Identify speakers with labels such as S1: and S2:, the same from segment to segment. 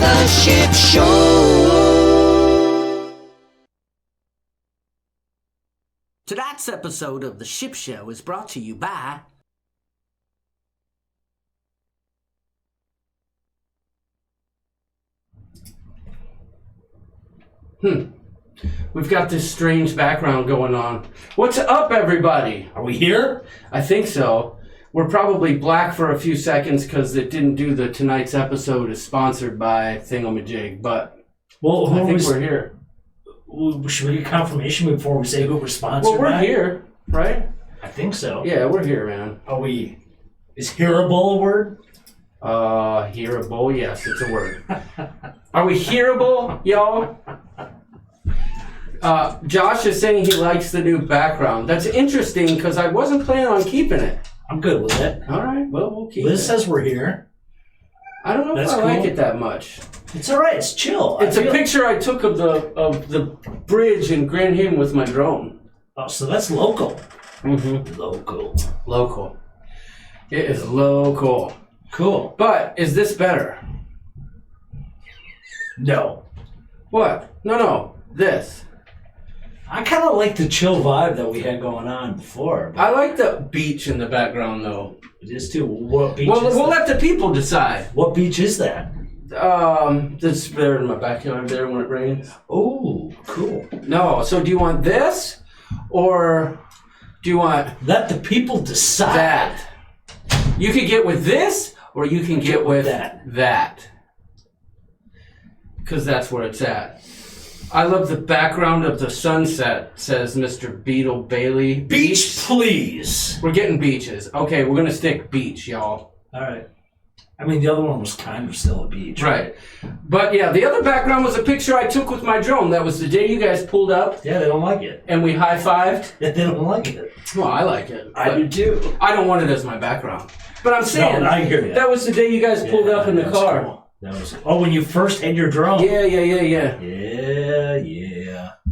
S1: The Ship Show.
S2: Tonight's episode of The Ship Show is brought to you by...
S3: We've got this strange background going on. What's up, everybody?
S4: Are we here?
S3: I think so. We're probably black for a few seconds because it didn't do the tonight's episode is sponsored by Thingamajig, but I think we're here.
S4: Should we get confirmation before we say who we're sponsored
S3: Well, we're
S4: by?
S3: here, right?
S4: I think so.
S3: Yeah, we're here, man.
S4: Are we... Is hearable a word?
S3: Hearable, yes, it's a word. Are we hearable, y'all? Josh is saying he likes the new background. That's interesting because I wasn't planning on keeping it.
S4: I'm good with it.
S3: All right, well, we'll keep it.
S4: Liz says we're here.
S3: I don't know if I like it that much.
S4: It's all right. It's chill.
S3: It's a picture I took of the bridge in Grand Haven with my drone.
S4: Oh, so that's local.
S3: Mm-hmm.
S4: Local.
S3: It is local.
S4: Cool.
S3: But is this better?
S4: No.
S3: What? No. This.
S4: I kind of like the chill vibe that we had going on before.
S3: I like the beach in the background, though.
S4: It is too. What beach
S3: Well,
S4: is
S3: we'll
S4: that?
S3: let the people decide.
S4: What beach is that?
S3: This there in my backyard there when it rains.
S4: Oh, cool.
S3: No, so do you want this? Or do you want
S4: Let the people decide.
S3: that? You could get with this, or you can get with that. Because that's where it's at. I love the background of the sunset, says Mr. Beetle Bailey.
S4: Beach, please.
S3: We're getting beaches. Okay, we're going to stick beach, y'all.
S4: All right. I mean, the other one was kind of still a beach.
S3: Right. But yeah, the other background was a picture I took with my drone. That was the day you guys pulled up.
S4: Yeah, they don't like it.
S3: And we high-fived.
S4: Yeah, they don't like it.
S3: Well, I like it.
S4: I do too.
S3: I don't want it as my background. But I'm saying,
S4: No, I hear you.
S3: That was the day you guys pulled up in the car.
S4: Cool. That was when you first had your drone.
S3: Yeah.
S4: Yeah.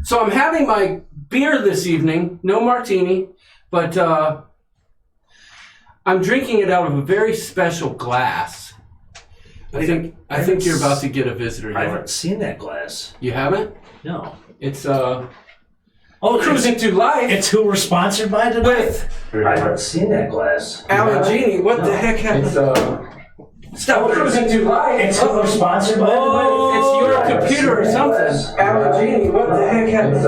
S3: So I'm having my beer this evening. No martini. But I'm drinking it out of a very special glass. I think you're about to get a visitor.
S4: I haven't seen that glass.
S3: You haven't?
S4: No.
S3: It's Cruising Through Life.
S4: It's who we're sponsored by today?
S3: With
S4: I haven't seen that glass.
S3: Alan Genie. What the heck happened? Stop Cruising Through Life.
S4: It's who we're sponsored by today?
S3: It's your computer or something. Alan Genie. What the heck happened?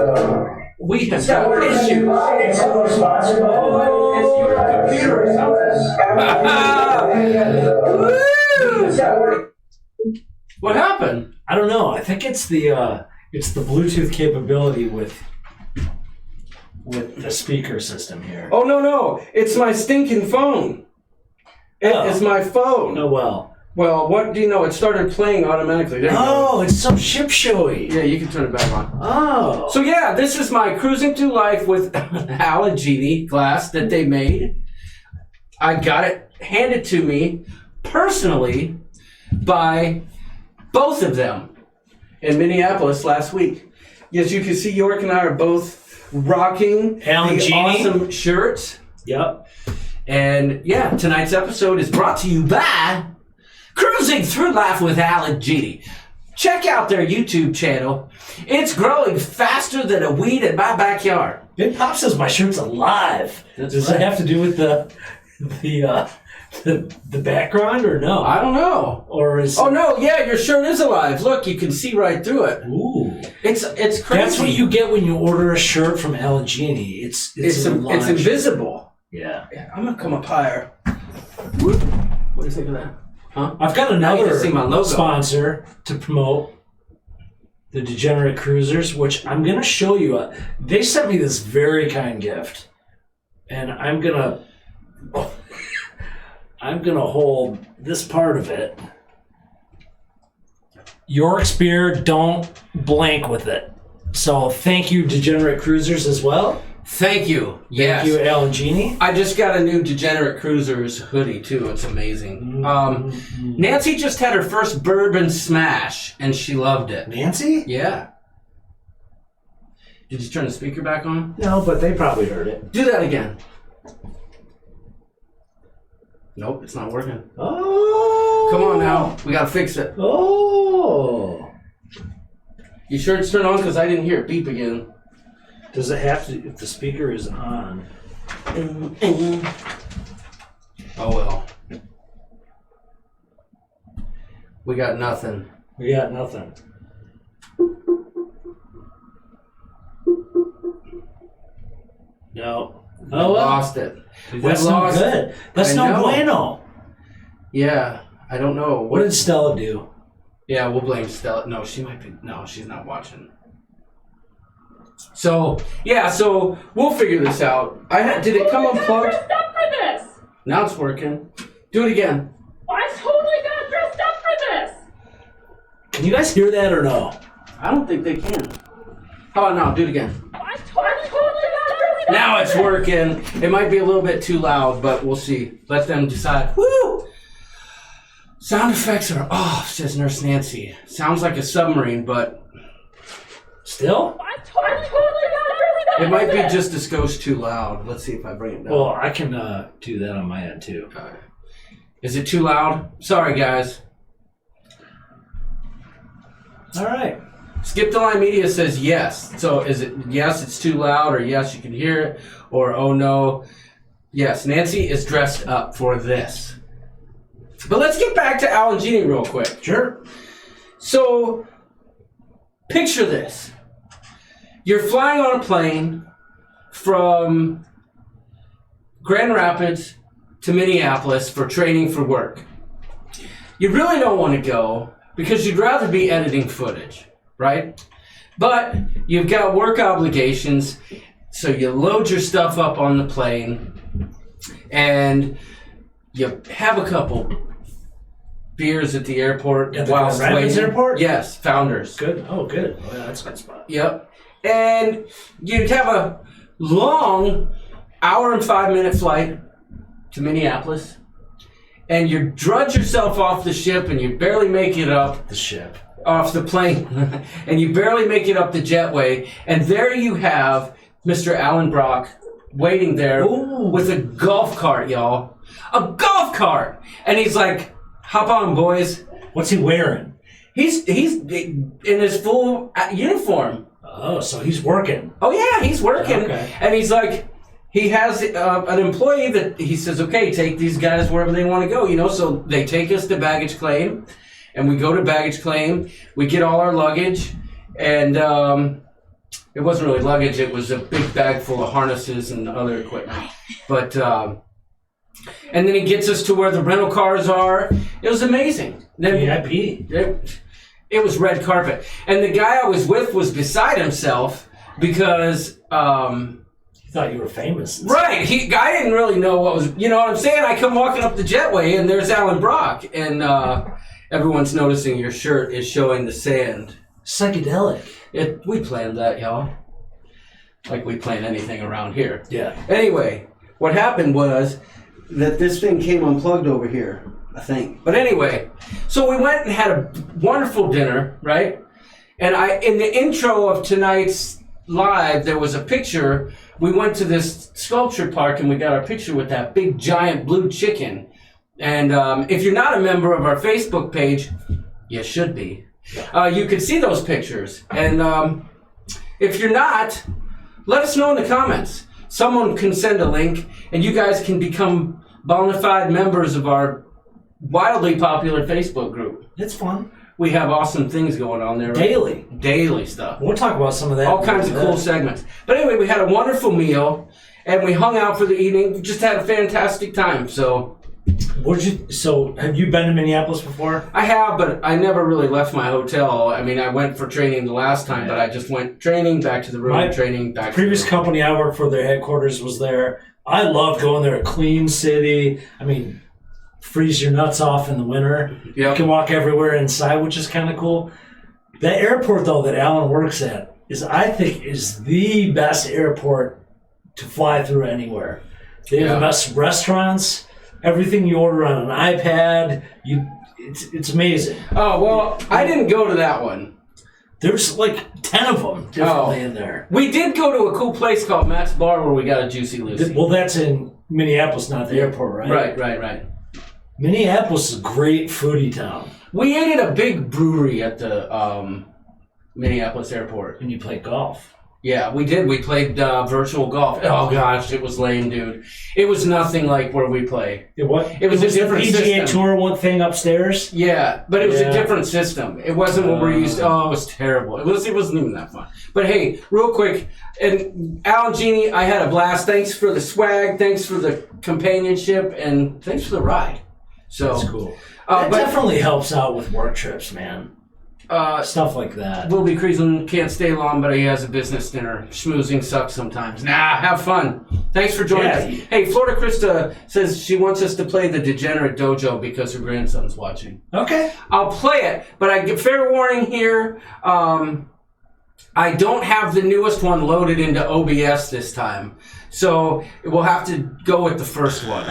S3: We have got issues.
S4: It's who we're sponsored by today?
S3: It's your computer or something. What happened?
S4: I don't know. I think it's the Bluetooth capability with the speaker system here.
S3: Oh no! It's my stinking phone. It's my phone.
S4: Oh well.
S3: Well, what do you know? It started playing automatically. There you go.
S4: It's so ship showy.
S3: Yeah, you can turn it back on.
S4: Oh.
S3: So yeah, this is my Cruising Through Life with Alan Genie glass that they made. I got it handed to me personally by both of them in Minneapolis last week. As you can see, York and I are both rocking
S4: Alan
S3: the
S4: Genie.
S3: awesome shirts.
S4: Yep.
S3: And yeah, tonight's episode is brought to you by Cruising Through Life with Alan Genie. Check out their YouTube channel. It's growing faster than a weed in my backyard.
S4: Big Pop says my shirt's alive. Does it have to do with the background or no?
S3: I don't know.
S4: Or is
S3: Oh no, yeah, your shirt is alive. Look, you can see right through it.
S4: Ooh.
S3: It's crazy.
S4: That's what you get when you order a shirt from Alan Genie. It's
S3: invisible.
S4: Yeah.
S3: I'm gonna come up higher. What do you think of that? Huh?
S4: I've got
S3: Now you
S4: another
S3: can see my logo.
S4: sponsor to promote the Degenerate Cruisers, which I'm going to show you. They sent me this very kind gift, and I'm going to hold this part of it. York's beer, don't blank with it. So thank you, Degenerate Cruisers, as well.
S3: Thank you. Yes.
S4: Thank you, Alan Genie.
S3: I just got a new Degenerate Cruisers hoodie, too. It's amazing. Nancy just had her first bourbon smash, and she loved it.
S4: Nancy?
S3: Yeah. Did you turn the speaker back on?
S4: No, but they probably heard it.
S3: Do that again. Nope, it's not working.
S4: Oh.
S3: Come on now. We gotta fix it.
S4: Oh. Oh.
S3: You sure it's turned on? Because I didn't hear it beep again.
S4: Does it have to, if the speaker is on?
S3: Oh, well. We got nothing.
S4: We got nothing. No.
S3: Oh, well. Lost it.
S4: That's not good. That's no bueno.
S3: Yeah, I don't know.
S4: What did Stella do?
S3: Yeah, we'll blame Stella. No, she might be. No, she's not watching. So, yeah, so we'll figure this out. Did it come unplugged?
S1: Dressed up for this.
S3: Now it's working. Do it again.
S1: I totally got dressed up for this.
S4: Can you guys hear that or no?
S3: I don't think they can. How about now? Do it again.
S1: I totally got dressed up.
S3: Now it's working. It might be a little bit too loud, but we'll see. Let them decide. Woo! Sound effects are off, says Nurse Nancy. Sounds like a submarine, but
S4: still?
S1: I totally got dressed up.
S3: It might be just a skosh too loud. Let's see if I bring it down.
S4: Well, I can do that on my end too.
S3: Okay. Is it too loud? Sorry, guys.
S4: All right.
S3: Skip the Line Media says yes. So is it yes, it's too loud, or yes, you can hear it, or oh no. Yes, Nancy is dressed up for this. But let's get back to Al and Jeannie real quick.
S4: Sure.
S3: So, picture this. You're flying on a plane from Grand Rapids to Minneapolis for training for work. You really don't want to go because you'd rather be editing footage, right? But you've got work obligations, so you load your stuff up on the plane and you have a couple beers at the airport.
S4: At the Grand Rapids airport?
S3: Yes, Founders.
S4: Good. Oh, good. Oh, yeah, that's a good spot.
S3: Yep. And you'd have a long 1-and-5-minute flight to Minneapolis, and you drudge yourself off the ship, and you barely make it up
S4: the ship
S3: off the plane, and you barely make it up the jetway, and there you have Mr. Alan Brock waiting there with a golf cart, y'all. A golf cart! And he's like, hop on, boys.
S4: What's he wearing?
S3: He's in his full uniform.
S4: Oh, so he's working.
S3: Oh, yeah, he's working.
S4: Okay.
S3: And he's like, he has an employee that he says, okay, take these guys wherever they want to go, you know. So they take us to baggage claim, and we go to baggage claim. We get all our luggage, and it wasn't really luggage. It was a big bag full of harnesses and other equipment. But, and then he gets us to where the rental cars are. It was amazing. Then
S4: VIP.
S3: It was red carpet. And the guy I was with was beside himself because...
S4: he thought you were famous.
S3: Right. I didn't really know what was... You know what I'm saying? I come walking up the jetway, and there's Alan Brock. And everyone's noticing your shirt is showing the sand.
S4: Psychedelic.
S3: We planned that, y'all. Like we plan anything around here.
S4: Yeah.
S3: Anyway, what happened was that this thing came unplugged over here, I think. But anyway, so we went and had a wonderful dinner, right? And in the intro of tonight's live, there was a picture. We went to this sculpture park and we got our picture with that big giant blue chicken. And if you're not a member of our Facebook page, you should be. You could see those pictures. And if you're not, let us know in the comments. Someone can send a link, and you guys can become bona fide members of our wildly popular Facebook group.
S4: It's fun.
S3: We have awesome things going on there.
S4: Daily.
S3: Daily stuff.
S4: We'll talk about some of that.
S3: All kinds of cool segments. But anyway, we had a wonderful meal, and we hung out for the evening. Just had a fantastic time, so...
S4: So, have you been to Minneapolis before?
S3: I have, but I never really left my hotel. I mean, I went for training the last time, but I just went training, back to the room, training, back to the room.
S4: Previous company I worked for, their headquarters was there. I loved going there. A clean city. I mean, freeze your nuts off in the winter. Yep. You can walk everywhere inside, which is kind of cool. The airport, though, that Alan works at I think is the best airport to fly through anywhere. They have the best restaurants. Everything you order on an iPad, it's amazing.
S3: Oh, well, I didn't go to that one.
S4: There's like 10 of them differently in there.
S3: We did go to a cool place called Matt's Bar where we got a Juicy Lucy.
S4: Well, that's in Minneapolis, not the airport, right?
S3: Right.
S4: Minneapolis is a great foodie town.
S3: We ate at a big brewery at the Minneapolis airport.
S4: And you play golf.
S3: Yeah, we did. We played virtual golf. Oh gosh, it was lame, dude. It was nothing like where we play.
S4: It was
S3: a different
S4: the PGA
S3: system.
S4: Tour one thing upstairs.
S3: Yeah, but it was a different system. It wasn't what we're used to. Oh, it was terrible. It wasn't even that fun. But hey, real quick, and Al and Jeannie, I had a blast. Thanks for the swag. Thanks for the companionship, and thanks for the ride. So
S4: That's cool. That definitely helps out with work trips, man. Stuff like that.
S3: Wilby Creasland can't stay long, but he has a business dinner. Schmoozing sucks sometimes. Nah, have fun. Thanks for joining us. Hey, Florida Krista says she wants us to play the Degenerate Dojo because her grandson's watching.
S4: Okay.
S3: I'll play it, but I give fair warning here. I don't have the newest one loaded into OBS this time, so we'll have to go with the first one.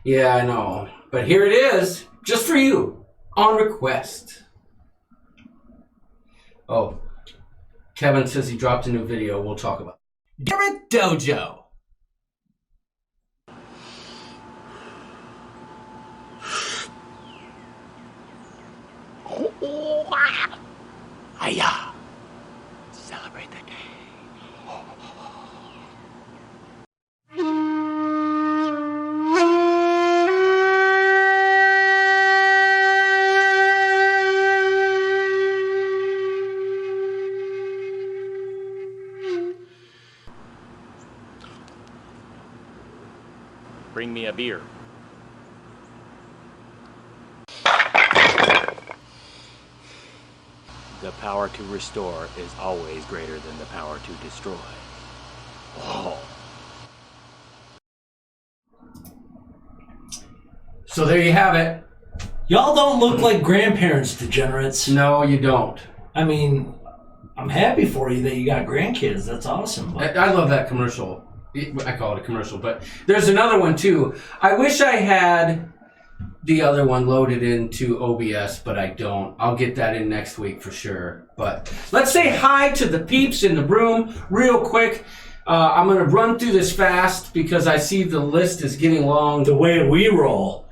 S3: Yeah, I know. But here it is, just for you, on request. Oh, Kevin says he dropped a new video. We'll talk about it. Degenerate Dojo.
S5: Hiya. Celebrate the day. Bring me a beer. The power to restore is always greater than the power to destroy. Oh.
S3: So there you have it.
S4: Y'all don't look like grandparents, degenerates.
S3: No, you don't.
S4: I mean, I'm happy for you that you got grandkids. That's awesome. But
S3: I love that commercial. I call it a commercial, but there's another one too. I wish I had the other one loaded into OBS, but I don't. I'll get that in next week for sure. But let's say hi to the peeps in the room real quick. I'm going to run through this fast because I see the list is getting long.
S4: the way we roll.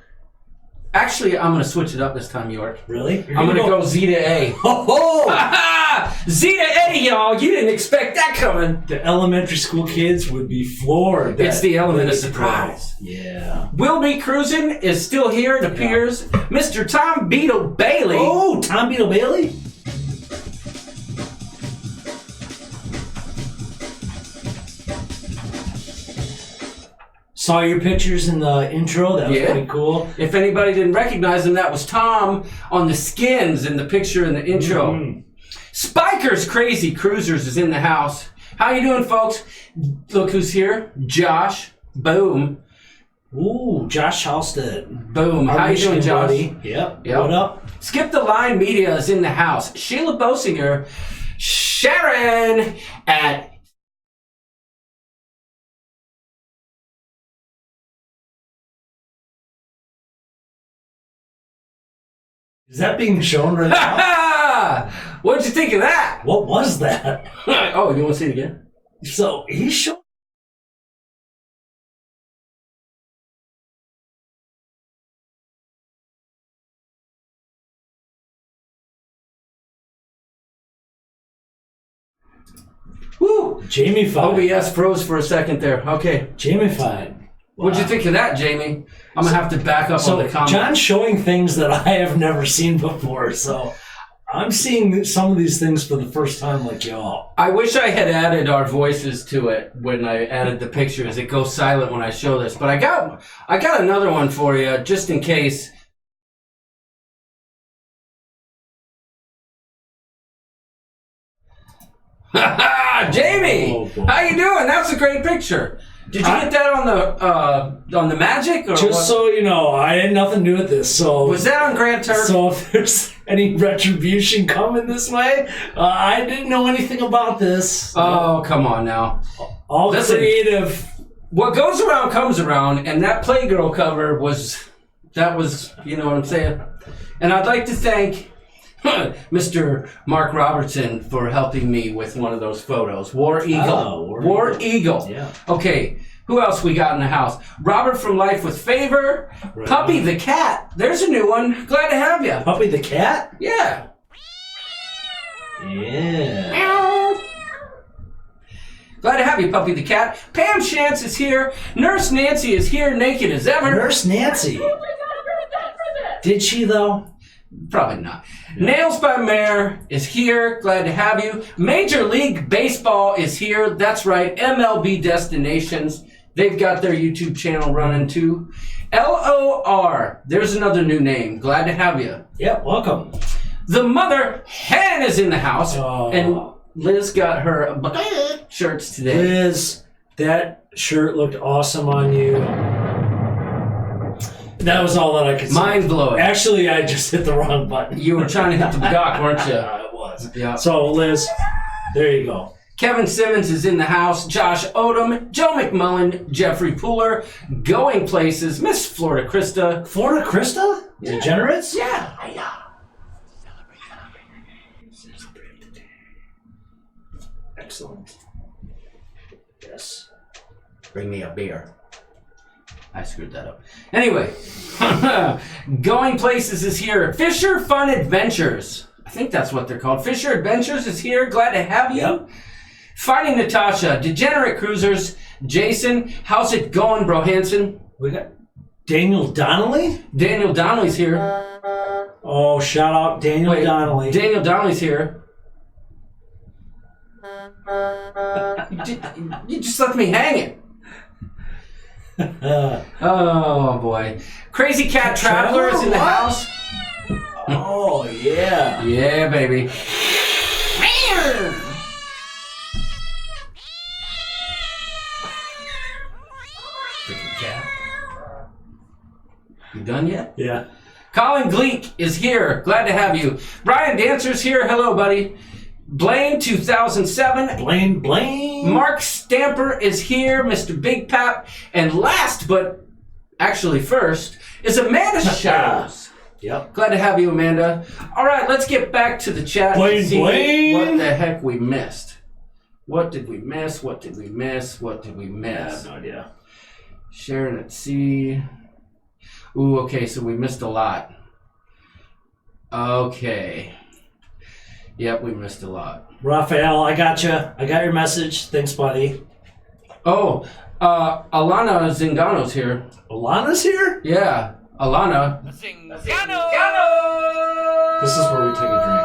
S3: Actually, I'm going to switch it up this time, York.
S4: Really?
S3: I'm going to go Z to A.
S4: Oh!
S3: Z to A, y'all. You didn't expect that coming.
S4: The elementary school kids would be floored.
S3: It's the element of surprise.
S4: Yeah.
S3: Wilby Cruisin' is still here, it appears. Mr. Tom Beetle Bailey.
S4: Oh, Tom Beetle Bailey? Saw your pictures in the intro. That was pretty cool.
S3: If anybody didn't recognize him, that was Tom on the skins in the picture in the intro.
S4: Mm-hmm.
S3: Spikers Crazy Cruisers is in the house. How you doing, folks? Look who's here. Josh. Boom.
S4: Ooh, Josh Halstead.
S3: Boom. How you doing, Josh?
S4: Buddy. Yep. What up?
S3: Skip the Line Media is in the house. Sheila Bosinger. Sharon at
S4: Is that being shown right now?
S3: What'd you think of that?
S4: What was that?
S3: Oh, you want to see it again?
S4: So he's showing.
S3: Woo!
S4: Jamie Fine.
S3: OBS froze for a second there. Okay.
S4: Jamie Fine. Wow.
S3: What'd you think of that, Jamie? I'm going to have to back up on the comments.
S4: John's showing things that I have never seen before, so I'm seeing some of these things for the first time like y'all.
S3: I wish I had added our voices to it when I added the pictures. It goes silent when I show this. But I got another one for you, just in case. Jamie!
S4: Oh, boy.
S3: How you doing? That's a great picture. Did you get that on the Magic? Or
S4: Just
S3: what?
S4: so you know, I had nothing to do with this. So
S3: Was that on Grand Turk?
S4: So if there's any retribution coming this way, I didn't know anything about this.
S3: Oh, come on now.
S4: All
S3: Listen,
S4: creative.
S3: What goes around comes around, and that Playgirl cover was, you know what I'm saying? And I'd like to thank Mr. Mark Robertson for helping me with one of those photos. War Eagle.
S4: Oh,
S3: War Eagle.
S4: Yeah.
S3: Okay, Who else we got in the house? Robert from Life with Favor.
S4: Right.
S3: Puppy the Cat. There's a new one. Glad to have you.
S4: Puppy the cat?
S3: Yeah.
S4: Yeah.
S3: Glad to have you, Puppy the Cat. Pam Shantz is here. Nurse Nancy is here, naked as ever.
S4: Nurse Nancy.
S1: Totally got arrested for this.
S4: Did she, though?
S3: Probably not. Nails by Mare is here. Glad to have you. Major League Baseball is here. That's right. MLB Destinations. They've got their YouTube channel running too. LOR. There's another new name. Glad to have you.
S4: Yep, welcome.
S3: The Mother Hen is in the house.
S4: Oh.
S3: And Liz got her shirts today.
S4: Liz, that shirt looked awesome on you. That was all that I could say.
S3: Mind blowing.
S4: Actually, I just hit the wrong button.
S3: You were trying to hit the dock, weren't you?
S4: It was.
S3: Yeah.
S4: So, Liz, there you go.
S3: Kevin Simmons is in the house. Josh Odom, Joe McMullen, Jeffrey Pooler, Going Places, Miss Florida Krista.
S4: Florida Krista?
S3: Yeah.
S4: Degenerates?
S3: Yeah.
S4: Excellent. Yes.
S3: Bring me a beer. I screwed that up. Anyway, Going Places is here. Fisher Fun Adventures. I think that's what they're called. Fisher Adventures is here. Glad to have you.
S4: Yep.
S3: Finding Natasha, Degenerate Cruisers, Jason. How's it going, Bro Hansen?
S4: We got Daniel Donnelly?
S3: Daniel Donnelly's here.
S4: Oh, shout out Daniel
S3: Wait,
S4: Donnelly.
S3: Daniel Donnelly's here. You just left me hanging. Oh boy. Crazy Cat Traveler is in the house.
S4: Oh, yeah.
S3: Yeah, baby. Freaking cat. You done yet?
S4: Yeah.
S3: Colin Gleek is here. Glad to have you. Brian Dancer's here. Hello, buddy. Blaine 2007.
S4: Blaine.
S3: Mark Stamper is here. Mr. Big Pap. And last, but actually first, is Amanda Shadows.
S4: Yep.
S3: Glad to have you, Amanda. All right, let's get back to the chat
S4: Blaine,
S3: and see
S4: Blaine.
S3: what the heck we missed. What did we miss? What did we miss? What did we
S4: I
S3: miss?
S4: have no idea.
S3: Sharon at sea. Ooh, okay, so we missed a lot. Okay. Yep, we missed a lot.
S4: Raphael, I got you. I got your message. Thanks, buddy.
S3: Oh, Alana Zingano's here.
S4: Alana's here?
S3: Yeah, Alana. Zingano!
S4: This is where we take a drink.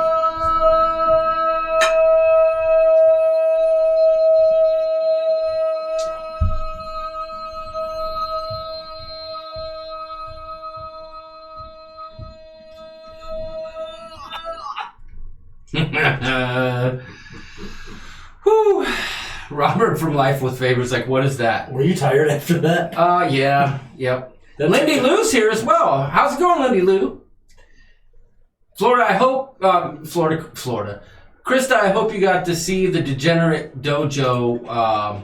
S3: Whew. Robert from Life with Favors, like, what is that?
S4: Were you tired after that?
S3: Yeah, yep.
S4: That's
S3: Lindy
S4: okay.
S3: Lou's here as well. How's it going, Lindy Lou? Florida, I hope, Florida. Krista, I hope you got to see the Degenerate Dojo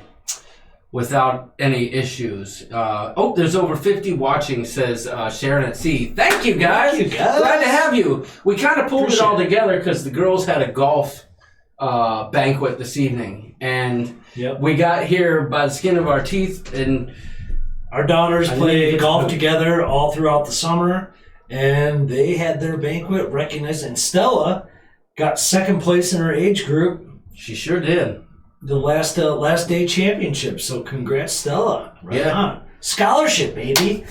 S3: without any issues. There's over 50 watching, says Sharon at Sea. Thank you, guys.
S4: Thank you, guys.
S3: Glad to have you. We kind of pulled
S4: Appreciate
S3: it all
S4: it.
S3: together because the girls had a golf banquet this evening. And
S4: Yep.
S3: we got here by the skin of our teeth. And
S4: Our daughters
S3: I
S4: played
S3: think-
S4: golf together all throughout the summer, and they had their banquet recognized. And Stella got second place in her age group,
S3: she sure did.
S4: the last day championship. So congrats, Stella! Right
S3: Yeah.
S4: on. Scholarship, baby.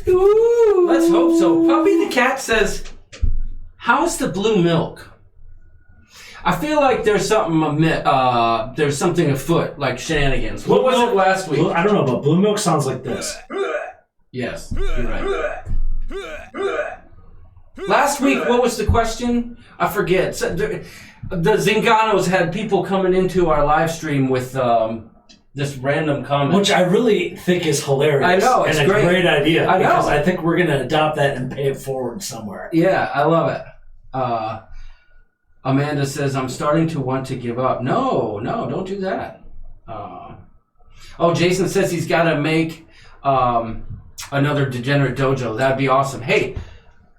S3: Ooh, let's hope so. Puppy the Cat says, how's the blue milk? I feel like there's something afoot, like shenanigans. What was it last week?
S4: I don't know, but blue milk sounds like this.
S3: Yes, you're right. Last week, what was the question? I forget. So, the Zinganos had people coming into our live stream with this random comment.
S4: Which I really think is hilarious.
S3: I know, it's
S4: and a
S3: great.
S4: great idea.
S3: I know.
S4: Because I think we're going to adopt that and pay it forward somewhere.
S3: Yeah, I love it. Amanda says, I'm starting to want to give up. No, don't do that. Jason says he's got to make another Degenerate Dojo. That'd be awesome. Hey,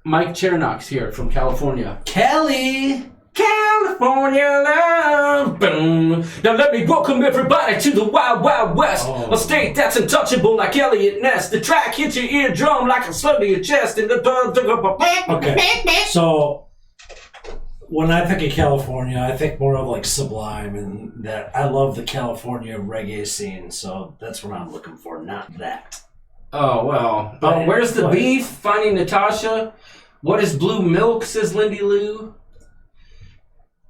S3: Mike Chernock's here from California.
S4: Kelly!
S3: California love. Boom. Now let me welcome everybody to the Wild Wild West. A state that's untouchable like Elliot Ness. The track hits your eardrum like a slug to your chest. And
S4: Okay. So when I think of California, I think more of like Sublime, and that I love the California reggae scene. So that's what I'm looking for, not that.
S3: Oh, well. But where's the beef? Finding Natasha. What is blue milk, says Lindy Lou.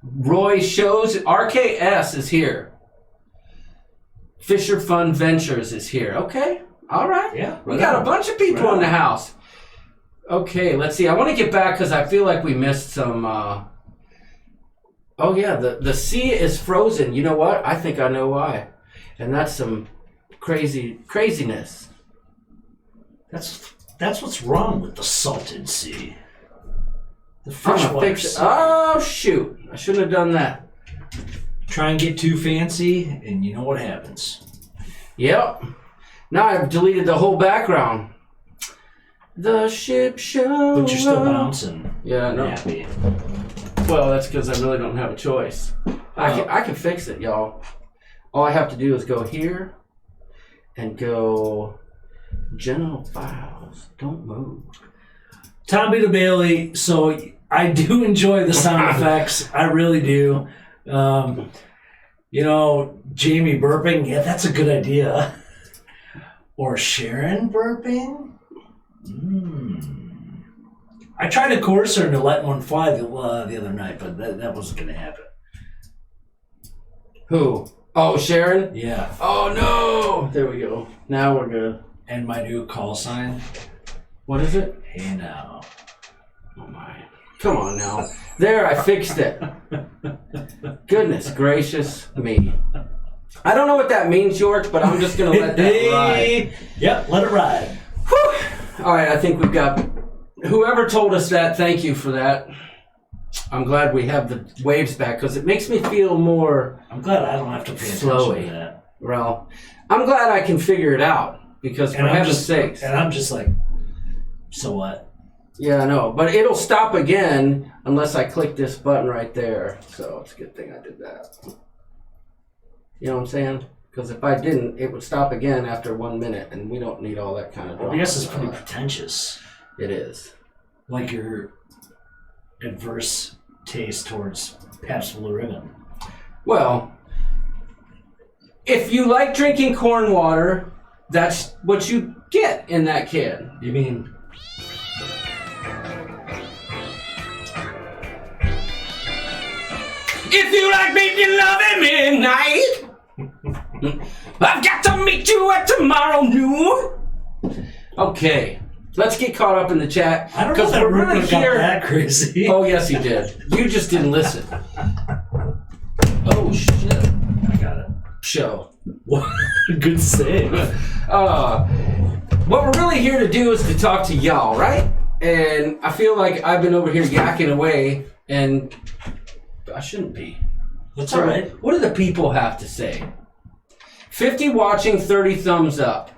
S3: Roy shows. RKS is here. Fisher Fun Ventures is here. Okay. All right.
S4: Yeah.
S3: We got a bunch of people in the house. Okay, let's see. I want to get back because I feel like we missed some... Oh, yeah. The sea is frozen. You know what? I think I know why. And that's some craziness.
S4: That's what's wrong with the salted sea. The freshwater sea.
S3: Oh, shoot. I shouldn't have done that.
S4: Try and get too fancy, and you know what happens.
S3: Yep. Now I've deleted the whole background. The ship show.
S4: But you're still bouncing.
S3: Yeah, I know.
S4: Happy.
S3: Well, that's because I really don't have a choice. I can fix it, y'all. All I have to do is go here and go general files. Don't move.
S4: Tommy the Bailey. So I do enjoy the sound effects. I really do. You know, Jamie burping. Yeah, that's a good idea. Or Sharon burping. I tried to coerce her into letting one fly the other night, but that wasn't going to happen.
S3: Who? Oh, Sharon?
S4: Yeah.
S3: Oh, no. There we go. Now we're good.
S4: And my new call sign.
S3: What is it?
S4: Hey now.
S3: Oh, my. Come on now. There, I fixed it. Goodness gracious me. I don't know what that means, York, but I'm just going to let that ride.
S4: Yep, let it ride.
S3: Whew. All right, I think we've got... Whoever told us that, thank you for that. I'm glad we have the waves back because it makes me feel more...
S4: I'm glad I don't have to pay attention
S3: flowy.
S4: to that.
S3: Well, I'm glad I can figure it out because for heaven's sakes.
S4: And I'm just like, so what?
S3: Yeah, I know. But it'll stop again unless I click this button right there. So it's a good thing I did that. You know what I'm saying? Because if I didn't, it would stop again after 1 minute, and we don't need all that kind of drama.
S4: I guess it's pretty pretentious.
S3: It is.
S4: Like your adverse taste towards Pabst Blue Ribbon.
S3: Well, if you like drinking corn water, that's what you get in that can.
S4: You mean...
S3: If you like making love at midnight, I've got to meet you at tomorrow noon. Okay, let's get caught up in the chat.
S4: I don't know if that
S3: really
S4: got that crazy.
S3: Oh, yes, he did. You just didn't listen. Oh, shit.
S4: I got it.
S3: Show.
S4: Good save.
S3: What we're really here to do is to talk to y'all, right? And I feel like I've been over here yakking away, and I shouldn't be.
S4: That's all right.
S3: What do the people have to say? 50 watching, 30 thumbs up.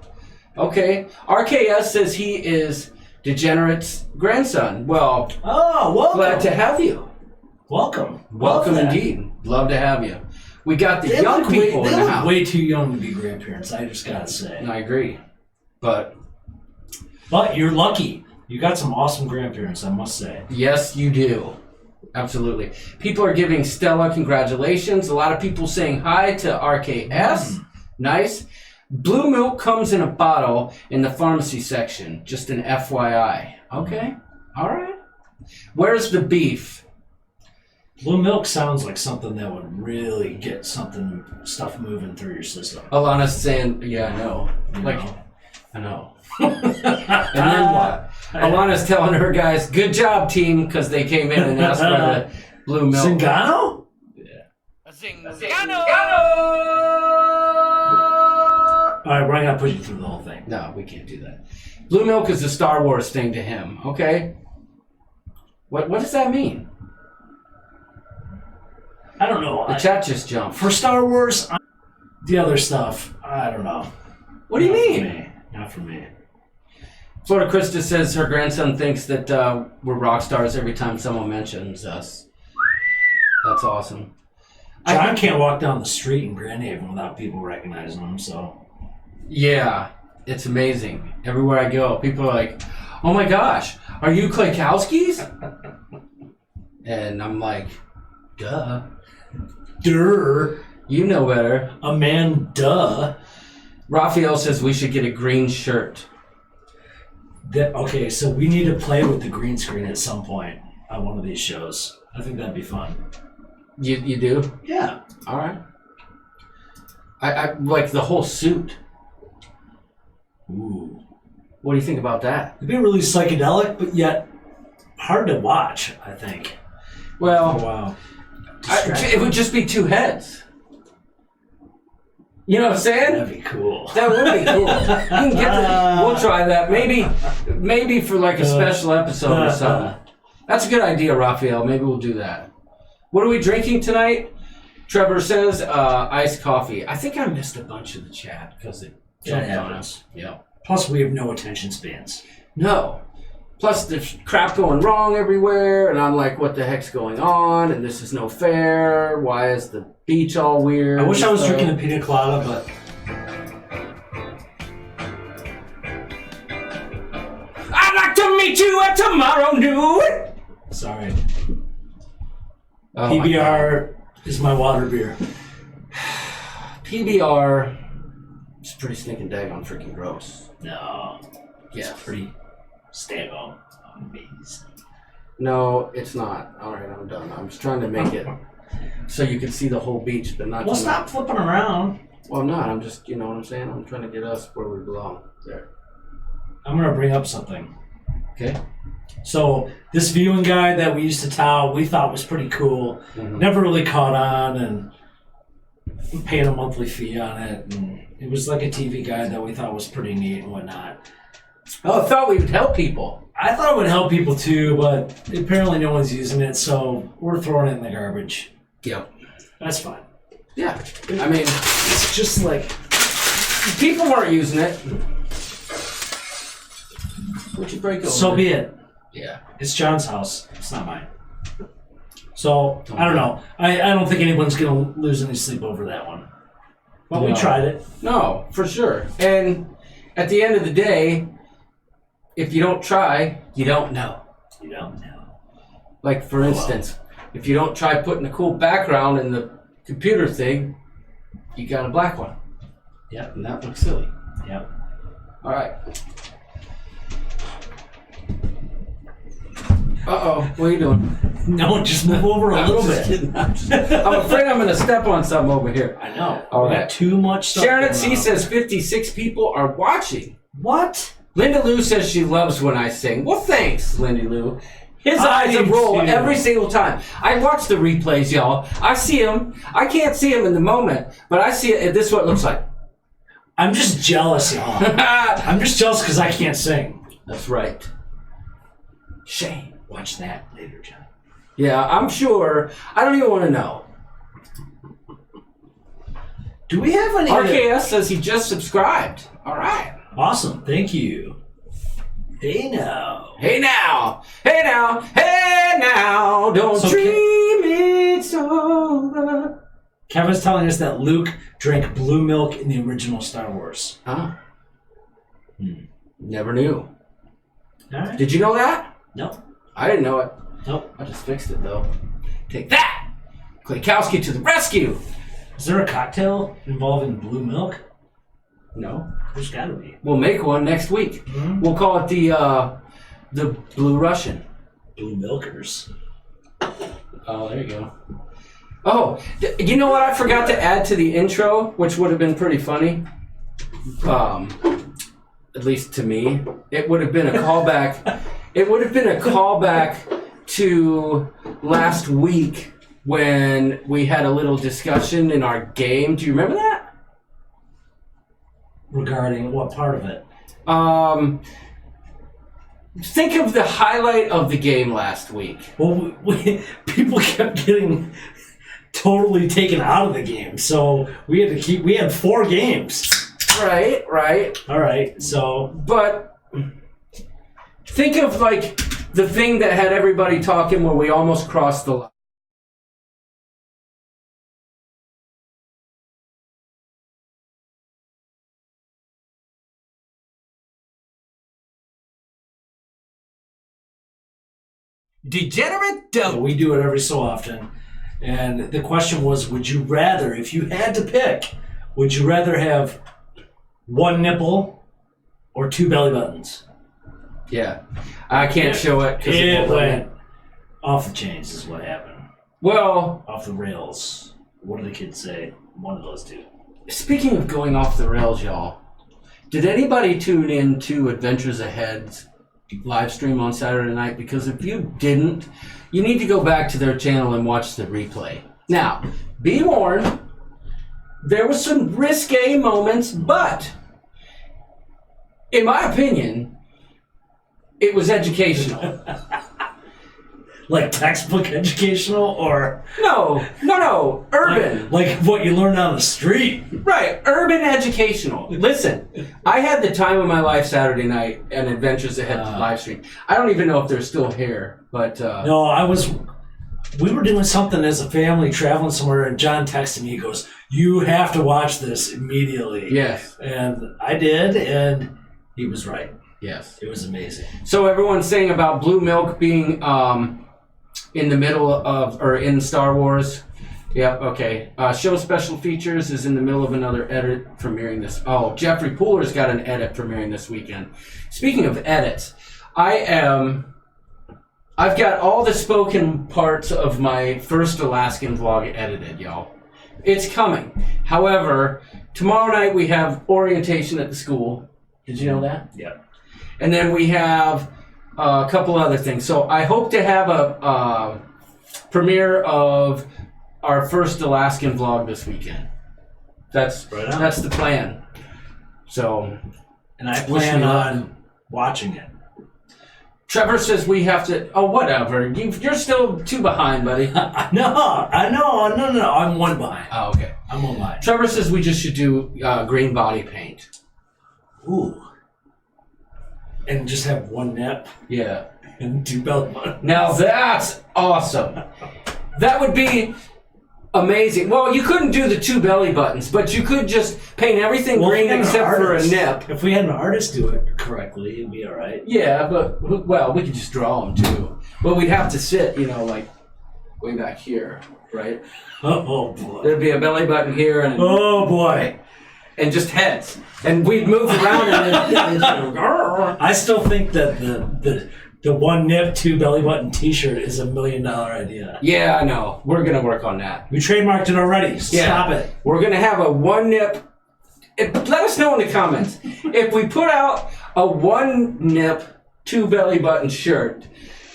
S3: Okay. RKS says he is Degenerate's grandson. Well,
S4: welcome.
S3: glad to have you.
S4: Welcome.
S3: Welcome indeed. Love to have you. We got the young people in the house.
S4: Way too young to be grandparents, I just gotta say.
S3: I agree. But
S4: you're lucky. You got some awesome grandparents, I must say.
S3: yes, you do. Absolutely. People are giving Stella congratulations. A lot of people saying hi to RKS. Nice. Blue milk comes in a bottle in the pharmacy section. Just an FYI. Okay. All right. Where's the beef?
S4: Blue milk sounds like something that would really get stuff moving through your system.
S3: Alana's saying, yeah, I know. I know. And then what? Alana's telling her guys, good job, team, because they came in and asked for the blue milk.
S4: Zingano?
S3: Yeah. Zingano!
S4: All right, we're not going to put you through the whole thing.
S3: No, we can't do that. Blue milk is a Star Wars thing to him, okay? What does that mean?
S4: I don't know.
S3: The chat just jumped.
S4: For Star Wars, the other stuff, I don't know.
S3: What do you mean?
S4: Not for me.
S3: Florida Krista says her grandson thinks that we're rock stars every time someone mentions us. That's awesome.
S4: John can't walk down the street in Grand Haven without people recognizing him, so.
S3: Yeah, it's amazing. Everywhere I go, people are like, oh my gosh, are you Klaykowski's? And I'm like, duh.
S4: Durr.
S3: You know better.
S4: A man, duh.
S3: Raphael says we should get a green shirt.
S4: Okay, so we need to play with the green screen at some point on one of these shows. I think that'd be fun.
S3: You do?
S4: Yeah.
S3: All right. I like the whole suit.
S4: Ooh.
S3: What do you think about that?
S4: It'd be really psychedelic, but yet hard to watch, I think.
S3: Well,
S4: Oh, wow.
S3: it would just be two heads. You know what I'm saying?
S4: That'd be cool.
S3: That would be cool. You can get we'll try that. Maybe for like a special episode or something. That's a good idea, Raphael. Maybe we'll do that. What are we drinking tonight? Trevor says iced coffee. I think I missed a bunch of the chat because it jumped on us. Yeah.
S4: Plus, we have no attention spans.
S3: No. Plus, there's crap going wrong everywhere, and I'm like, what the heck's going on? And this is no fair. Why is the beach all weird?
S4: I wish I was drinking a pina colada, but...
S3: I'd like to meet you at tomorrow noon!
S4: Sorry.
S3: Oh
S4: PBR is my water beer.
S3: PBR is pretty stinking daggone freaking gross.
S4: No.
S3: Yeah.
S4: It's pretty stable. Amazing.
S3: No, it's not. All right, I'm done. I'm just trying to make it so you can see the whole beach, but not.
S4: Well, stop flipping around.
S3: Well, I'm not. I'm just, you know what I'm saying? I'm trying to get us where we belong. There.
S4: I'm going to bring up something.
S3: Okay.
S4: So, this viewing guide that we used to tout, we thought was pretty cool.
S3: Mm-hmm.
S4: Never really caught on, and we paid a monthly fee on it. And it was like a TV guide that we thought was pretty neat and whatnot.
S3: Oh, I thought we would help people.
S4: I thought it would help people too, but apparently no one's using it, so we're throwing it in the garbage.
S3: Yep.
S4: That's fine.
S3: Yeah. I mean,
S4: It's just like...
S3: people weren't using it. What'd you break over?
S4: So be it.
S3: Yeah.
S4: It's John's house. It's not mine. So, I don't know. I don't think anyone's going to lose any sleep over that one. But we
S3: No.
S4: tried it.
S3: No, for sure. And at the end of the day, if you don't try, you don't know.
S4: You don't know.
S3: Like, for instance, if you don't try putting a cool background in the computer thing, you got a black one.
S4: Yep.
S3: And that looks silly.
S4: Yep.
S3: All right. Uh-oh. What are you doing?
S4: No, just move over a little
S3: I'm just
S4: bit.
S3: kidding. I'm afraid I'm going to step on something over here.
S4: I know.
S3: All
S4: We
S3: right.
S4: got too much stuff
S3: Sharon at
S4: going
S3: C
S4: on.
S3: says 56 people are watching.
S4: What?
S3: Linda Lou says she loves when I sing. Well, thanks, Lindy Lou. His
S4: I
S3: eyes
S4: do
S3: roll
S4: too.
S3: every single time. I watch the replays, y'all. I see him. I can't see him in the moment, but I see it. This is what it looks like.
S4: I'm just jealous, y'all. I'm just jealous because I can't sing.
S3: That's right.
S4: Shame. Watch that later, John.
S3: Yeah, I'm sure. I don't even want to know.
S4: Do we have any...
S3: RKS says he just subscribed. All right.
S4: Awesome. Thank you. Hey now.
S3: Hey now. Hey now. Hey now. Don't
S4: So
S3: dream it's over.
S4: Kevin's telling us that Luke drank blue milk in the original Star Wars.
S3: Huh? Never knew.
S4: All right.
S3: Did you know that?
S4: Nope.
S3: I didn't know it.
S4: Nope.
S3: I just fixed it though. Take that! Klaykowski to the rescue!
S4: Is there a cocktail involving blue milk?
S3: No.
S4: There's got to be.
S3: We'll make one next week.
S4: Mm-hmm.
S3: We'll call it the Blue Russian.
S4: Blue milkers.
S3: Oh, there you go. Oh, you know what I forgot to add to the intro, which would have been pretty funny? At least to me. It would have been a callback. It would have been a callback to last week when we had a little discussion in our game. Do you remember that?
S4: Regarding what part of it?
S3: Think of the highlight of the game last week.
S4: Well, people kept getting totally taken out of the game, so we had 4 games.
S3: Right.
S4: All right, so...
S3: But think of like the thing that had everybody talking where we almost crossed the line.
S2: Degenerate dope.
S4: We do it every so often. And the question was, would you rather, if you had to pick, would you rather have one nipple or two belly buttons?
S3: Yeah. I can't show it because
S4: It went off the chains is what happened.
S3: Well,
S4: Off the rails. What do the kids say? One of those two.
S3: speaking of going off the rails, y'all, did anybody tune in to Adventures Ahead's live stream on Saturday night? Because if you didn't, you need to go back to their channel and watch the replay. Now, be warned, there was some risque moments, but in my opinion, it was educational.
S4: Like textbook educational or
S3: No, urban.
S4: like what you learn on the street.
S3: Right, urban educational. Listen, I had the time of my life Saturday night and Adventures Ahead live stream. I don't even know if they're still here, but
S4: No, we were doing something as a family traveling somewhere and John texted me, he goes, "You have to watch this immediately."
S3: yes,
S4: And I did, and he was right.
S3: yes.
S4: It was amazing.
S3: So everyone's saying about Blue Milk being in the middle of, or in Star Wars. Yeah, okay. Show special features is in the middle of another edit premiering this. Oh, Jeffrey Pooler's got an edit premiering this weekend. Speaking of edits, I've got all the spoken parts of my first Alaskan vlog edited, y'all. It's coming. However, tomorrow night we have orientation at the school. Did you know that?
S4: Yeah.
S3: And then we have a couple other things. So I hope to have a premiere of our first Alaskan vlog this weekend. That's
S4: Right on.
S3: that's the plan. So
S4: And I
S3: Wish
S4: plan
S3: me luck.
S4: on watching it.
S3: Trevor says we have to. Oh, whatever. You're still two behind, buddy.
S4: No. I'm one behind.
S3: Oh, okay.
S4: I'm one behind.
S3: Trevor says we just should do green body paint.
S4: Ooh. And just have one nip
S3: Yeah.
S4: and two belly buttons.
S3: Now that's awesome. That would be amazing. Well, you couldn't do the two belly buttons, but you could just paint everything
S4: Well, if
S3: green
S4: we had an
S3: except for a
S4: artist-
S3: nip.
S4: If we had an artist do it correctly, it'd be all right.
S3: Yeah, but, well, we could just draw them too. But we'd have to sit, like, way back here, right?
S4: Oh boy.
S3: There'd be a belly button here and
S4: Oh boy.
S3: just heads. And we'd move around and then...
S4: I still think that the one nip, two belly button T-shirt is $1 million idea.
S3: Yeah, I know. We're going to work on that.
S4: We trademarked it already.
S3: Yeah.
S4: Stop it.
S3: We're going to have a one nip. Let us know in the comments. If we put out a one nip, two belly button shirt,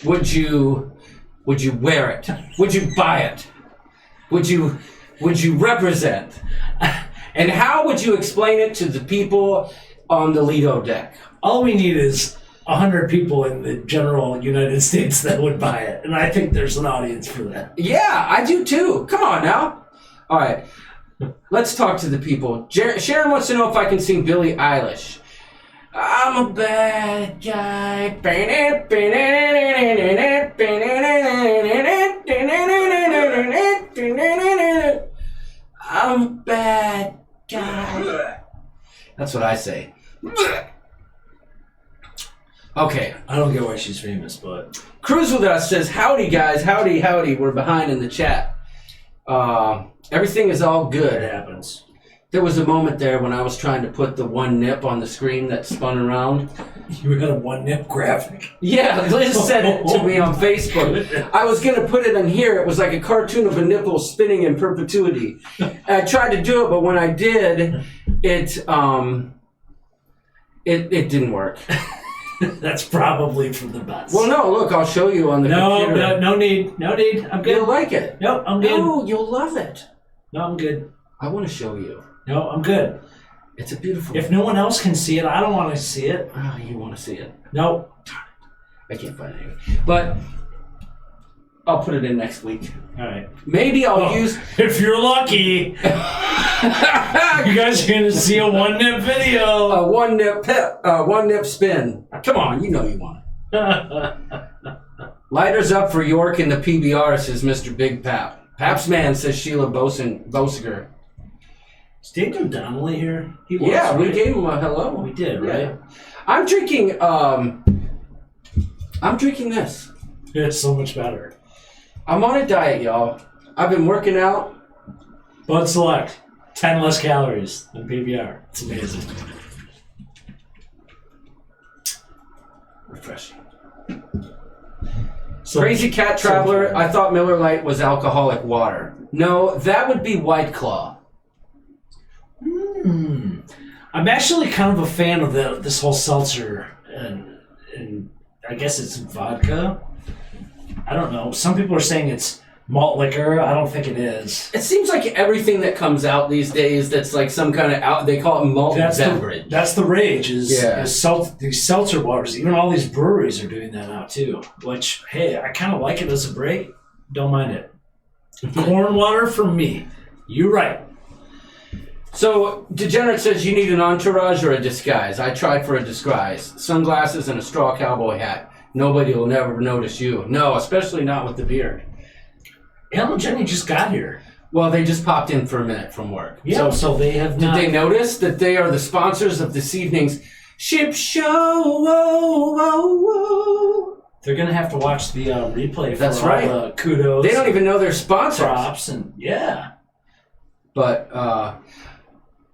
S3: would you wear it? Would you buy it? Would you represent? And how would you explain it to the people on the Lido deck?
S4: All we need is 100 people in the general United States that would buy it, and I think there's an audience for that.
S3: Yeah, I do too. Come on now. All right, let's talk to the people. Sharon wants to know if I can sing Billie Eilish. I'm a bad guy. I'm a bad guy. That's what I say. Okay.
S4: I don't get why she's famous, but
S3: Cruise with Us says, howdy guys, howdy, howdy. We're behind in the chat. Everything is all
S4: it
S3: good.
S4: happens.
S3: There was a moment there when I was trying to put the one nip on the screen that spun around.
S4: You got a one nip graphic.
S3: Yeah, Liz sent it to me on Facebook. I was going to put it in here. It was like a cartoon of a nipple spinning in perpetuity. I tried to do it, but when I did, it didn't work.
S4: That's probably for the best.
S3: Well, no, look, I'll show you on the computer.
S4: No need. I'm good.
S3: You'll like it.
S4: No, I'm good.
S3: No, you'll love it.
S4: No, I'm good.
S3: I want to show you.
S4: No, I'm good.
S3: It's a beautiful...
S4: If no one else can see it, I don't want to see it.
S3: Oh, you want to see it.
S4: No.
S3: I can't find it. But I'll put it in next week.
S4: All right.
S3: Maybe I'll use...
S4: If you're lucky, you guys are going to see a one nip video.
S3: a one nip spin. Come on, you know you want it. Lighters up for York in the PBR, says Mr. Big Pap. Pap's man, says Sheila Bosinger.
S4: Is Daniel Donnelly here? He was,
S3: Yeah, we
S4: right?
S3: gave him a hello.
S4: We did, right?
S3: I'm drinking this.
S4: It's so much better.
S3: I'm on a diet, y'all. I've been working out.
S4: Bud Select, 10 less calories than PBR. It's amazing.
S3: Refreshing.
S4: So,
S3: Crazy Cat Traveler, I thought Miller Lite was alcoholic water. No, that would be White Claw.
S4: I'm actually kind of a fan of this whole seltzer, and I guess it's vodka. I don't know. Some people are saying it's malt liquor. I don't think it is.
S3: It seems like everything that comes out these days that's like some kind of they call it malt beverage.
S4: That's the rage is these seltzer waters. Even all these breweries are doing that now too. Which, hey, I kind of like it as a break. Don't mind it. Corn water for me. You're right.
S3: So, Degenerate says you need an entourage or a disguise. I tried for a disguise. Sunglasses and a straw cowboy hat. Nobody will never notice you. No, especially not with the beard.
S4: Al and Jenny just got here.
S3: Well, they just popped in for a minute from work.
S4: Yeah, so they have not...
S3: Did they notice that they are the sponsors of this evening's Ship Show? Whoa, whoa, whoa.
S4: They're going to have to watch the replay for
S3: That's
S4: all
S3: right.
S4: the kudos.
S3: They don't even know they're sponsors.
S4: Props and, yeah.
S3: But,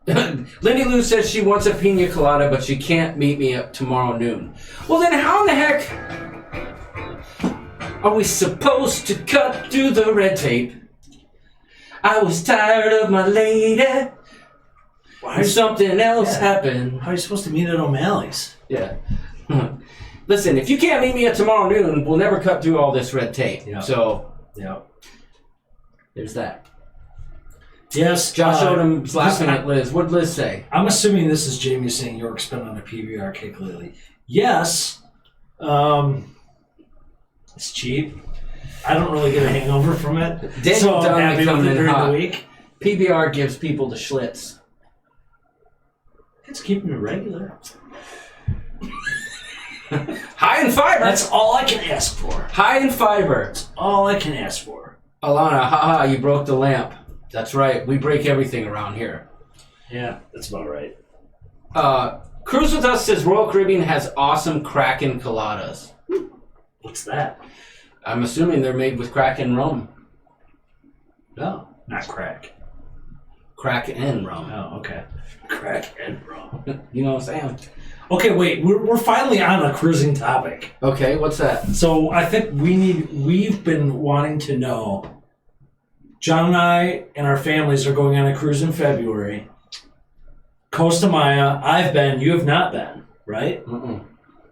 S3: Lindy Lou says she wants a pina colada, but she can't meet me up tomorrow noon. Well, then how in the heck are we supposed to cut through the red tape? I was tired of my lady. Why something else happened?
S4: How are you supposed to meet at O'Malley's?
S3: Yeah. Listen, if you can't meet me at tomorrow noon, we'll never cut through all this red tape.
S4: Yeah.
S3: So,
S4: Yeah.
S3: there's that.
S4: Yes.
S3: Josh Odom's laughing at Liz. What'd Liz say?
S4: I'm assuming this is Jamie saying York's been on a PBR kick lately. Yes. It's cheap. I don't really get a hangover from it.
S3: Daniel
S4: so I'm
S3: Dunn
S4: happy with
S3: coming
S4: it
S3: in
S4: during
S3: hot.
S4: the week.
S3: PBR gives people the schlitz.
S4: It's keeping it regular.
S3: High in fiber.
S4: That's all I can ask for.
S3: High in fiber.
S4: That's all I can ask for.
S3: Alana, haha, you broke the lamp. That's right. We break everything around here.
S4: Yeah, that's about right.
S3: Cruise With Us says Royal Caribbean has awesome Kraken coladas.
S4: What's that?
S3: I'm assuming they're made with Kraken rum.
S4: No, not crack.
S3: Kraken rum.
S4: Oh, okay. Crack and rum.
S3: You know what I'm saying?
S4: Okay, wait. We're finally on a cruising topic.
S3: Okay, what's that?
S4: So I think we've been wanting to know. John and I and our families are going on a cruise in February. Costa Maya, I've been, you have not been, right?
S3: Mm-mm.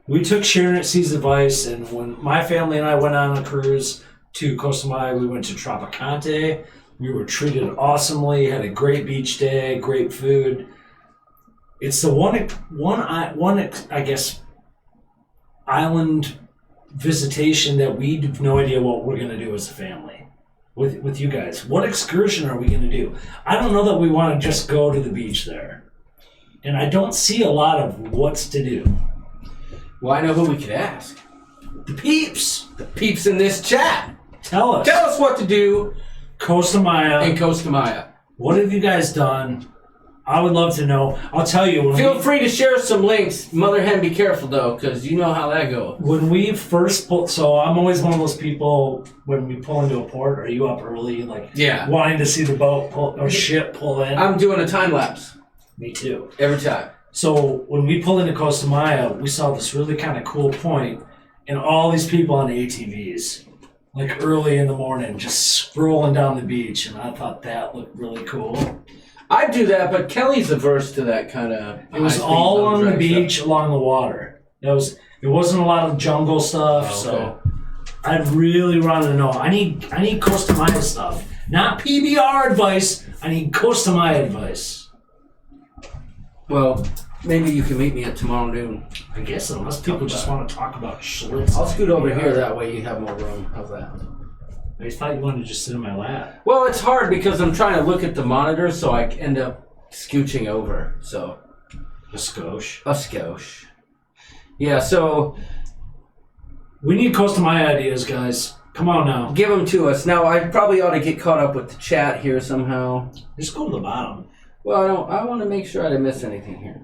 S4: We took Sharon at Sea's advice, and when my family and I went on a cruise to Costa Maya, we went to Tropicante. We were treated awesomely, had a great beach day, great food. It's the one I guess, island visitation that we have no idea what we're going to do as a family. With you guys. What excursion are we going to do? I don't know that we want to just go to the beach there. And I don't see a lot of what's to do.
S3: Well, I know who we could ask.
S4: The peeps!
S3: The peeps in this chat.
S4: Tell us.
S3: Tell us what to do
S4: Costa Maya.
S3: in Costa Maya.
S4: What have you guys done? I would love to know. I'll tell you.
S3: Feel free to share some links. Mother hen, be careful though, because you know how that goes.
S4: When we first pull, so I'm always one of those people when we pull into a port. Are you up early, wanting to see the boat or ship pull in?
S3: I'm doing a time lapse.
S4: Me too.
S3: Every time.
S4: So when we pulled into Costa Maya, we saw this really kind of cool point, and all these people on ATVs, like early in the morning, just scrolling down the beach, and I thought that looked really cool.
S3: I'd do that, but Kelly's averse to that kind of.
S4: It was all along the beach, along the water. It wasn't a lot of jungle stuff, so I really wanted to know. I need Costa Maya stuff, not PBR advice. I need Costa Maya advice.
S3: Well, maybe you can meet me at tomorrow noon.
S4: I guess unless people just want to talk about Schlitz.
S3: I'll scoot over here. That way you have more room. How's that?
S4: I thought you wanted to just sit in my lap.
S3: Well, it's hard because I'm trying to look at the monitor, so I end up scooching over. So
S4: a skosh.
S3: A skosh. Yeah. So
S4: we need Costa Maya ideas, guys. Come on now.
S3: Give them to us. Now, I probably ought to get caught up with the chat here somehow.
S4: Just go to the bottom.
S3: Well, I want to make sure I didn't miss anything here.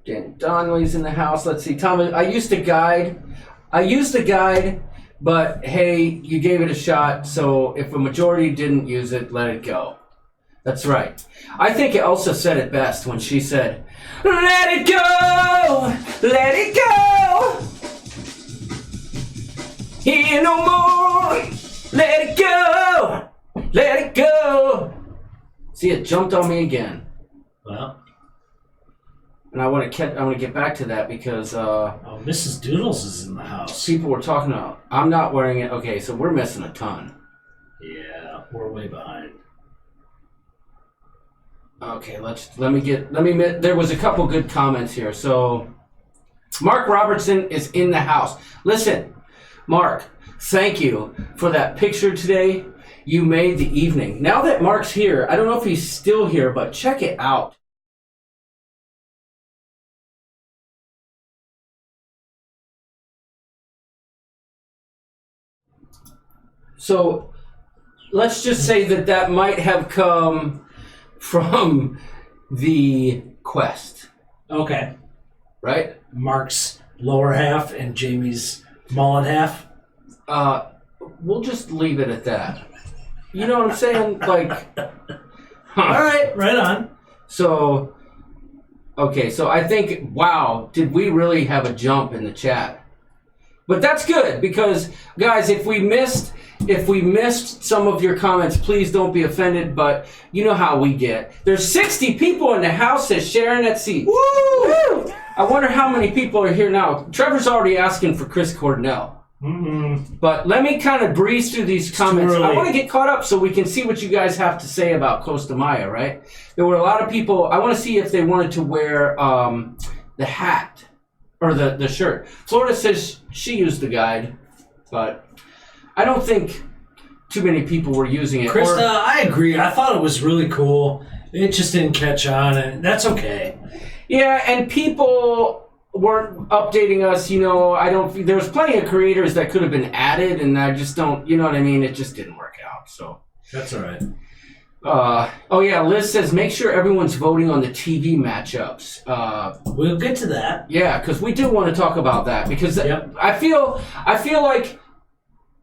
S3: Again, Donnelly's in the house. Let's see. Tom, I used to guide But hey, you gave it a shot, so if a majority didn't use it, let it go. That's right. I think Elsa said it best when she said, "Let it go! Let it go! Here no more! Let it go! Let it go!" See, it jumped on me again.
S4: Well.
S3: And I want to get back to that because
S4: Mrs. Doodles is in the house.
S3: people were talking about. I'm not wearing it. Okay, so we're missing a ton.
S4: Yeah, we're way behind.
S3: Okay, there was a couple good comments here. So Mark Robertson is in the house. Listen, Mark, thank you for that picture today. You made the evening. Now that Mark's here, I don't know if he's still here, but check it out. So let's just say that might have come from the quest,
S4: Okay.
S3: right?
S4: Mark's lower half and Jamie's mullet half.
S3: We'll just leave it at that. You know what I'm saying? Like,
S4: All right, right on.
S3: So, okay, so I think, wow, did we really have a jump in the chat? But that's good because, guys, if we missed some of your comments, please don't be offended. But you know how we get. There's 60 people in the house, says Sharon at Sea. Woo! I wonder how many people are here now. Trevor's already asking for Chris Cornell.
S4: Mm-mm.
S3: But let me kind of breeze through these comments.
S4: too early.
S3: I want to get caught up so we can see what you guys have to say about Costa Maya, right? There were a lot of people. I want to see if they wanted to wear the hat or the shirt. Florida says she used the guide, but I don't think too many people were using it.
S4: Krista, I agree. I thought it was really cool. It just didn't catch on, and that's okay.
S3: Yeah, and people weren't updating us, you know. There was plenty of creators that could have been added, and I just don't, you know what I mean? It just didn't work out, so.
S4: That's all right.
S3: Oh yeah, Liz says make sure everyone's voting on the TV matchups.
S4: We'll get to that.
S3: Yeah, because we do want to talk about that because
S4: Yep.
S3: I feel like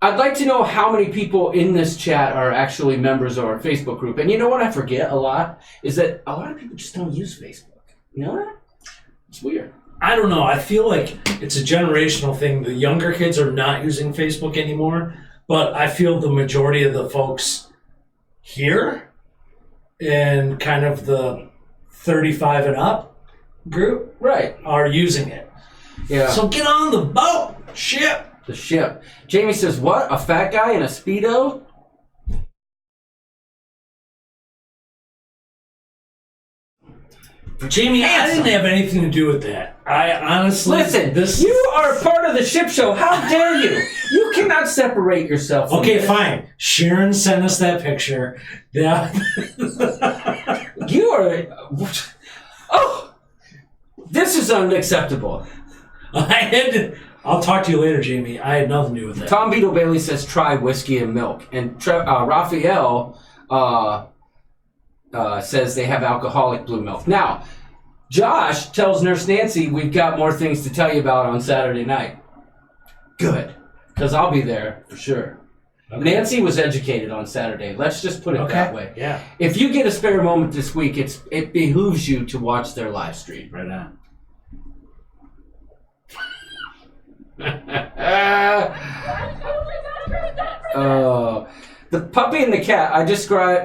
S3: I'd like to know how many people in this chat are actually members of our Facebook group. And you know what I forget a lot is that a lot of people just don't use Facebook. You know that? It's weird.
S4: I don't know. I feel like it's a generational thing. The younger kids are not using Facebook anymore, but I feel the majority of the folks here and kind of the 35 and up group
S3: Right.
S4: are using it.
S3: Yeah.
S4: So get on the boat, ship.
S3: The ship. Jamie says, what? A fat guy in a Speedo?
S4: Jamie, I didn't have anything to do with that. I honestly...
S3: Listen, you are part of the ship show. How dare you? You cannot separate yourself from
S4: Okay,
S3: this.
S4: fine. Sharon sent us that picture. Yeah.
S3: You are... Oh! This is unacceptable.
S4: I'll talk to you later, Jamie. I had nothing to do with that.
S3: Tom Beetle Bailey says try whiskey and milk. And Raphael says they have alcoholic blue milk. Now, Josh tells Nurse Nancy we've got more things to tell you about on Saturday night. Good. Because I'll be there for sure. Okay. Nancy was educated on Saturday. Let's just put it that way.
S4: Yeah.
S3: If you get a spare moment this week, it behooves you to watch their live stream.
S4: Right on.
S3: The puppy and the cat. I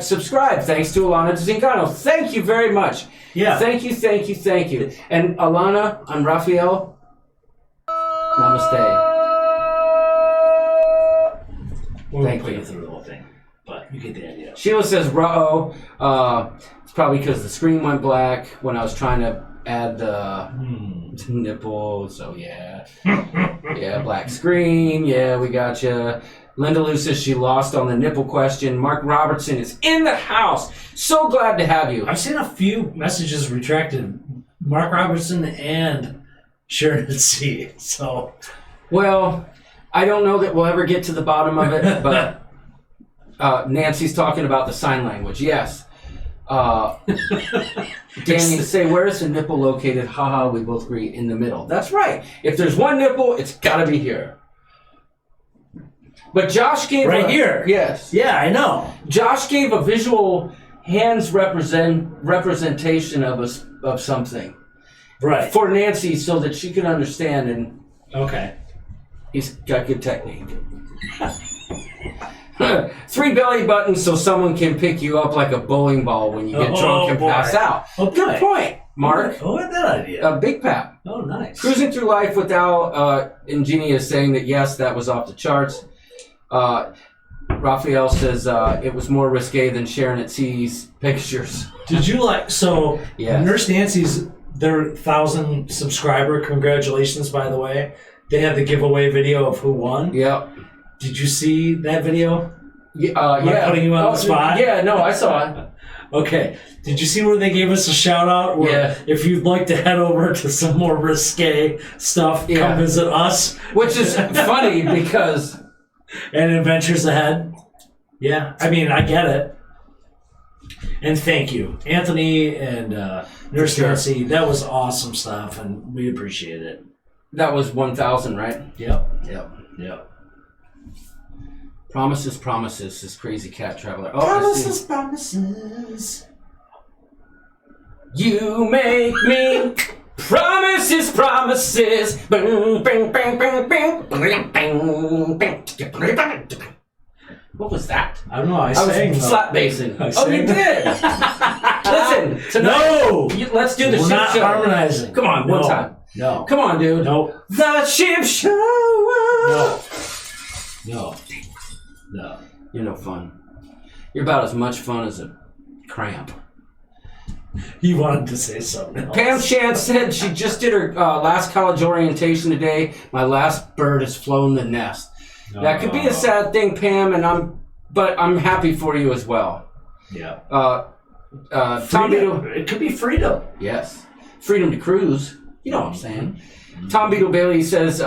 S3: subscribe thanks to Alana Zincano. Thank you very much.
S4: Yeah.
S3: Thank you. And Alana, I'm Raphael. Namaste.
S4: Thank
S3: Thank
S4: you
S3: you.
S4: through the whole thing, but you get the idea.
S3: Sheila says, "Ruh-oh." It's probably because the screen went black when I was trying to add the nipple. So yeah, yeah, black screen. Yeah, we got you. Linda Lou says she lost on the nipple question. Mark Robertson is in the house. So glad to have you.
S4: I've seen a few messages retracted. Mark Robertson and Sharon at Sea. So,
S3: well, I don't know that we'll ever get to the bottom of it, but Nancy's talking about the sign language. Yes. Danny to say, where is the nipple located? Haha, we both agree in the middle. That's right. If there's one nipple, it's got to be here. But Josh gave
S4: here.
S3: Yes.
S4: Yeah, I know.
S3: Josh gave a visual hands representation of something.
S4: Right.
S3: For Nancy so that she could understand, and
S4: Okay.
S3: he's got good technique. 3 belly buttons so someone can pick you up like a bowling ball when you get drunk and pass out.
S4: Okay.
S3: Good point, Mark.
S4: Oh, what that idea?
S3: Big Pap.
S4: Oh, nice.
S3: Cruising through life with Al Ingenia saying that yes, that was off the charts. Raphael says it was more risque than Sharon at C's pictures.
S4: Did you so
S3: Yes.
S4: Nurse Nancy's their 1,000 subscriber, congratulations by the way. They had the giveaway video of who won.
S3: Yep.
S4: Did you see that video?
S3: Yeah.
S4: Am I putting you on the spot?
S3: Yeah, no, I saw it.
S4: Okay. Did you see where they gave us a shout out? Where if you'd like to head over to some more risque stuff, come visit us.
S3: Which is funny because...
S4: And adventures ahead. Yeah. I mean, I get it. And thank you, Anthony and Nurse Nancy. That was awesome stuff, and we appreciate it.
S3: That was 1,000, right?
S4: Yep.
S3: Yep. Promises, this crazy cat traveler. Oh,
S4: Promises.
S3: You make me promises. Bing, bing, bing, bing, bing, bing, bing, bing. What was that?
S4: I don't know. I
S3: was slap bassing. Oh, you did. Listen, tonight, let's do the
S4: We're
S3: ship
S4: not
S3: show.
S4: harmonizing.
S3: Come on, one time.
S4: No.
S3: Come on, dude.
S4: No.
S3: The ship show.
S4: No.
S3: You're no fun. You're about as much fun as a cramp.
S4: He wanted to say something else.
S3: Pam Chan said she just did her last college orientation today. My last bird has flown the nest. That could be a sad thing, Pam, but I'm happy for you as well.
S4: Yeah.
S3: Tom Beadle.
S4: It could be freedom.
S3: Yes. Freedom to cruise. You know what I'm saying. Tom Beadle Bailey says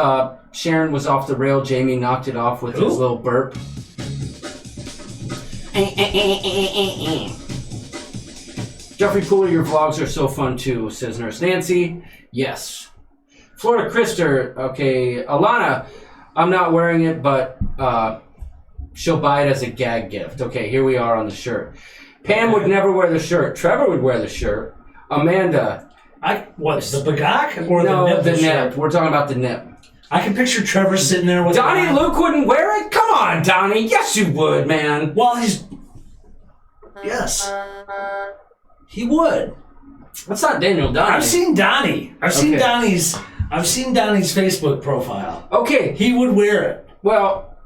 S3: Sharon was off the rail. Jamie knocked it off with his little burp. Jeffrey Pooler, your vlogs are so fun too, says Nurse Nancy. Yes. Florida Krister, okay. Alana, I'm not wearing it, but she'll buy it as a gag gift. Okay, here we are on the shirt. Pam would never wear the shirt. Trevor would wear the shirt. Amanda.
S4: What's the bagak or
S3: no,
S4: the nip?
S3: The nip. We're talking about the nip.
S4: I can picture Trevor sitting there with
S3: Donnie Luke wouldn't wear it? Come on, Donnie. Yes, you would, man.
S4: Well, Yes. He would.
S3: That's not Daniel Donnie.
S4: I've seen Donnie. I've seen Donnie's Facebook profile.
S3: Okay.
S4: He would wear it.
S3: Well,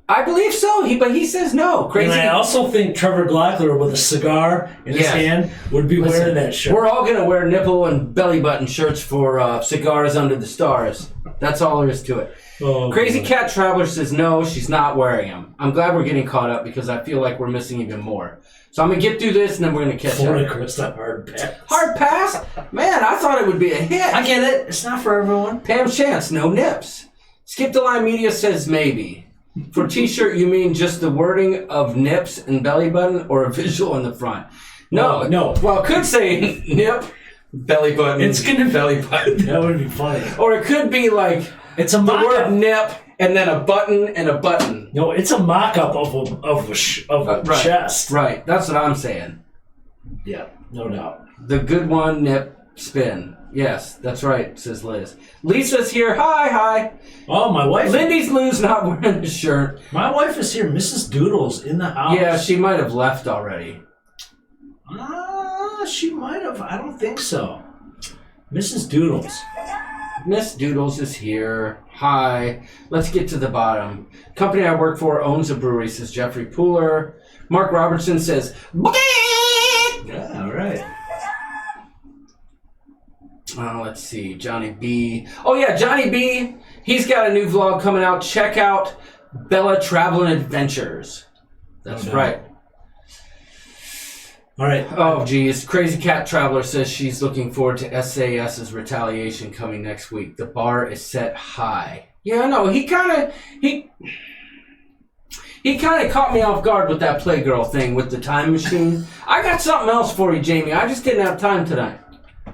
S3: I believe so. But he says no. Crazy.
S4: And I also think Trevor Glockler with a cigar in his hand would be wearing that shirt.
S3: We're all going to wear nipple and belly button shirts for Cigars Under the Stars. That's all there is to it.
S4: Oh,
S3: Crazy Cat Traveler says no, she's not wearing them. I'm glad we're getting caught up because I feel like we're missing even more. So I'm going to get through this and then we're going to catch
S4: Florida
S3: up.
S4: Krista, hard pass.
S3: Hard pass? Man, I thought it would be a hit.
S4: I get it. It's not for everyone.
S3: Pam Chance, no nips. Skip the Line Media says maybe. For t-shirt, you mean just the wording of nips and belly button or a visual in the front? No. Well, it could say nip, belly button,
S4: it's gonna
S3: belly button.
S4: That would be funny.
S3: Or it could be like
S4: it's a
S3: the
S4: mock-up.
S3: word nip and then a button and a button.
S4: No, it's a mock-up of a
S3: right.
S4: chest.
S3: Right, that's what I'm saying.
S4: Yeah, no doubt.
S3: The good one, nip, spin. Yes, that's right, says Liz. Lisa's here. Hi.
S4: Oh, my wife.
S3: Lindy's Lou's not wearing the shirt.
S4: My wife is here. Mrs. Doodle's in the house.
S3: Yeah, she might have left already.
S4: She might have. I don't think so. Mrs. Doodles.
S3: Miss Doodles is here. Hi. Let's get to the bottom. Company I work for owns a brewery, says Jeffrey Pooler. Mark Robertson says,
S4: yeah, all right.
S3: Let's see. Johnny B. Oh, yeah, Johnny B. He's got a new vlog coming out. Check out Bella Traveling Adventures. That's right.
S4: All right.
S3: Oh, geez. Crazy Cat Traveler says she's looking forward to SAS's Retaliation coming next week. The bar is set high. Yeah, no, he kind of caught me off guard with that Playgirl thing with the time machine. I got something else for you, Jamie. I just didn't have time tonight.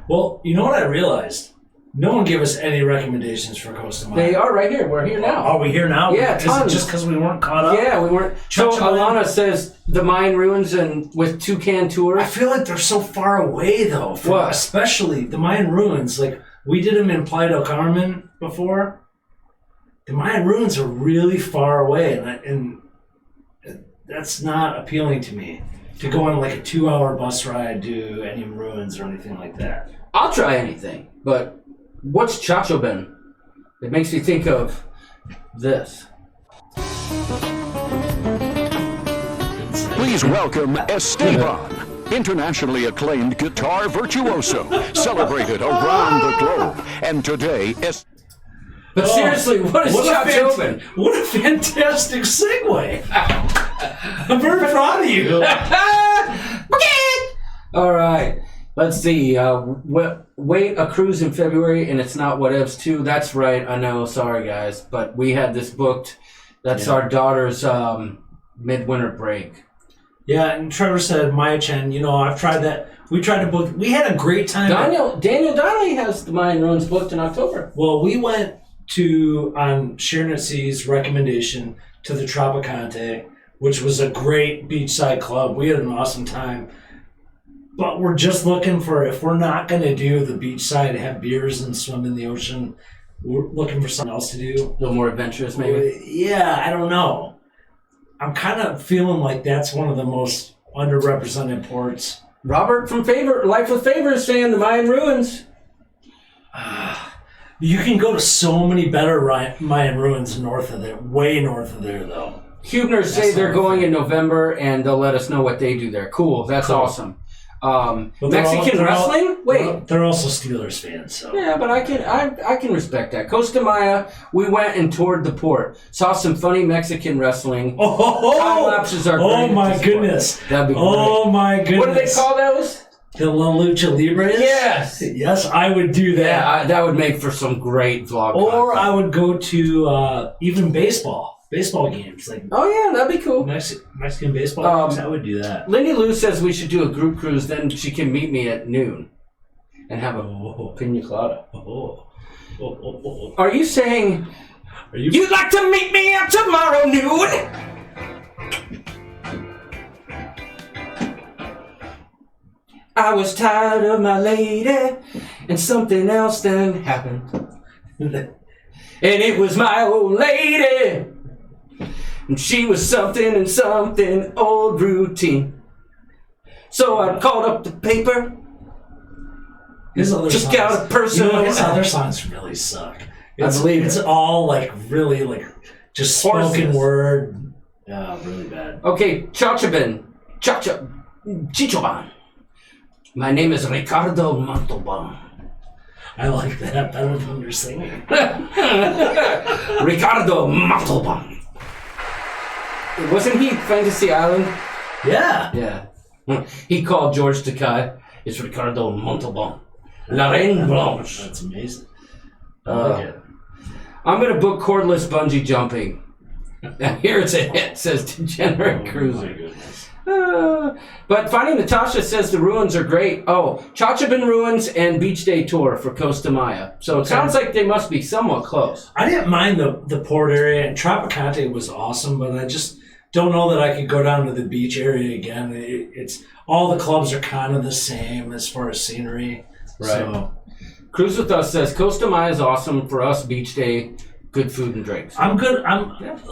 S4: Well, you know what I realized? No one gave us any recommendations for Costa Maya.
S3: They are right here. We're here now.
S4: Are we here now?
S3: Yeah,
S4: Is
S3: tons.
S4: it just because we weren't caught up?
S3: Yeah, we weren't. So
S4: Cha-cha
S3: Alana says the Mayan ruins and with Toucan tours.
S4: I feel like they're so far away, though.
S3: What?
S4: Especially the Mayan ruins. Like, we did them in Playa del Carmen before. The Mayan ruins are really far away, and that's not appealing to me. To go on like a 2-hour bus ride to any ruins or anything like that.
S3: I'll try anything, but what's Chachobin? It makes me think of this.
S6: Please welcome Esteban, internationally acclaimed guitar virtuoso, celebrated around the globe. And today,
S3: But seriously, what is Chachobin?
S4: What a fantastic segue! I'm very proud of you.
S3: All right. Let's see. Wait, a cruise in February, and it's not whatevs too. That's right. I know. Sorry, guys, but we had this booked. That's our daughter's midwinter break.
S4: Yeah, and Trevor said, Maya Chen, I've tried that. We tried to book. We had a great time.
S3: Daniel Donnelly has the Mayan ruins booked in October.
S4: Well, we went on Sharon at Sea's recommendation to the Tropicante, which was a great beachside club. We had an awesome time. But we're just looking for, if we're not going to do the beachside, have beers and swim in the ocean, we're looking for something else to do.
S3: A little more adventurous, maybe?
S4: Yeah, I don't know. I'm kind of feeling like that's one of the most underrepresented ports.
S3: Robert from Life with Favor is saying the Mayan ruins.
S4: You can go to so many better Mayan ruins north of there, way north of there, though.
S3: Hubners say they're going in November, and they'll let us know what they do there. Cool. That's awesome. Mexican wrestling? Wait.
S4: They're also Steelers fans, so.
S3: Yeah, but I can respect that. Costa Maya, we went and toured the port. Saw some funny Mexican wrestling. Time lapses are great.
S4: Oh my goodness.
S3: That'd be great.
S4: Oh my goodness.
S3: What do they call those?
S4: The La Lucha Libres?
S3: Yes.
S4: Yes, I would do that.
S3: Yeah, that would make for some great vlog
S4: Or
S3: content.
S4: I would go to even baseball games. Like,
S3: oh yeah, that'd be cool.
S4: Mexican baseball games, I would do that.
S3: Lindy Lou says we should do a group cruise, then she can meet me at noon and have a pina colada. Are you saying you'd like to meet me at tomorrow noon? I was tired of my lady, and something else then happened. And it was my old lady, and she was something old routine. So I called up the paper,
S4: His other
S3: took
S4: songs,
S3: out a personal...
S4: his other songs really suck.
S3: I believe
S4: it's
S3: it.
S4: all like really like just spoken
S3: Horses.
S4: word. Yeah, really bad.
S3: Okay, Chichoban. My name is Ricardo Montalban.
S4: I like that better than you're singing.
S3: Ricardo Montalban. Wasn't he Fantasy Island?
S4: Yeah.
S3: Yeah. He called George Takei. It's Ricardo Montalban. La Reine Blanche.
S4: That's amazing. I like it.
S3: I'm going to book cordless bungee jumping. Now here it's a hit, says Degenerate Cruiser.
S4: My goodness.
S3: But Finding Natasha says the ruins are great. Oh, Chachabin Ruins and Beach Day Tour for Costa Maya. So it sounds like they must be somewhat close.
S4: I didn't mind the port area, and Tropicante was awesome, but I just don't know that I could go down to the beach area again. It's all the clubs are kind of the same as far as scenery.
S3: Right.
S4: So
S3: Cruise With Us says Costa Maya is awesome for us. Beach Day, good food and drinks.
S4: I'm good.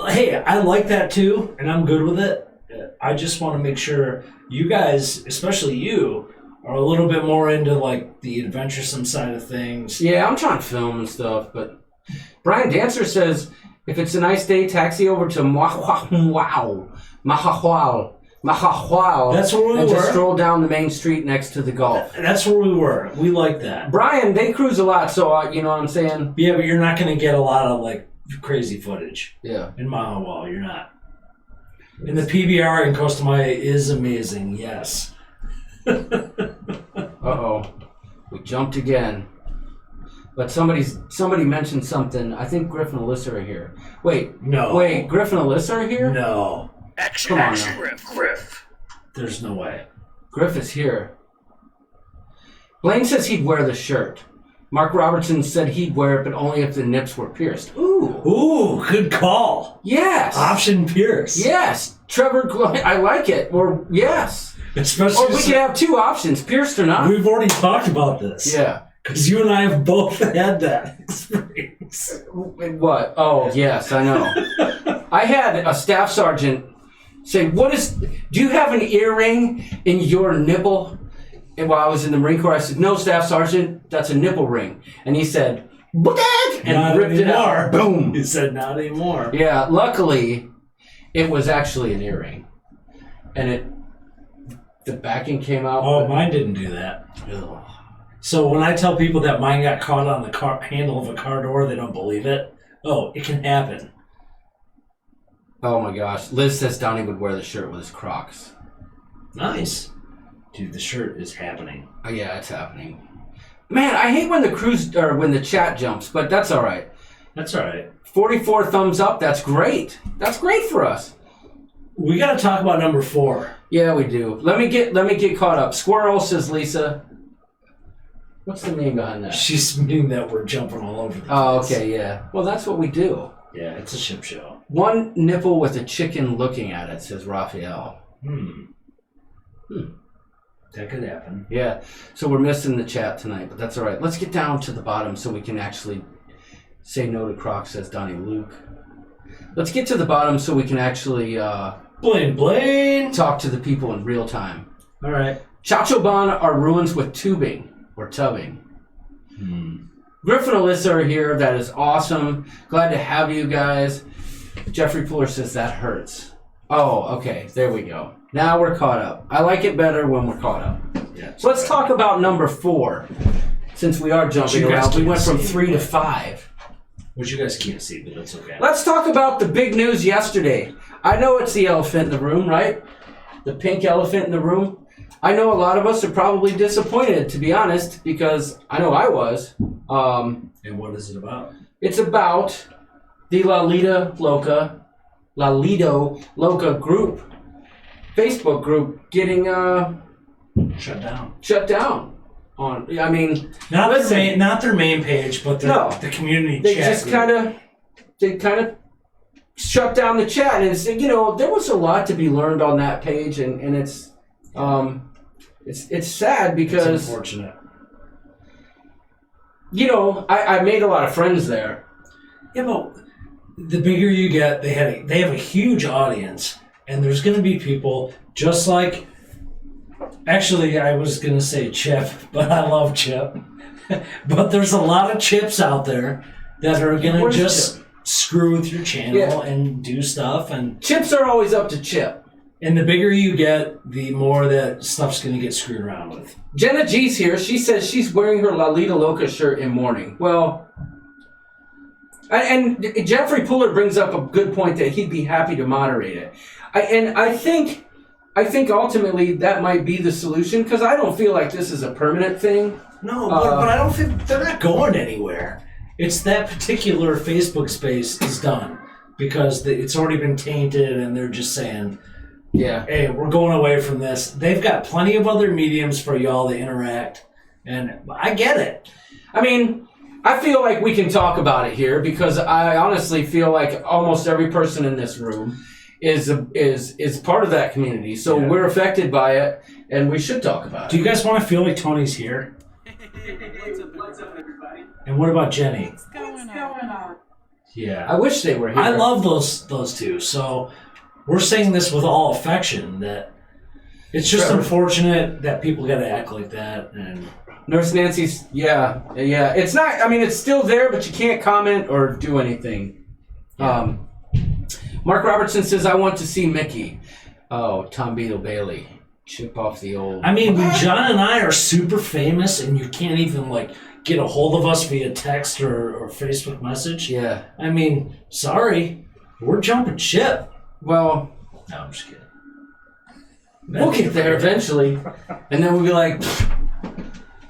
S4: Hey, I like that too, and I'm good with it. I just want to make sure you guys, especially you, are a little bit more into like the adventuresome side of things.
S3: Yeah, I'm trying to film and stuff, but Brian Dancer says if it's a nice day, taxi over to Mahahual.
S4: That's where we
S3: and
S4: were.
S3: just stroll down the main street next to the Gulf.
S4: That's where we were. We like that.
S3: Brian, they cruise a lot, so you know what I'm saying?
S4: Yeah, but you're not going to get a lot of like crazy footage
S3: Yeah.
S4: in Mahahual. You're not. And the PBR in Costa Maya is amazing. Yes.
S3: Uh-oh. We jumped again. But somebody mentioned something. I think Griff and Alyssa are here. Wait.
S4: No.
S3: Wait, Griff and Alyssa are here?
S4: No.
S6: Action,
S3: Come on
S6: action,
S3: now.
S6: Griff.
S4: There's no way.
S3: Griff is here. Blaine says he'd wear the shirt. Mark Robertson said he'd wear it, but only if the nips were pierced.
S4: Ooh, good call.
S3: Yes.
S4: Option pierce.
S3: Yes. Trevor, I like it. Or yes.
S4: Especially
S3: Or we could have two options, pierced or not.
S4: We've already talked about this.
S3: Yeah.
S4: Because you and I have both had that experience.
S3: What? Oh, yes, I know. I had a staff sergeant say, do you have an earring in your nipple? And while I was in the Marine Corps, I said, no, Staff Sergeant, that's a nipple ring. And he said, "What?" And
S4: Not
S3: ripped
S4: anymore.
S3: it out. Boom.
S4: He said, not anymore.
S3: Yeah, luckily, it was actually an earring. And the backing came out.
S4: Oh, mine didn't do that.
S3: Ugh.
S4: So when I tell people that mine got caught on the handle of a car door, they don't believe it. Oh, it can happen.
S3: Oh my gosh. Liz says Donnie would wear the shirt with his Crocs.
S4: Nice. Dude, the shirt is happening.
S3: Oh, yeah, it's happening. Man, I hate when when the chat jumps, but that's all right.
S4: That's all right.
S3: 44 thumbs up. That's great. That's great for us.
S4: We got to talk about number 4.
S3: Yeah, we do. Let me get caught up. Squirrel, says Lisa. What's the name behind that?
S4: She's meaning that we're jumping all over the place.
S3: Oh, okay, yeah. Well, that's what we do.
S4: Yeah, it's a ship show.
S3: One nipple with a chicken looking at it, says Raphael.
S4: That could happen.
S3: Yeah. So we're missing the chat tonight, but that's all right. Let's get down to the bottom so we can actually say no to Crocs, says Donnie Luke. Let's get to the bottom so we can actually
S4: Blaine.
S3: talk to the people in real time.
S4: All right.
S3: Chachoban are ruins with tubing or tubbing. Griffin and Alyssa are here. That is awesome. Glad to have you guys. Jeffrey Fuller says that hurts. Oh, okay. There we go. Now we're caught up. I like it better when we're caught up.
S4: Yeah.
S3: So let's talk about number 4. Since we are jumping
S4: You guys
S3: around, we
S4: can't
S3: went from
S4: see
S3: 3 to
S4: it.
S3: 5.
S4: Which you guys can't see, but that's okay.
S3: Let's talk about the big news yesterday. I know it's the elephant in the room, right? The pink elephant in the room. I know a lot of us are probably disappointed, to be honest, because I know I was.
S4: And what is it about?
S3: It's about the Lido Loca group, Facebook group, getting
S4: Shut down.
S3: shut down. I mean,
S4: Not
S3: listen,
S4: not their main page, but the community
S3: they
S4: chat
S3: just
S4: group.
S3: kind of shut down the chat, and it's, there was a lot to be learned on that page, and it's sad because
S4: It's unfortunate.
S3: I made a lot of friends there.
S4: Yeah, but the bigger you get, they have a huge audience, and there's going to be people just like. Actually, I was going to say Chip, but I love Chip. But there's a lot of Chips out there that are going to
S3: Where's
S4: just
S3: Chip?
S4: screw with your channel
S3: Yeah.
S4: and do stuff. And
S3: Chips are always up to Chip.
S4: the bigger you get, the more that stuff's going to get screwed around with.
S3: Jenna G's here. She says she's wearing her Lalita Loca shirt in mourning. Well, and Jeffrey Puller brings up a good point that he'd be happy to moderate it. I think ultimately that might be the solution, because I don't feel like this is a permanent thing.
S4: No, but I don't think they're not going anywhere. It's that particular Facebook space is done because it's already been tainted, and they're just saying,
S3: Yeah.
S4: hey, we're going away from this. They've got plenty of other mediums for y'all to interact, and I get it.
S3: I mean, I feel like we can talk about it here because I honestly feel like almost every person in this room is part of that community. So
S4: Yeah.
S3: we're affected by it, and we should talk about
S4: Do
S3: it.
S4: you guys want to feel like Tony's here?
S1: What's up, everybody?
S4: And what about Jenny?
S1: What's going on?
S4: Yeah.
S3: I wish they were here.
S4: I love those two. So we're saying this with all affection that it's just
S3: Sure.
S4: unfortunate that people got to act like that. And
S3: Nurse Nancy's, yeah. It's not, I mean, it's still there, but you can't comment or do anything.
S4: Yeah.
S3: Mark Robertson says, I want to see Mickey. Oh, Tom Beetle Bailey. Chip off the old...
S4: I mean, when John and I are super famous and you can't even get a hold of us via text or Facebook message.
S3: Yeah.
S4: I mean, sorry, we're jumping ship.
S3: Well,
S4: No, I'm just kidding.
S3: we'll get there eventually. And then we'll be like...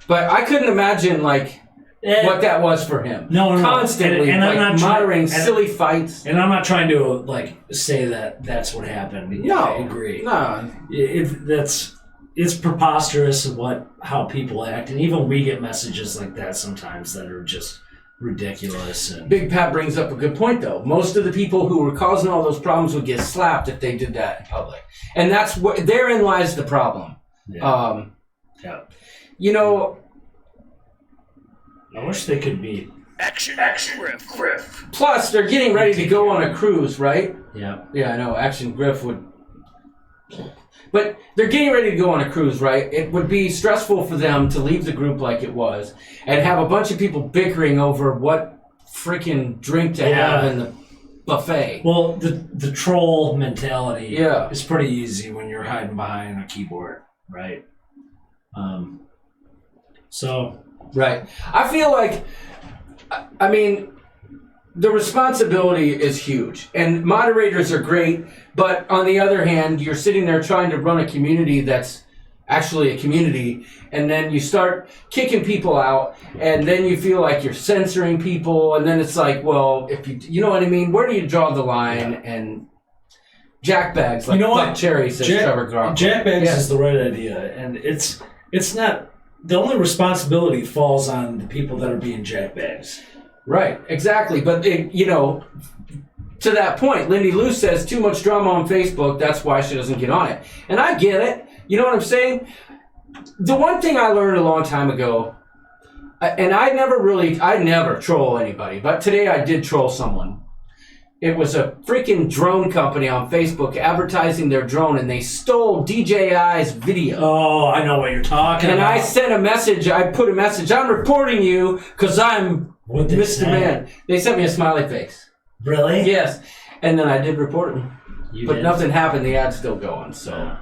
S3: But I couldn't imagine, what that was for him.
S4: No.
S3: Constantly,
S4: And I'm not
S3: moderating
S4: trying,
S3: silly fights.
S4: And I'm not trying to say that that's what happened. Yeah,
S3: No.
S4: I agree.
S3: No.
S4: It's it's preposterous how people act, and even we get messages like that sometimes that are just ridiculous. And
S3: Big Pat brings up a good point, though. Most of the people who were causing all those problems would get slapped if they did that in public, and that's what therein lies the problem.
S4: yeah.
S3: You know,
S4: I wish they could be.
S6: Action, Griff.
S3: plus they're getting ready to go on a cruise, right?
S4: Yeah.
S3: Yeah, I know. Action Griff would. But they're getting ready to go on a cruise, right? It would be stressful for them to leave the group like it was and have a bunch of people bickering over what freaking drink to have in the buffet.
S4: Well, the troll mentality
S3: Yeah.
S4: is pretty easy when you're hiding behind a keyboard, right?
S3: Right. I feel like, I mean, the responsibility is huge, and moderators are great, but on the other hand, you're sitting there trying to run a community that's actually a community, and then you start kicking people out, and then you feel like you're censoring people, and then it's like, well, if you know what I mean? Where do you draw the line? And jackbags, like Fuck Cherry, says Trevor Garland.
S4: Jackbags is the right idea, and it's not. The only responsibility falls on the people that are being jackbags.
S3: Right, exactly. But, to that point, Lindy Lou says too much drama on Facebook, that's why she doesn't get on it. And I get it. You know what I'm saying? The one thing I learned a long time ago, and I never troll anybody, but today I did troll someone. It was a freaking drone company on Facebook advertising their drone, and they stole DJI's video.
S4: Oh, I know what you're talking about.
S3: And I sent a message, I'm reporting you because I'm
S4: What'd they
S3: Mr.
S4: say?
S3: Man. They sent me a smiley face.
S4: Really?
S3: Yes. And then I did report him.
S4: You
S3: But
S4: did?
S3: nothing happened, the ad's still going, so.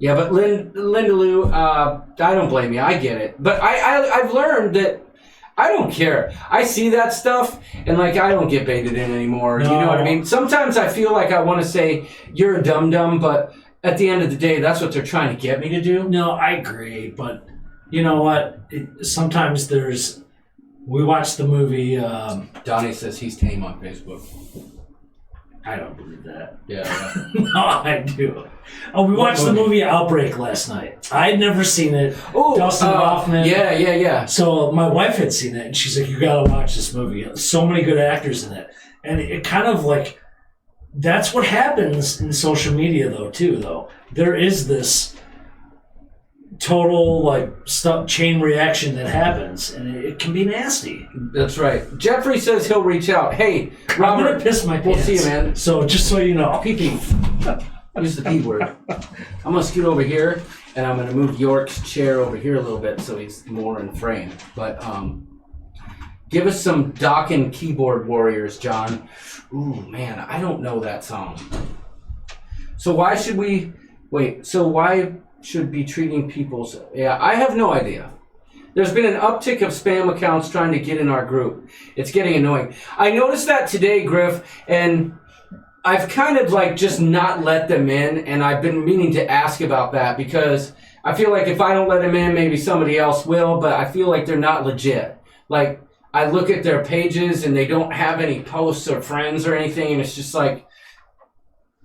S3: Yeah, but Linda Lou, I don't blame you, I get it. But I've learned that I don't care. I see that stuff, and I don't get baited in anymore.
S4: No.
S3: You know what I mean? Sometimes I feel like I want to say, you're a dum-dum, but at the end of the day, that's what they're trying to get me to do.
S4: No, I agree, but you know what? Sometimes we watched the movie.
S3: Donnie says he's tame on Facebook.
S4: I don't believe that.
S3: Yeah.
S4: No, I do. Oh, we watched the movie Outbreak last night. I'd never seen it.
S3: Oh,
S4: Dustin Hoffman.
S3: Yeah.
S4: So my wife had seen it, and she's like, "You gotta watch this movie. So many good actors in it." And it kind of that's what happens in social media, though. There is this total chain reaction that happens, and it can be nasty.
S3: That's right. Jeffrey says he'll reach out. Hey, Robert,
S4: I'm gonna piss my pants.
S3: We'll see you, man.
S4: So just so you know,
S3: Pee-pee. Use the P word. I'm gonna scoot over here, and I'm gonna move York's chair over here a little bit so he's more in frame. But give us some Dokken Keyboard Warriors, John. Ooh, man, I don't know that song. So why should we wait? So why should be treating people? Yeah, I have no idea. There's been an uptick of spam accounts trying to get in our group. It's getting annoying. I noticed that today, Griff, and I've kind of just not let them in, and I've been meaning to ask about that because I feel like if I don't let them in, maybe somebody else will, but I feel like they're not legit. I look at their pages and they don't have any posts or friends or anything, and it's just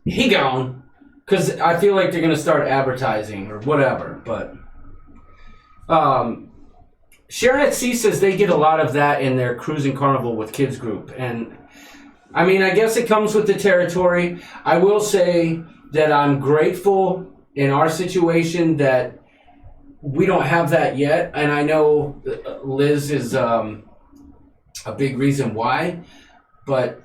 S3: he gone. Because I feel like they're going to start advertising or whatever, but Sharon at Sea says they get a lot of that in their Cruising Carnival with Kids group, and I mean, I guess it comes with the territory. I will say that I'm grateful in our situation that we don't have that yet, and I know Liz is a big reason why, but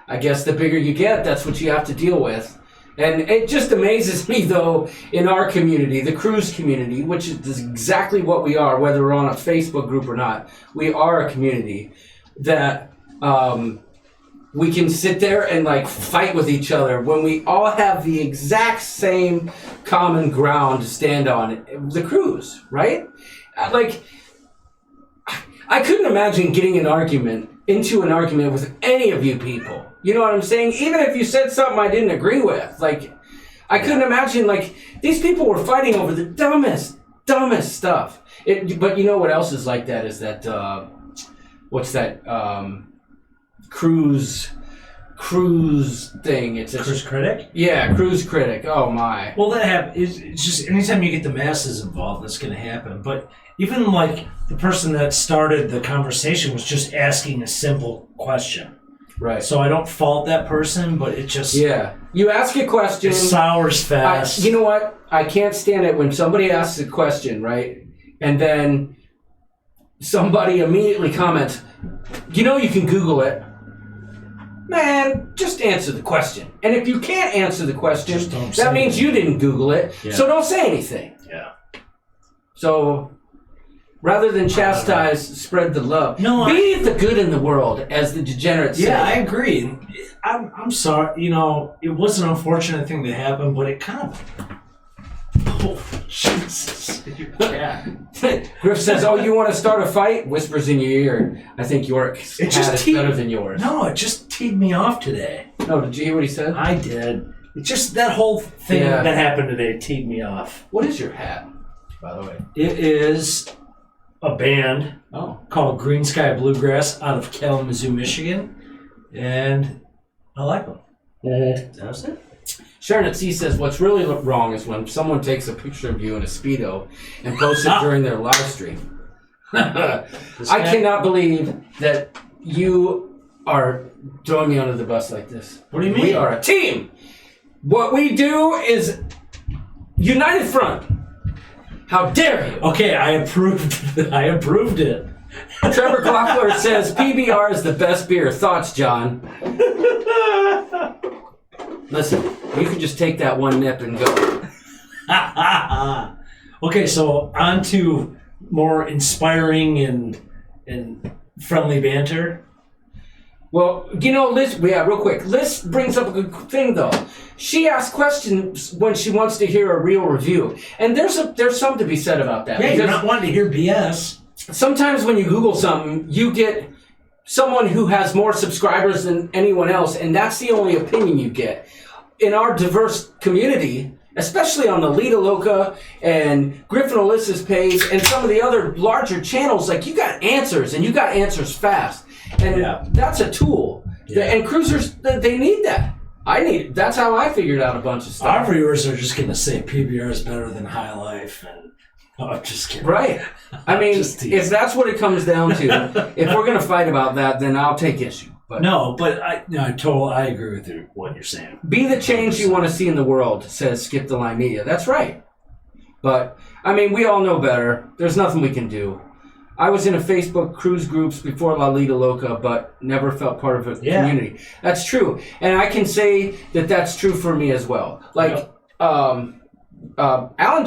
S3: I guess the bigger you get, that's what you have to deal with. And it just amazes me, though, in our community, the cruise community, which is exactly what we are, whether we're on a Facebook group or not. We are a community that we can sit there and fight with each other when we all have the exact same common ground to stand on, the cruise, right? I couldn't imagine getting into an argument with any of you people. You know what I'm saying? Even if you said something I didn't agree with. I couldn't imagine, these people were fighting over the dumbest stuff. But you know what else is like that is that, what's that, cruise cruise thing. It's a
S4: Cruise critic?
S3: Yeah, cruise critic. Oh my.
S4: Well, that happens. It's just anytime you get the masses involved, that's going to happen. But even like the person that started the conversation was just asking a simple question.
S3: Right.
S4: So I don't fault that person, but it just
S3: You ask a question.
S4: it sours fast.
S3: You know what? I can't stand it when somebody asks a question, right? And then somebody immediately comments, you can Google it. Man, just answer the question. And if you can't answer the question, that means you didn't Google it. Yeah. So don't say anything.
S4: Yeah.
S3: So rather than chastise, spread the love.
S4: No,
S3: be the good in the world, as the degenerates say.
S4: Yeah, I agree. I'm sorry. It was an unfortunate thing that happened, but it kind of. Oh, Jesus. Yeah.
S3: Griff says, "Oh, you want to start a fight?" Whispers in your ear. I think York's hat is better than yours.
S4: No, it just teed me off today.
S3: No, did you hear what he said?
S4: I did. It's just that whole thing that happened today teed me off.
S3: What is your hat, by the way?
S4: It is a band called Green Sky Bluegrass out of Kalamazoo, Michigan, and I like them. That's it.
S3: Sharon at Sea says, what's really wrong is when someone takes a picture of you in a Speedo and posts it during their live stream. I cannot believe that you are throwing me under the bus like this.
S4: What do you mean?
S3: We are a team. What we do is united front. How dare you?
S4: Okay, I approved it.
S3: Trevor Glockler says, PBR is the best beer. Thoughts, John? Listen, you can just take that one nip and go.
S4: Okay, so on to more inspiring and friendly banter.
S3: Well, Liz, real quick. Liz brings up a good thing, though. She asks questions when she wants to hear a real review. And there's something to be said about that.
S4: Yeah, you're not wanting to hear BS.
S3: Sometimes when you Google something, you get someone who has more subscribers than anyone else, and that's the only opinion you get. In our diverse community, especially on the Lita Loca and Griffin Alyssa's page and some of the other larger channels, like you got answers, and you got answers fast. And that's a tool. Yeah. And cruisers, they need that. That's how I figured out a bunch of stuff.
S4: Our viewers are just going to say PBR is better than High Life, and I'm just kidding.
S3: Right. I mean, if that's what it comes down to, if we're going to fight about that, then I'll take issue. But
S4: I agree with what you're saying.
S3: Be the change you want to see in the world, says Skip the Line Media. That's right. But, I mean, we all know better. There's nothing we can do. I was in a Facebook cruise groups before La Lita Loca, but never felt part of a community. That's true. And I can say that that's true for me as well. Like, Alan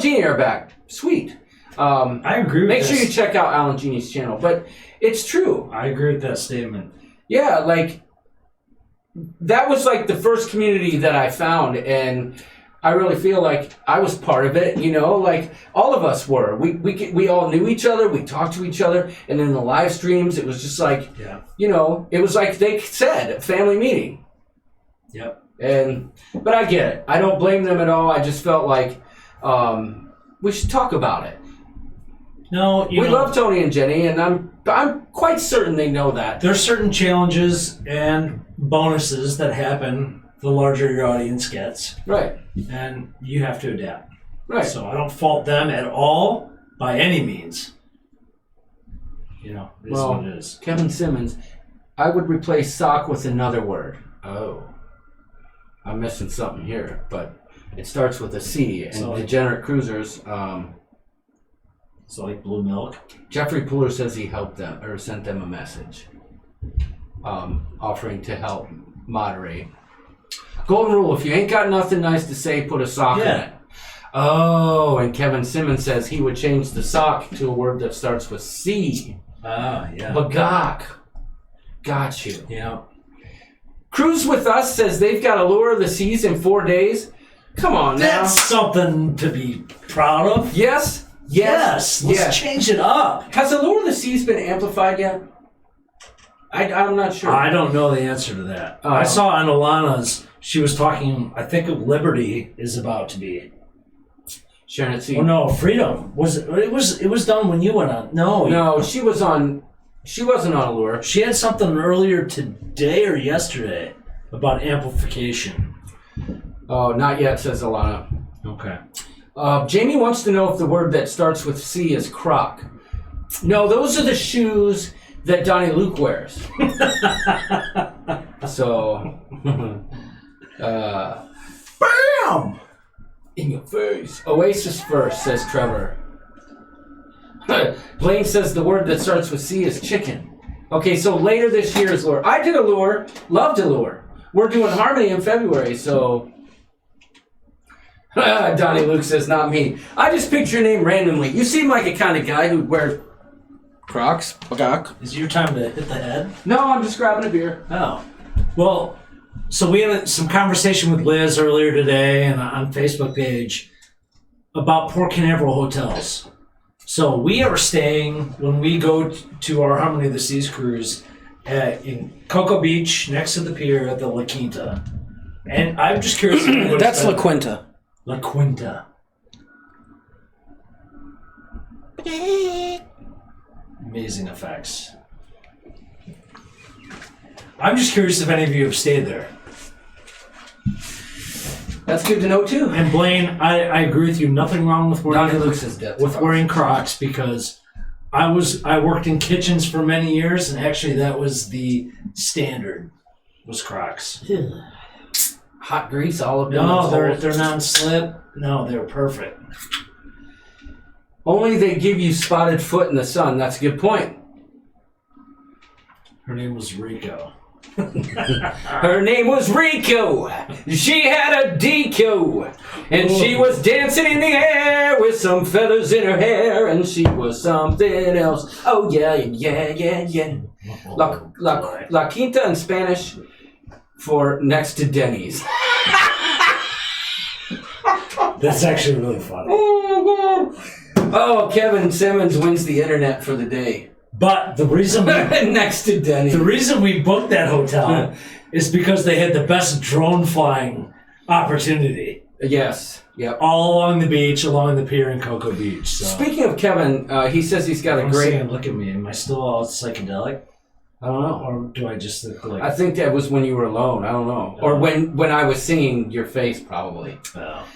S3: Genie are back. Sweet.
S4: I agree with
S3: Make sure you check out Alan Genie's channel. But it's true.
S4: I agree with that statement.
S3: Yeah, like, that was like the first community that I found, and I really feel like I was part of it, like all of us were. We all knew each other, we talked to each other, and in the live streams, it was just like, it was like they said, a family meeting.
S4: Yep.
S3: But I get it. I don't blame them at all. I just felt like we should talk about it.
S4: No,
S3: we love Tony and Jenny, and I'm quite certain they know that.
S4: There's certain challenges and bonuses that happen the larger your audience gets.
S3: Right.
S4: And you have to adapt.
S3: Right.
S4: So I don't fault them at all by any means. It's what it is.
S3: Kevin Simmons, I would replace sock with another word. Oh. I'm missing something here, but it starts with a C. And so Degenerate Cruisers,
S4: so like blue milk.
S3: Jeffrey Pooler says he helped them or sent them a message, offering to help moderate. Golden rule: if you ain't got nothing nice to say, put a sock in it. Oh, and Kevin Simmons says he would change the sock to a word that starts with C.
S4: Ah, yeah.
S3: Bagok. Got you.
S4: Yeah.
S3: Cruise with Us says they've got Allure of the Seas in 4 days. Come on now.
S4: That's something to be proud of.
S3: Yes.
S4: Let's change it up.
S3: Has Allure of the Seas been amplified yet? I'm not sure.
S4: I don't know the answer to that. I saw on Alana's, she was talking, I think Liberty is about to be.
S3: Sharon at Sea.
S4: Oh no, Freedom. It was done when you went on.
S3: No, she wasn't on Allure.
S4: She had something earlier today or yesterday. about amplification.
S3: Oh, not yet, says Alana.
S4: Okay.
S3: Jamie wants to know if the word that starts with C is croc. No, those are the shoes that Donnie Luke wears. So,
S4: Bam!
S3: in your face. Oasis first, says Trevor. Blaine says the word that starts with C is chicken. Okay, so later this year is lure. I did a lure, loved a lure. We're doing Harmony in February, so... Donnie Luke says, not me. I just picked your name randomly. You seem like a kind of guy who'd wear Crocs.
S4: Is it your time to hit the head?
S3: No, I'm just grabbing a beer.
S4: Oh. Well, so we had some conversation with Liz earlier today and on Facebook page about Port Canaveral hotels. So we are staying, when we go to our Harmony of the Seas cruise, in Cocoa Beach, next to the pier at the La Quinta. And I'm just curious.
S2: That's La Quinta.
S4: La Quinta. Amazing effects. I'm just curious if any of you have stayed there.
S3: That's good to know, too.
S4: And Blaine, I agree with you. Nothing wrong with
S3: Donnie Luke says death.
S4: wearing Crocs, because I worked in kitchens for many years, and actually that was the standard, was Crocs.
S3: Hot grease all up in
S4: No,
S3: those holes.
S4: they're non-slip. No, they're perfect.
S3: Only they give you spotted foot in the sun. That's a good point.
S4: Her name was Rico.
S3: Her name was Rico. She had a DQ. And she was dancing in the air with some feathers in her hair. And she was something else. Oh, yeah, yeah, yeah, yeah. La Quinta in Spanish for next to Denny's.
S4: That's actually really funny.
S3: Oh, Kevin Simmons wins the internet for the day.
S4: But the reason
S3: next to Denny's.
S4: The reason we booked that hotel is because they had the best drone flying opportunity.
S3: Yes. Yep.
S4: All along the beach, along the pier in Cocoa Beach. So.
S3: Speaking of Kevin, he says he's got a great...
S4: Look at me. Am I still all psychedelic?
S3: I don't know.
S4: Or do I just look like...
S3: I think that was when you were alone. I don't know. Or when I was singing your face, probably.
S4: Oh.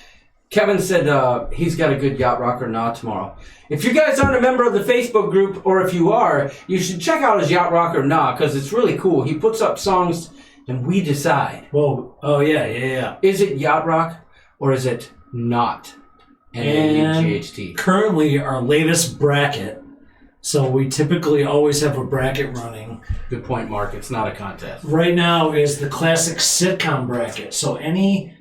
S3: Kevin said he's got a good Yacht Rocker Nah tomorrow. If you guys aren't a member of the Facebook group, or if you are, you should check out his Yacht Rocker Nah, because it's really cool. He puts up songs, and we decide.
S4: Whoa. Oh, yeah.
S3: Is it Yacht Rock, or is it not? N-A-U-G-H-T.
S4: Currently, our latest bracket, so we typically always have a bracket running.
S3: Good point, Mark. It's not a contest.
S4: Right now is the classic sitcom bracket. So any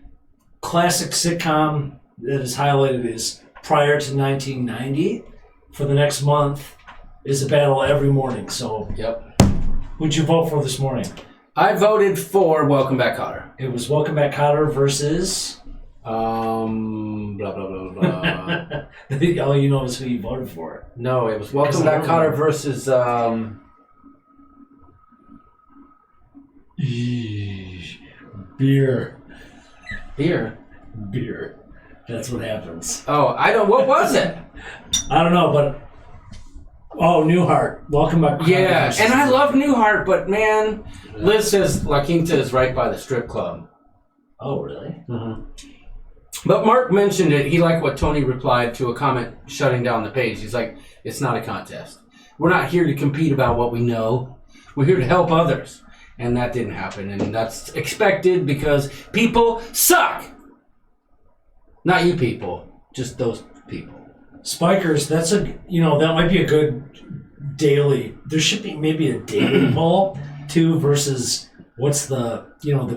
S4: classic sitcom that is highlighted is prior to 1990 for the next month is a battle every morning. So,
S3: yep.
S4: Who'd you vote for this morning?
S3: I voted for Welcome Back, Kotter.
S4: It was Welcome Back, Kotter versus...
S3: blah, blah, blah, blah.
S4: All you know is who you voted for.
S3: No, it was Welcome Back, Kotter versus...
S4: Beer.
S3: Beer.
S4: That's what happens.
S3: Oh, I don't... What was it?
S4: I don't know, but... Oh, Newhart. Welcome back.
S3: Yeah, and I love Newhart, but man, Liz says La Quinta is right by the strip club.
S4: Oh, really?
S3: Mm-hmm. But Mark mentioned it. He liked what Tony replied to a comment shutting down the page. He's like, it's not a contest. We're not here to compete about what we know. We're here to help others. And that didn't happen, and that's expected because people suck. Not you people, just those people.
S4: Spikers, that's that might be a good daily. There should be maybe a daily poll too versus what's the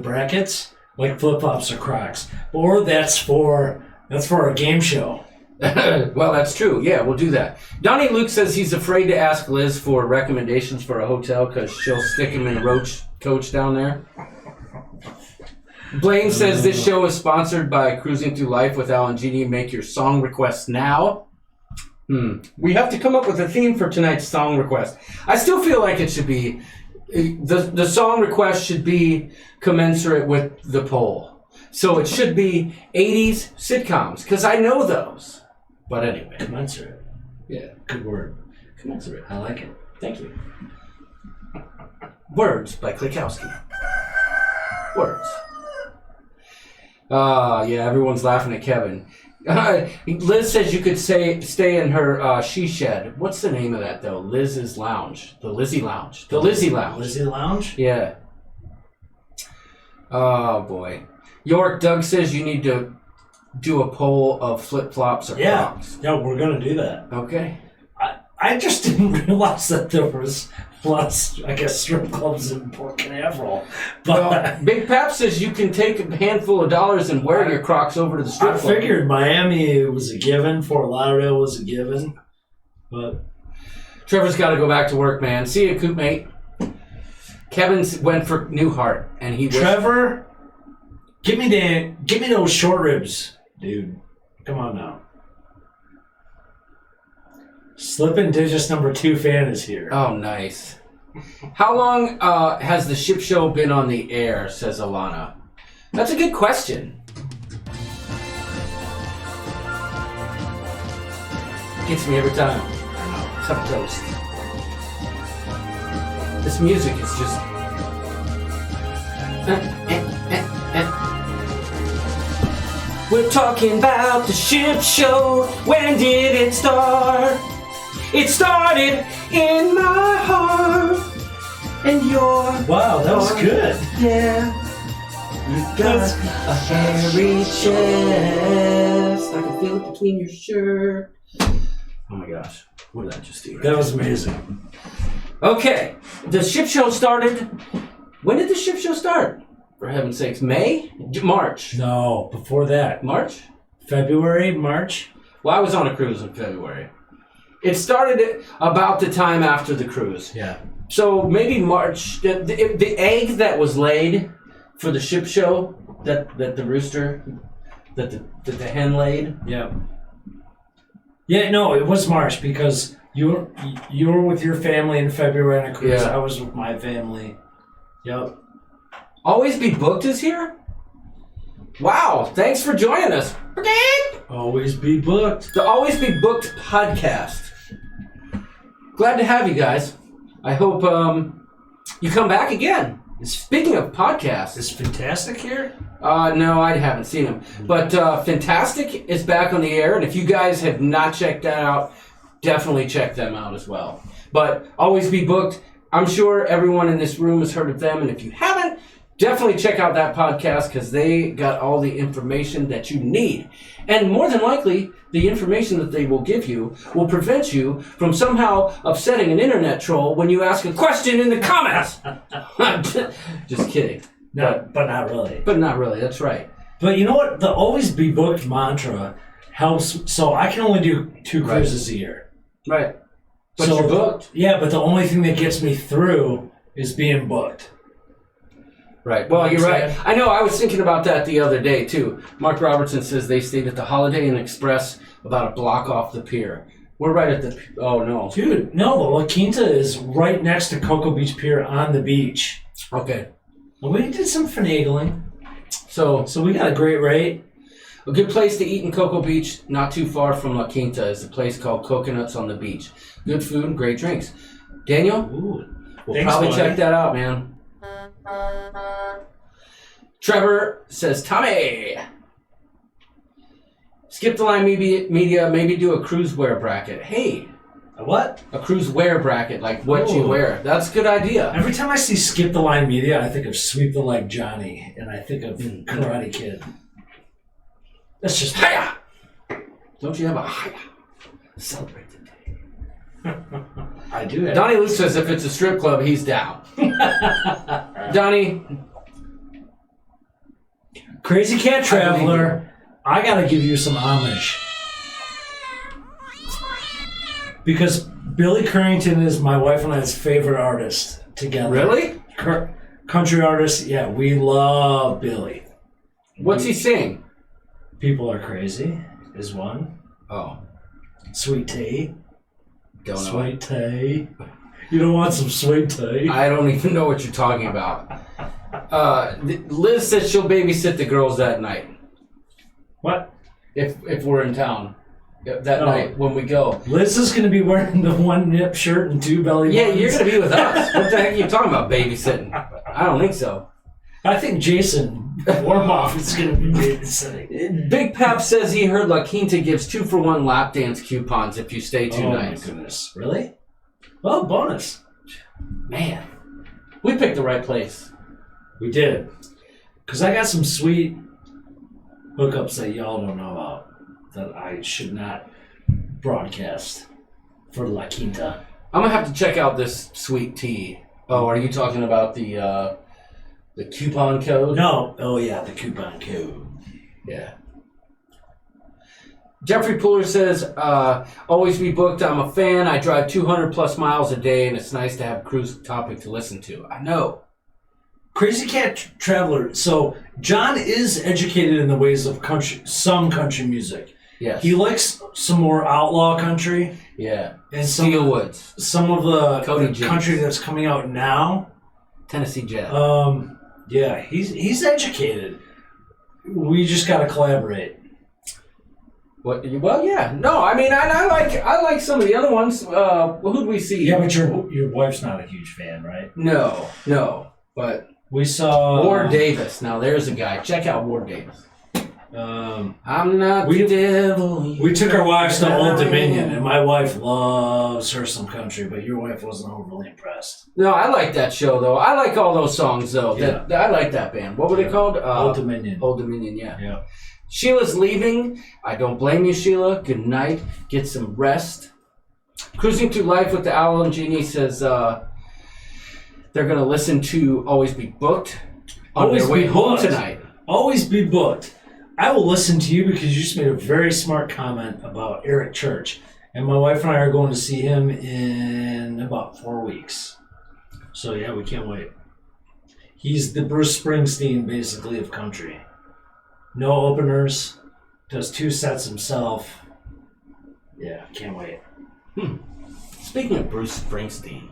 S4: brackets like flip flops or Crocs, or that's for a game show.
S3: Well, that's true. Yeah, we'll do that. Donnie Luke says he's afraid to ask Liz for recommendations for a hotel because she'll stick him in a roach coach down there. Blaine says this show is sponsored by Cruising Through Life with Al and Jeannie. Make your song requests now. We have to come up with a theme for tonight's song request. I still feel like it should be the song request should be commensurate with the poll. So it should be 80s sitcoms because I know those. But anyway,
S4: Commensurate.
S3: Yeah,
S4: Good word.
S3: commensurate.
S4: I like it.
S3: Thank you. Words by Klikowski. Words. Yeah, everyone's laughing at Kevin. Liz says you could stay in her she shed. What's the name of that though? Liz's Lounge. The Lizzie Lounge. The Lizzie Lounge.
S4: Lizzie Lounge?
S3: Yeah. Oh boy. York, Doug says you need to do a poll of flip-flops or Crocs.
S4: Yeah, we're gonna do that.
S3: Okay.
S4: I just didn't realize that there was lots, I guess, strip clubs in Port Canaveral. But
S3: Well, Big Pap says you can take a handful of dollars and wear your Crocs over to the strip
S4: I
S3: club.
S4: figured Miami was a given, Fort Lauderdale was a given, but
S3: Trevor's got to go back to work, man. See you, Coop mate. Kevin went for Newhart, and he
S4: Trevor, give me those short ribs, dude. Come on now. Slippin' Digits number 2 fan is here.
S3: Oh, nice. How long has the ship show been on the air, says Alana? That's a good question. Gets me every time. Tough toast. This music is just... We're talking about the ship show. When did it start? It started in my heart, and your
S4: Wow, that was
S3: heart.
S4: good.
S3: Yeah, you got a hairy chest. I can feel it between your shirt. Oh my gosh, what did I just do?
S4: That was amazing.
S3: Okay, the ship show started. When did the ship show start? For heaven's sakes, May? March.
S4: No, before that.
S3: March?
S4: February, March?
S3: Well, I was on a cruise in February. It started about the time after the cruise.
S4: Yeah.
S3: So maybe March. The egg that was laid for the ship show, that the rooster, that the hen laid.
S4: Yeah. Yeah, no, it was March because you were with your family in February on a cruise.
S3: Yeah.
S4: I was with my family. Yep.
S3: Always Be Booked is here? Wow, thanks for joining us.
S4: Always be booked.
S3: The Always Be Booked podcast. Glad to have you guys. I hope you come back again. Speaking of podcasts.
S4: Is Fantastic here?
S3: No, I haven't seen him. But Fantastic is back on the air, and if you guys have not checked that out, definitely check them out as well. But Always Be Booked, I'm sure everyone in this room has heard of them, and if you haven't, definitely check out that podcast because they got all the information that you need. And more than likely, the information that they will give you will prevent you from somehow upsetting an internet troll when you ask a question in the comments. Just kidding.
S4: No, but not really.
S3: But not really, that's right.
S4: But you know what? The Always Be Booked mantra helps. So I can only do 2 cruises a year.
S3: Right. But
S4: so
S3: you're booked.
S4: Yeah, but the only thing that gets me through is being booked.
S3: Right. Well, you're right. I know. I was thinking about that the other day, too. Mark Robertson says they stayed at the Holiday Inn Express about a block off the pier. We're right at the... Oh, no.
S4: Dude, no, the La Quinta is right next to Cocoa Beach Pier on the beach.
S3: Okay.
S4: And we did some finagling.
S3: So
S4: we got a great rate.
S3: a good place to eat in Cocoa Beach, not too far from La Quinta, is a place called Coconuts on the Beach. Good food, great drinks. Daniel?
S4: Ooh.
S3: We'll
S4: Thanks,
S3: probably
S4: buddy.
S3: check that out, man. Trevor says, Tommy! Skip the line media, maybe do a cruise wear bracket. Hey,
S4: A what?
S3: a cruise wear bracket, like what you
S4: Ooh.
S3: wear. That's a good idea.
S4: Every time I see Skip the Line Media, I think of Sweep the Leg Johnny, and I think of Karate Kid. That's just...
S3: Hiya! Don't you have a hiya? Celebrate the day.
S4: I do have...
S3: Donnie Luke says if it's a strip club, he's down. Donnie,
S4: Crazy Cat Traveler, I gotta give you some homage. Because Billy Currington is my wife and I's favorite artist together.
S3: really?
S4: Country artist, yeah, we love Billy.
S3: What's he sing?
S4: People Are Crazy is one.
S3: Oh,
S4: Sweet Tea.
S3: don't know.
S4: Sweet Tea. You don't want some sweet tea?
S3: I don't even know what you're talking about. Liz says she'll babysit the girls that night
S4: What?
S3: if we're in town that
S4: No.
S3: night when we go.
S4: Liz is going to be wearing the 1 nip shirt and 2 belly buttons.
S3: Yeah, you're gonna be with us. What the heck are you talking about babysitting? I don't think so.
S4: I think Jason Warmoff is going to be babysitting.
S3: Big Pap says he heard La Quinta gives 2-for-1 lap dance coupons if you stay two nights.
S4: Oh my goodness. Really? Well, bonus.
S3: Man, we picked the right place.
S4: We did. Because I got some sweet hookups that y'all don't know about that I should not broadcast for La Quinta.
S3: I'm going to have to check out this sweet tea. Oh, are you talking about the coupon code?
S4: No. Oh, yeah, the coupon code.
S3: Yeah. Jeffrey Puller says, always be booked. I'm a fan. I drive 200 plus miles a day, and it's nice to have a cruise topic to listen to. I know.
S4: Crazy Cat Traveler. So, John is educated in the ways of some country music.
S3: Yes.
S4: He likes some more outlaw country.
S3: Yeah.
S4: And
S3: Steel Woods.
S4: Some of the
S3: Cody
S4: country that's coming out now.
S3: Tennessee Jet.
S4: Yeah, he's educated. We just got to collaborate.
S3: What? Well, yeah. No, I mean, I like some of the other ones. Who'd we see?
S4: Yeah, but your wife's not a huge fan, right?
S3: No. But
S4: we saw
S3: Ward Davis. Now there's a guy. Check out Ward Davis. I'm not the devil.
S4: We took our wives to Old Dominion, and my wife loves her some country, but your wife wasn't overly impressed.
S3: No, I like that show though. I like all those songs though.
S4: Yeah.
S3: I like that band. What were they called?
S4: Old Dominion.
S3: Old Dominion. Yeah.
S4: Yeah.
S3: Sheila's leaving. I don't blame you, Sheila. Good night. Get some rest. Cruising Through Life with the Owl and Genie says they're going to listen to Always Be Booked on their way home tonight.
S4: Always Be Booked. I will listen to you because you just made a very smart comment about Eric Church. And my wife and I are going to see him in about 4 weeks. So, yeah, we can't wait. He's the Bruce Springsteen, basically, of country. No openers. Does 2 sets himself. Yeah, can't wait.
S3: Speaking of Bruce Springsteen,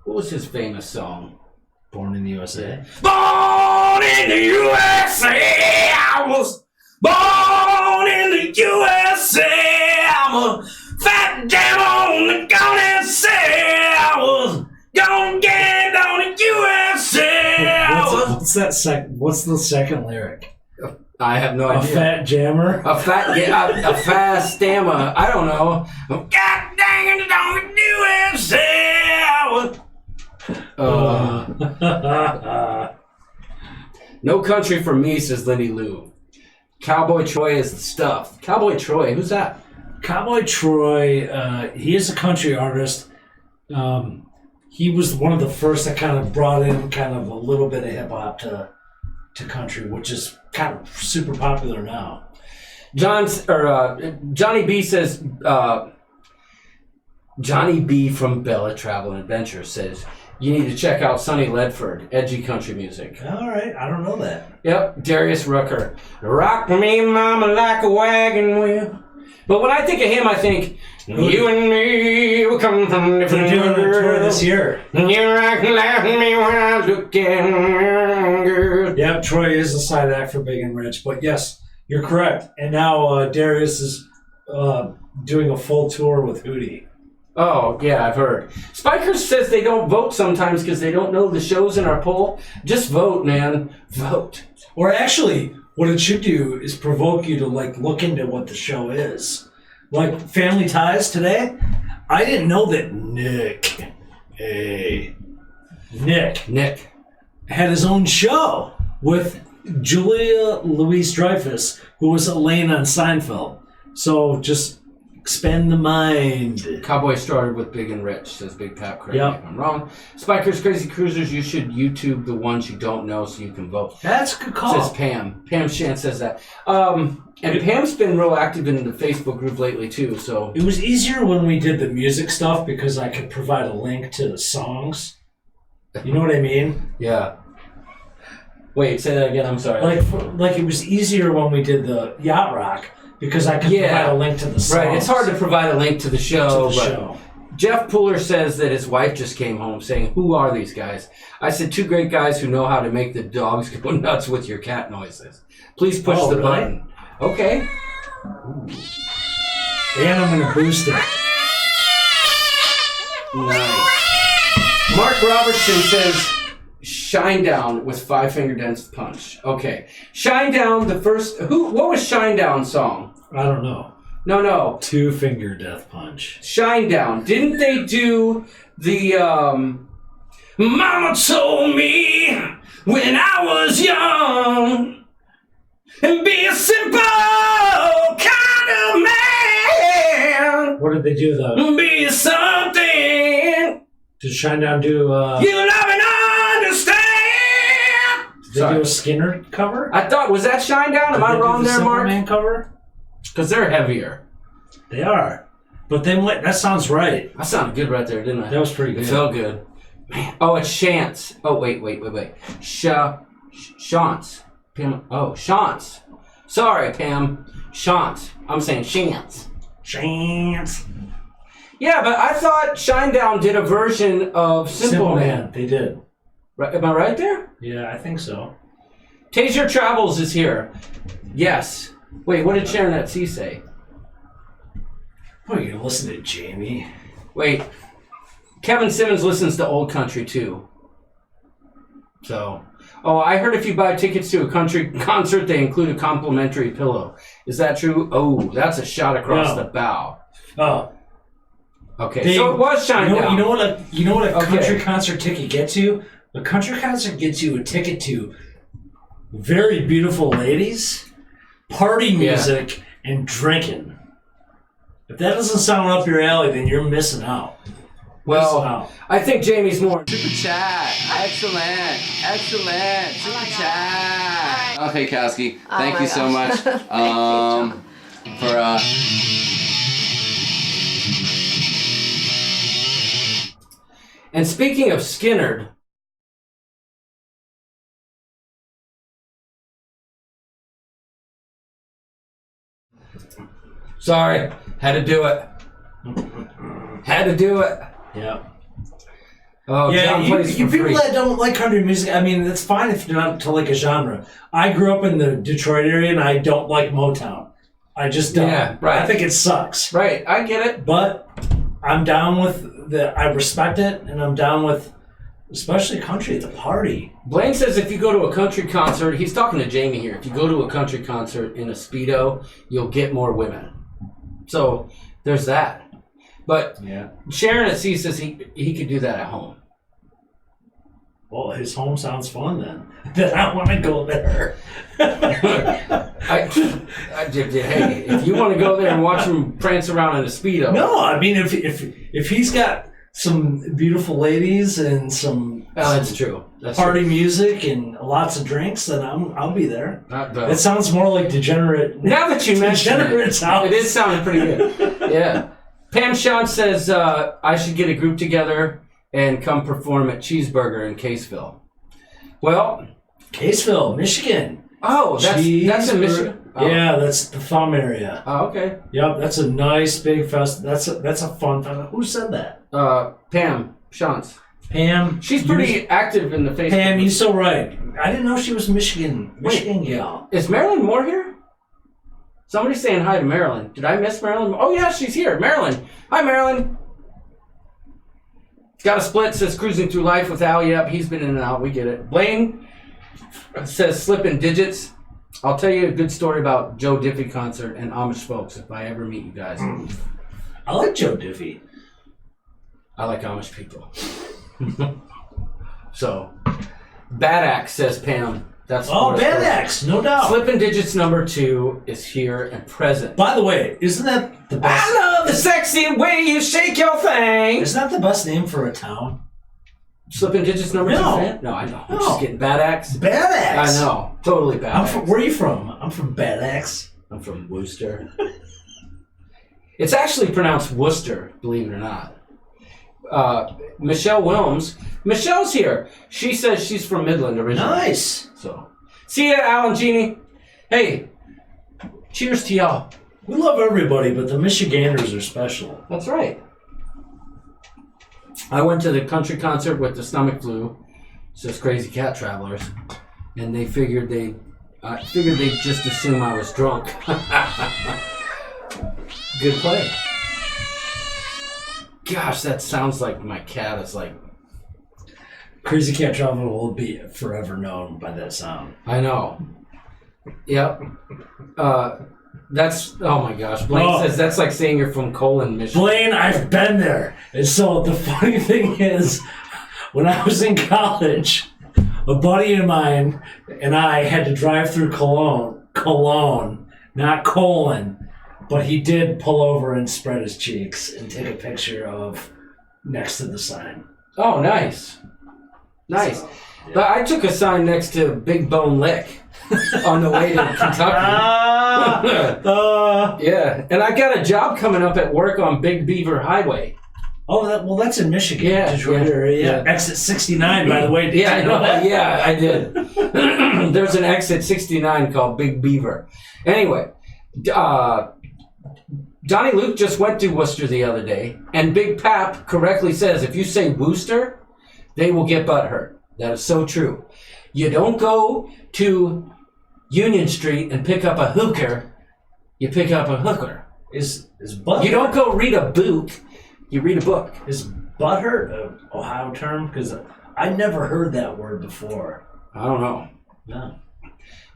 S3: what was his famous song?
S4: Born in the USA.
S3: Born in the USA, I was born in the USA. I'm a fat jam on the gun and say I was gonna get on the USA.
S4: What's the second lyric?
S3: I have no idea.
S4: A fat jammer?
S3: A fast stammer. I don't know. God dang it, on the USA. I was. No country for me, says Lindy Lou. Cowboy Troy is the stuff. Cowboy Troy, who's that?
S4: Cowboy Troy, he is a country artist. He was one of the first that kind of brought in kind of a little bit of hip hop to country, which is kind of super popular now.
S3: Johnny B says, Johnny B from Bella Travel and Adventure says, you need to check out Sonny Ledford, edgy country music.
S4: All right, I don't know that.
S3: Yep, Darius Rucker. Rock me, mama, like a wagon wheel. But when I think of him, I think, you and me will come from different
S4: They're doing a tour this year.
S3: You're acting like me when I'm looking good.
S4: Yeah, Troy is a side act for Big and Rich, but yes, you're correct. And now Darius is doing a full tour with Hootie.
S3: Oh, yeah, I've heard. Spikers says they don't vote sometimes because they don't know the shows in our poll. Just vote, man. Vote.
S4: Or actually, what it should do is provoke you to look into what the show is. Like Family Ties today, I didn't know that Nick had his own show with Julia Louis-Dreyfus, who was Elaine on Seinfeld. So just expand the mind.
S3: Cowboy started with Big and Rich, says Big Pap. Correct me if I'm wrong. Spikers, Crazy Cruisers, you should YouTube the ones you don't know so you can vote.
S4: That's a good call.
S3: Says Pam. Pam Shan says that. And Pam's been real active in the Facebook group lately too, so.
S4: It was easier when we did the music stuff because I could provide a link to the songs. You know what I mean?
S3: Yeah. Wait, say that again, I'm sorry.
S4: Like it was easier when we did the Yacht Rock because I could provide a link to the songs.
S3: Right, it's hard to provide a link to the show. Jeff Puller says that his wife just came home saying, who are these guys? I said, 2 great guys who know how to make the dogs go nuts with your cat noises. Please push the button. Okay.
S4: And I'm going to boost it.
S3: Nice. Mark Robertson says, Shinedown with Five Finger Death Punch. Okay. Shinedown, the first... What was Shinedown song?
S4: I don't know.
S3: No.
S4: Two Finger Death Punch.
S3: Shinedown. Didn't they do the... Mama told me when I was young and be a simple kind of man.
S4: What did they do though?
S3: Be something.
S4: Did Shinedown do
S3: You love and understand.
S4: Did they do a Skinner cover?
S3: I thought, was that Shinedown? Am I wrong there, Mark?
S4: Superman cover?
S3: Because they're heavier.
S4: They are. But they went, that sounds right.
S3: That sounded good right there, didn't I?
S4: That was pretty good.
S3: It felt good. Man. Oh, it's Shants. Oh, wait. Shants. Pam. Oh, Shants. Sorry, Pam. Shants. I'm saying Shants.
S4: Chance.
S3: Yeah, but I thought Shinedown did a version of Simple Man.
S4: They did.
S3: Right, am I right there?
S4: Yeah, I think so.
S3: Taser Travels is here. Yes. Wait, what did Sharon at C say?
S4: Oh, you're gonna listen to Jamie.
S3: Wait. Kevin Simmons listens to old country too. So, I heard if you buy tickets to a country concert, they include a complimentary pillow. Is that true? Oh, that's a shot across the bow.
S4: Oh,
S3: okay. So it was Shinedown.
S4: You know what a country concert ticket gets you? A country concert gets you a ticket to very beautiful ladies, party music, and drinking. If that doesn't sound up your alley, then you're missing out.
S3: Well, I think Jamie's more. Super chat. Excellent. Super chat.
S7: Oh, hey, Kowski. Thank you so much for
S3: And speaking of Skinnerd, sorry, had to do it.
S4: Yeah.
S3: Oh,
S4: yeah,
S3: John plays
S4: you
S3: for
S4: people
S3: free.
S4: that don't like country music, I mean, it's fine if you're not to like a genre. I grew up in the Detroit area, and I don't like Motown. I just don't.
S3: Yeah, right.
S4: I think it sucks.
S3: Right, I get it.
S4: But I'm down with I respect it, and I'm down with, especially country, the party.
S3: Blaine says if you go to a country concert, he's talking to Jamie here. If you go to a country concert in a Speedo, you'll get more women. So there's that. But Sharon at C says he could do that at home.
S4: Well, his home sounds fun then. Then I want to go there.
S3: Hey, if you want to go there and watch him prance around in a Speedo.
S4: No, I mean if he's got some beautiful ladies and some
S3: that's true. That's
S4: party
S3: true.
S4: music and lots of drinks, then I'll be there.
S3: It
S4: It sounds more like degenerate.
S3: Now that you mention
S4: Degenerate's house.
S3: it is sounding pretty good. Yeah. Pam Sean says I should get a group together and come perform at Cheeseburger in Caseville. Well,
S4: Caseville, Michigan.
S3: Oh, that's in Michigan. Oh.
S4: Yeah, that's the Thumb area.
S3: Oh, okay.
S4: Yep, that's a nice big fest. That's a fun fest. Who said that?
S3: Pam Shantz.
S4: Pam.
S3: She's pretty active in the Facebook.
S4: Pam, you're so right. I didn't know she was Michigan gal.
S3: Is Marilyn Moore here? Somebody's saying hi to Marilyn. Did I miss Marilyn? Oh, yeah, she's here. Marilyn. Hi, Marilyn. Got a split, says cruising through life with Al. Yep, he's been in and out. We get it. Blaine says slipping digits. I'll tell you a good story about Joe Diffie concert and Amish folks if I ever meet you guys.
S4: I like Joe Diffie.
S3: I like Amish people. So, Bad Axe, says Pam. That's
S4: Bad Axe, no doubt.
S3: Slippin' Digits #2 is here and present.
S4: By the way, isn't that the best?
S3: I love the sexy way you shake your thing.
S4: Isn't that the best name for a town?
S3: Slippin' Digits #2 fan? No, I know. I'm just kidding. Bad Axe.
S4: Bad Axe.
S3: I know. Totally Bad Axe.
S4: Where are you from? I'm from Bad Axe.
S3: I'm from Worcester. It's actually pronounced Worcester, believe it or not. Michelle Wilms. Michelle's here. She says she's from Midland originally.
S4: Nice.
S3: So, see ya, Alan Genie. Hey, cheers to y'all.
S4: We love everybody, but the Michiganders are special.
S3: That's right. I went to the country concert with the stomach flu, says Crazy Cat Travelers, and they figured they'd just assume I was drunk. Good play. Gosh, that sounds like my cat is like
S4: Crazy Cat Traveler will be forever known by that sound.
S3: I know. Yep. That's, oh my gosh. Blaine says that's like saying you're from Colon, Michigan.
S4: Blaine, I've been there. And so the funny thing is, when I was in college, a buddy of mine and I had to drive through Cologne, not Colon, but he did pull over and spread his cheeks and take a picture of next to the sign.
S3: Oh, nice. Nice.
S4: So, yeah.
S3: But I took a sign next to Big Bone Lick on the way to Kentucky. Yeah. And I got a job coming up at work on Big Beaver Highway.
S4: Oh, that's in Michigan.
S3: Yeah,
S4: Detroit area.
S3: yeah.
S4: Exit 69, by the way. Did
S3: Yeah,
S4: you
S3: I know
S4: that?
S3: Yeah, I did. There's an exit 69 called Big Beaver. Anyway, Donnie Luke just went to Worcester the other day, and Big Pap correctly says if you say Worcester, they will get butthurt. That is so true. You don't go to Union Street and pick up a hooker. You pick up a hooker.
S4: Is butthurt?
S3: You don't go read a book. You read a book.
S4: Is butthurt an Ohio term? Because I never heard that word before.
S3: I don't know.
S4: No.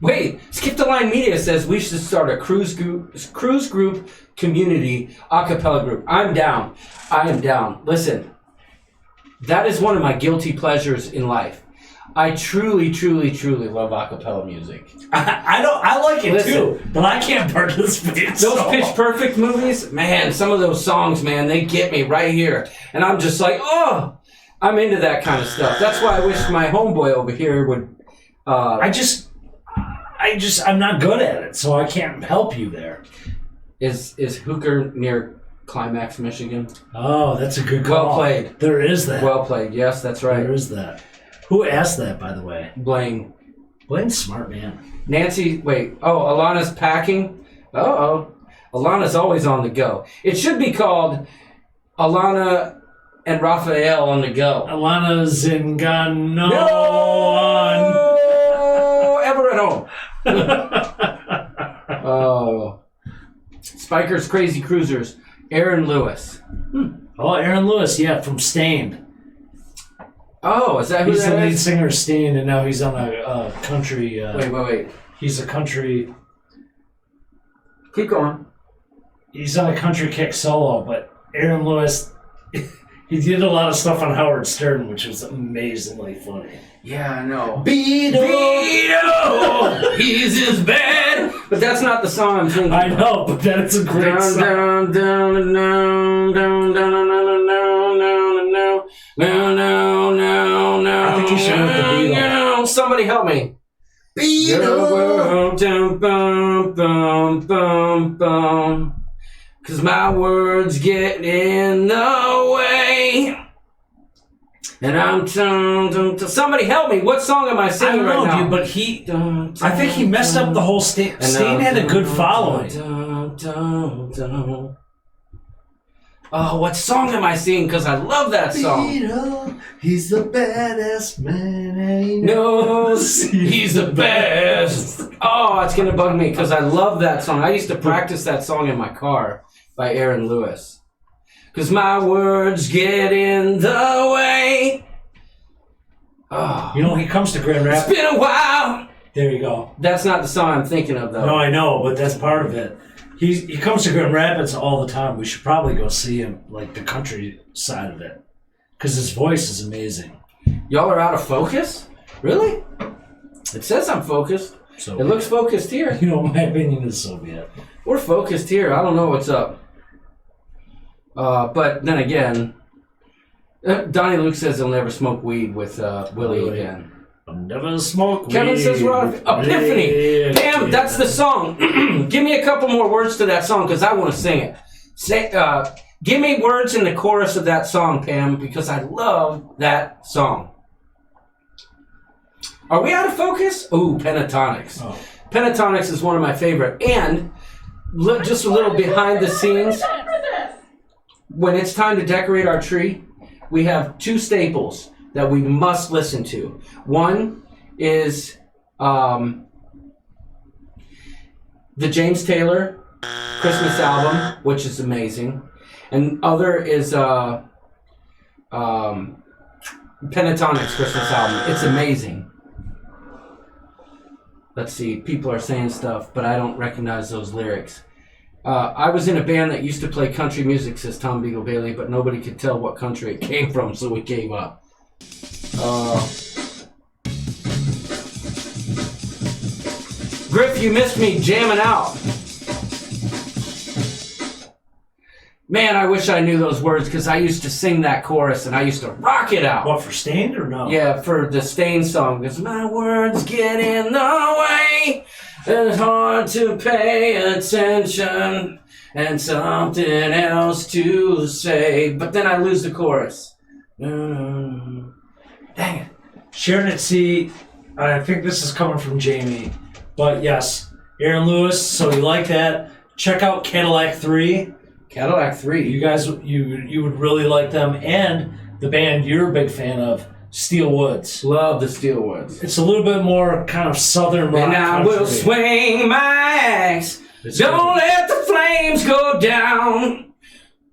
S3: Wait, Skip the Line Media says we should start a cruise group community a cappella group. I'm down. I am down. Listen, that is one of my guilty pleasures in life. I truly, truly, truly love a cappella music.
S4: I like it too, but I can't participate.
S3: Those Pitch Perfect movies, man, some of those songs, man, they get me right here. And I'm just like, oh, I'm into that kind of stuff. That's why I wish my homeboy over here would...
S4: I'm not good at it, so I can't help you there.
S3: Is Hooker near Climax, Michigan?
S4: Oh, that's a good call.
S3: Well played.
S4: There is that.
S3: Well played. Yes, that's right.
S4: There is that. Who asked that, by the way?
S3: Blaine.
S4: Blaine's smart, man.
S3: Nancy, wait. Oh, Alana's packing? Uh-oh. Alana's always on the go. It should be called Alana and Raphael on the go.
S4: Alana Zingano.
S3: No! Ever at home. Oh. Spiker's Crazy Cruisers. Aaron Lewis.
S4: Oh, Aaron Lewis, yeah, from Stained.
S3: Oh, is that who
S4: He's
S3: that
S4: the lead
S3: is?
S4: singer of Stained, and now he's on a country...
S3: Wait.
S4: He's a country...
S3: Keep going.
S4: He's on a country kick solo, but Aaron Lewis... He did a lot of stuff on Howard Stern, which was amazingly funny.
S3: Yeah, I know.
S4: Beetle!
S3: He's as bad! But that's not the song I'm thinking.
S4: I know, but that's a great song.
S3: Down, down, down, down, down, down,
S4: I think you should have the Beetle.
S3: Somebody help me. Beetle! Cause my words get in the way. And I'm somebody help me. What song am I singing right now?
S4: Dude, but I think he messed up the whole Stain had a good following.
S3: Oh, what song am I singing? Because I love that song.
S4: Beetle, he's the baddest man I know.
S3: He's the best. Oh, it's going to bug me because I love that song. I used to practice that song in my car by Aaron Lewis. Because my words get in the way. Oh.
S4: You know, he comes to Grand Rapids.
S3: It's been a while.
S4: There you go.
S3: That's not the song I'm thinking of, though.
S4: No, I know, but that's part of it. He comes to Grand Rapids all the time. We should probably go see him, like the country side of it. Because his voice is amazing.
S3: Y'all are out of focus? Really? It says I'm focused.
S4: So
S3: it looks focused here.
S4: You know, my opinion is Soviet.
S3: We're focused here. I don't know what's up. But then again, Donnie Luke says he'll never smoke weed with Willie again.
S4: I'll never smoke
S3: Kevin
S4: weed.
S3: says we're out of Epiphany. Damn, that's the song. Give me a couple more words to that song because I want to sing it. Give me words in the chorus of that song, Pam, because I love that song. Are we out of focus? Ooh, Pentatonics.
S4: Oh.
S3: Pentatonics is one of my favorite. And just a little behind the scenes. When it's time to decorate our tree, we have two staples that we must listen to. One is the James Taylor Christmas album, which is amazing. And other is Pentatonic's Christmas album. It's amazing. Let's see. People are saying stuff, but I don't recognize those lyrics. I was in a band that used to play country music, says Tom Beagle Bailey, but nobody could tell what country it came from, so we gave up. Griff, you missed me jamming out. Man, I wish I knew those words, because I used to sing that chorus, and I used to rock it out.
S4: What, for Stained or no?
S3: Yeah, for the Stain song, because my words get in the way. It's hard to pay attention and something else to say. But then I lose the chorus. Dang it.
S4: Sharon at Sea, I think this is coming from Jamie. But yes, Aaron Lewis, so you like that. Check out Cadillac 3.
S3: Cadillac 3.
S4: You guys, you would really like them. And the band you're a big fan of, Steel Woods.
S3: Love the Steel Woods.
S4: It's a little bit more kind of southern rock.
S3: And I will swing my axe. Don't let the flames go down.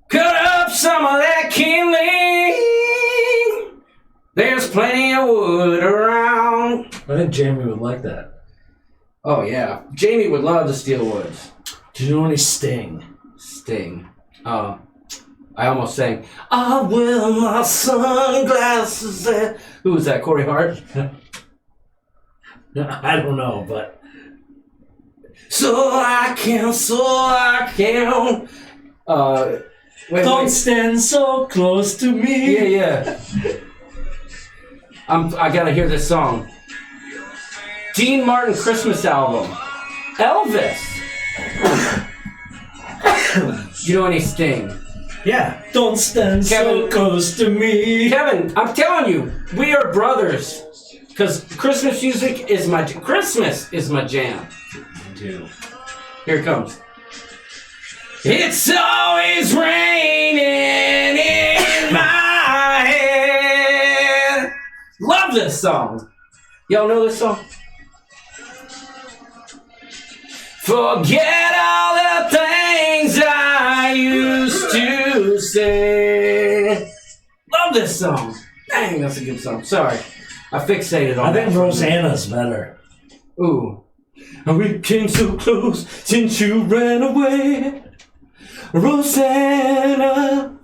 S3: Cut up some of that kindling. There's plenty of wood around.
S4: I think Jamie would like that.
S3: Oh, yeah. Jamie would love the Steel Woods.
S4: Do you know any Sting?
S3: Sting. I almost sang, I wear my sunglasses at... Who was that, Corey Hart?
S4: I don't know, but...
S3: So I can...
S4: Don't stand so close to me.
S3: Yeah. I gotta hear this song. Dean Martin Christmas album. Elvis. You know any Sting?
S4: Yeah. Don't stand so close to me.
S3: Kevin, I'm telling you, we are brothers. Because Christmas music is my... Christmas is my jam.
S4: Too.
S3: Here it comes. It's always raining in my head. Love this song. Y'all know this song? Forget all the things I used to say. Love this song. Dang, that's a good song. Sorry. I fixated on that.
S4: I think Rosanna's better.
S3: Ooh. We came so close since you ran away. Rosanna.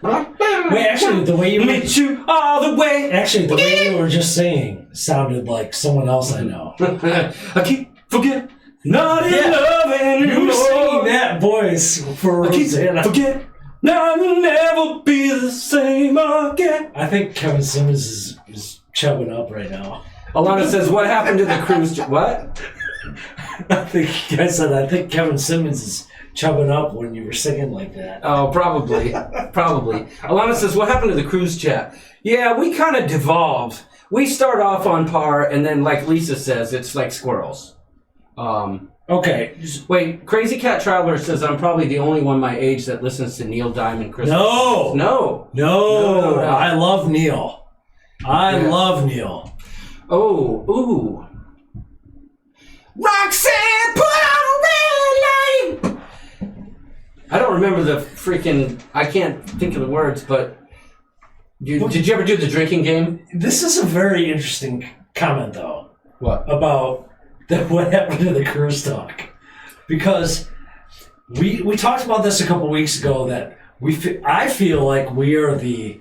S4: Wait, actually, the way you
S3: meet you all the way.
S4: Actually, the way you were just saying sounded like someone else I know.
S3: I keep forgetting. Not in love anymore.
S4: You were singing that voice for Rosanna.
S3: Forget. Now you'll never be the same again.
S4: I think Kevin Simmons is chubbing up right now.
S3: Alana says, what happened to the cruise? What?
S4: I think Kevin Simmons is chubbing up when you were singing like that.
S3: Oh, probably. Alana says, what happened to the cruise chat? Yeah, we kind of devolved. We start off on par, and then, like Lisa says, it's like squirrels.
S4: Okay.
S3: Wait, Crazy Cat Traveler says I'm probably the only one my age that listens to Neil Diamond Christmas.
S4: No. I love Neil. I love Neil.
S3: Oh, ooh. Roxanne, put on a red light. I don't remember the freaking... I can't think of the words, but... Did you ever do the drinking game?
S4: This is a very interesting comment, though.
S3: What?
S4: About what happened to the cruise talk. Because we talked about this a couple weeks ago, that I feel like we are the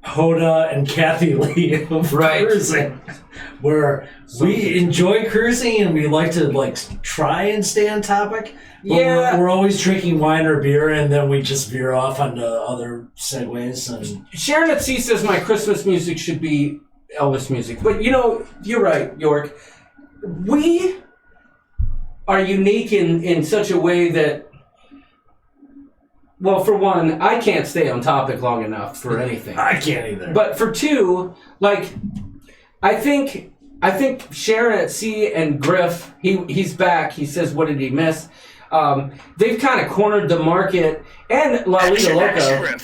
S4: Hoda and Kathy Lee of cruising. Where we enjoy cruising and we like to try and stay on topic. But we're always drinking wine or beer, and then we just veer off onto other segues. And
S3: Sharon at Sea says my Christmas music should be Elvis music. But you're right, York. We are unique in such a way that, well, for one, I can't stay on topic long enough for anything.
S4: I can't either.
S3: But for two, I think Sharon at Sea and Griff, he's back. He says, what did he miss? They've kind of cornered the market, and La Liga Loca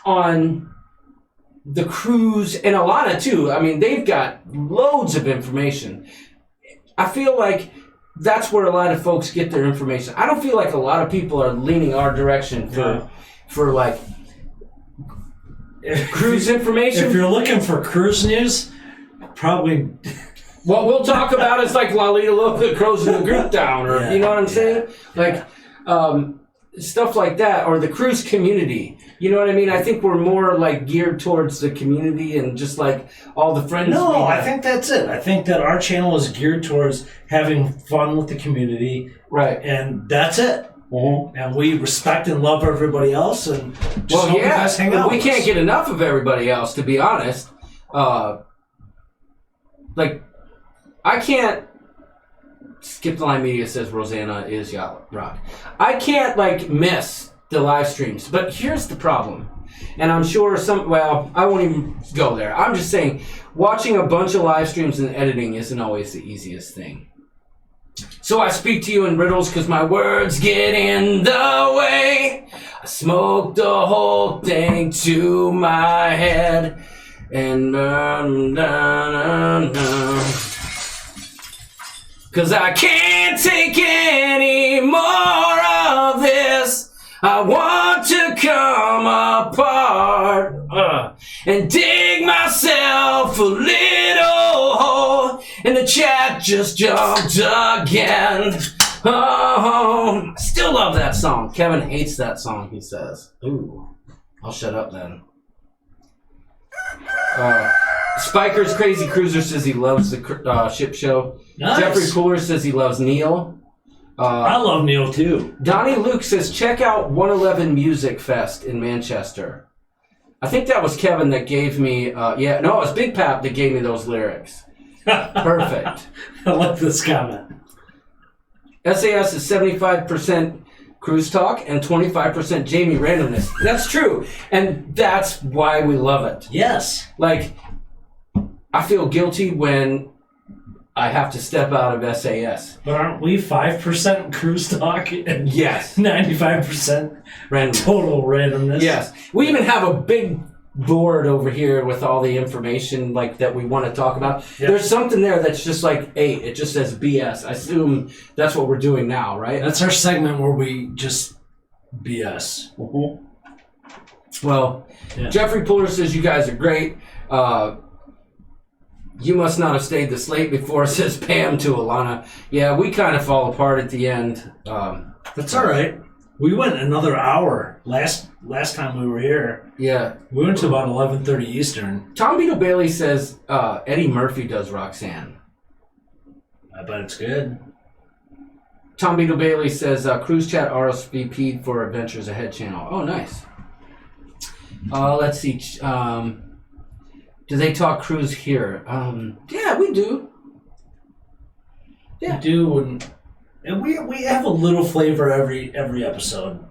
S3: on the cruise, and Alana too. I mean, they've got loads of information. I feel like that's where a lot of folks get their information. I don't feel like a lot of people are leaning our direction for cruise information.
S4: If you're looking for cruise news, probably.
S3: What we'll talk about is like Lalita Look that closing the group down, or you know what I'm saying? Like stuff like that, or the cruise community. You know what I mean? I think we're more like geared towards the community and just like all the friends.
S4: No, I think that's it. I think that our channel is geared towards having fun with the community.
S3: Right.
S4: And that's it.
S3: Mm-hmm.
S4: And we respect and love everybody else, and just hope you guys hang out.
S3: We can't get enough of everybody else, to be honest. Like, I can't. Skip the Line Media says Rosanna is Yacht Rock. I can't like miss the live streams, but here's the problem, and I'm sure I won't even go there. I'm just saying, watching a bunch of live streams and editing isn't always the easiest thing. So I speak to you in riddles because my words get in the way. I smoke the whole thing to my head and cause I can't take any more of this. I want to come apart and dig myself a little hole. And the chat just jumped again. Oh, I still love that song. Kevin hates that song, he says. Ooh, I'll shut up then. Spiker's Crazy Cruiser says he loves the ship show.
S4: Nice.
S3: Jeffrey Pooler says he loves Neil.
S4: I love Neil too.
S3: Donnie Luke says check out 111 Music Fest in Manchester. I think that was Kevin that gave me, it was Big Pap that gave me those lyrics. Perfect.
S4: I like this comment.
S3: SAS is 75% cruise talk and 25% Jamie randomness. That's true. And that's why we love it.
S4: Yes.
S3: Like, I feel guilty when I have to step out of SAS.
S4: But aren't we 5% cruise talk and
S3: Yes.
S4: 95%
S3: Random.
S4: total randomness?
S3: Yes. We even have a big board over here with all the information like that we want to talk about.
S4: Yep.
S3: There's something there that's just like 8. It just says BS. I assume that's what we're doing now, right?
S4: That's our segment where we just BS.
S3: Mm-hmm. Well,
S4: yeah.
S3: Jeffrey Puller says you guys are great. You must not have stayed this late before, says Pam to Alana. Yeah, we kind of fall apart at the end.
S4: That's all right. We went another hour last time we were here.
S3: Yeah.
S4: We went to about 11:30 Eastern.
S3: Tom Beetle Bailey says Eddie Murphy does Roxanne.
S4: I bet it's good.
S3: Tom Beetle Bailey says Cruise Chat RSVP'd for Adventures Ahead channel. Oh, nice. Let's see. Do they talk cruise here? Yeah, we do. Yeah.
S4: We do, and we have a little flavor every episode.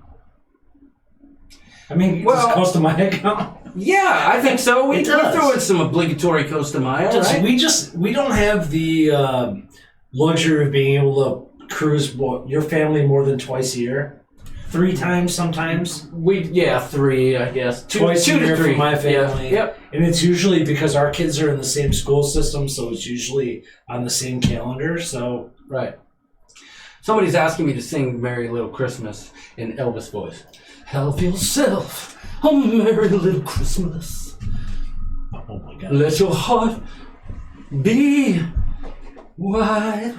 S4: I mean, does Costa Maya count?
S3: Yeah, I think so. We
S4: does.
S3: throw in some obligatory Costa Maya, right?
S4: We don't have the luxury of being able to cruise your family more than twice a year. 3 times sometimes.
S3: 3, I guess.
S4: Twice a year for my family.
S3: Yeah. Yep.
S4: And it's usually because our kids are in the same school system, so it's usually on the same calendar. So
S3: right. Somebody's asking me to sing Merry Little Christmas in Elvis voice. Have yourself a merry little Christmas.
S4: oh my God.
S3: Let your heart be wide.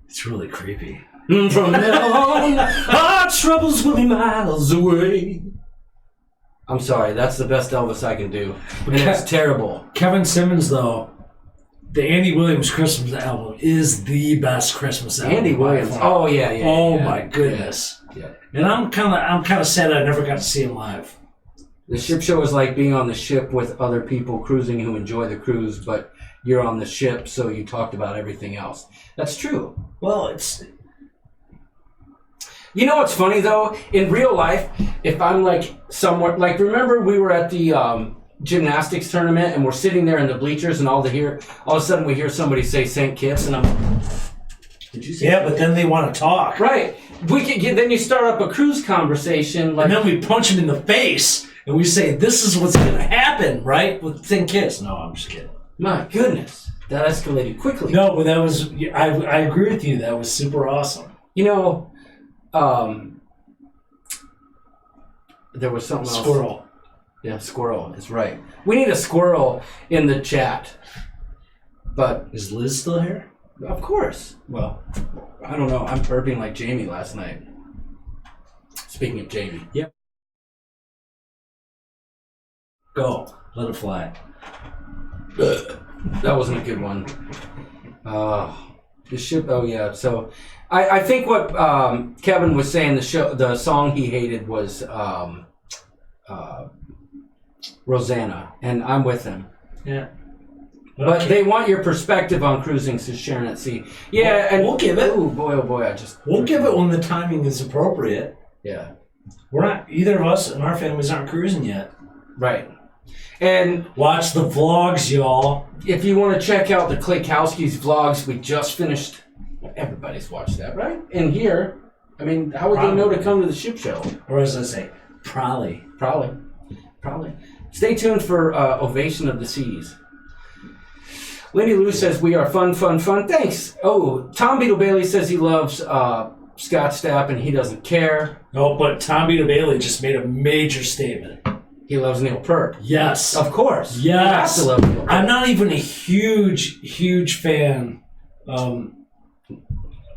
S4: It's really creepy.
S3: From now on, our troubles will be miles away. I'm sorry, that's the best Elvis I can do. And it's terrible.
S4: Kevin Simmons, though, the Andy Williams Christmas album is the best Christmas album.
S3: Andy Williams. Oh yeah.
S4: Oh my goodness.
S3: Yeah.
S4: And I'm kind of sad I never got to see him live.
S3: The ship show is like being on the ship with other people cruising who enjoy the cruise, but you're on the ship, so you talked about everything else. That's true.
S4: Well, it's...
S3: You know what's funny, though? In real life, if I'm, like, somewhere... Like, remember we were at the gymnastics tournament, and we're sitting there in the bleachers, and all of a sudden we hear somebody say St. Kitts, and I'm... Did you say
S4: Yeah, but then they want to talk.
S3: Right. Then you start up a cruise conversation, like...
S4: And then we punch them in the face, and we say, this is what's going to happen, right? With St. Kitts. No, I'm just kidding.
S3: My goodness. That escalated quickly.
S4: No, but that was... I agree with you. That was super awesome.
S3: You know... there was something else.
S4: Squirrel.
S3: Yeah, squirrel is right. We need a squirrel in the chat. But
S4: Is Liz still here?
S3: of course. Well, I don't know. I'm burping like Jamie last night. Speaking of Jamie.
S4: Yep. Go. Let it fly.
S3: That wasn't a good one. The ship. Oh yeah. So, I think what Kevin was saying. The song he hated was Rosanna, and I'm with him.
S4: Yeah.
S3: But
S4: Okay.
S3: they want your perspective on cruising, says Sharon at Sea. Yeah, and
S4: we'll give it.
S3: Oh boy,
S4: We'll give it when the timing is appropriate.
S3: Yeah,
S4: We're not, either of us and our families aren't cruising yet.
S3: right. And
S4: Watch the vlogs, y'all.
S3: if you want to check out the Klaykowski's vlogs, we just finished. Everybody's watched that, right? And here, I mean, how would they know to come to the ship show?
S4: Or as I say, probably.
S3: Probably. Stay tuned for Ovation of the Seas. Lindy Lou says, we are fun. Thanks. Oh, Tom Beetle Bailey says he loves Scott Stapp and he doesn't care.
S4: No, but Tom Beetle Bailey just made a major statement.
S3: He loves Neil Peart.
S4: Yes.
S3: Of course.
S4: Yes.
S3: You have to love Neil Peart.
S4: I'm not even a huge fan.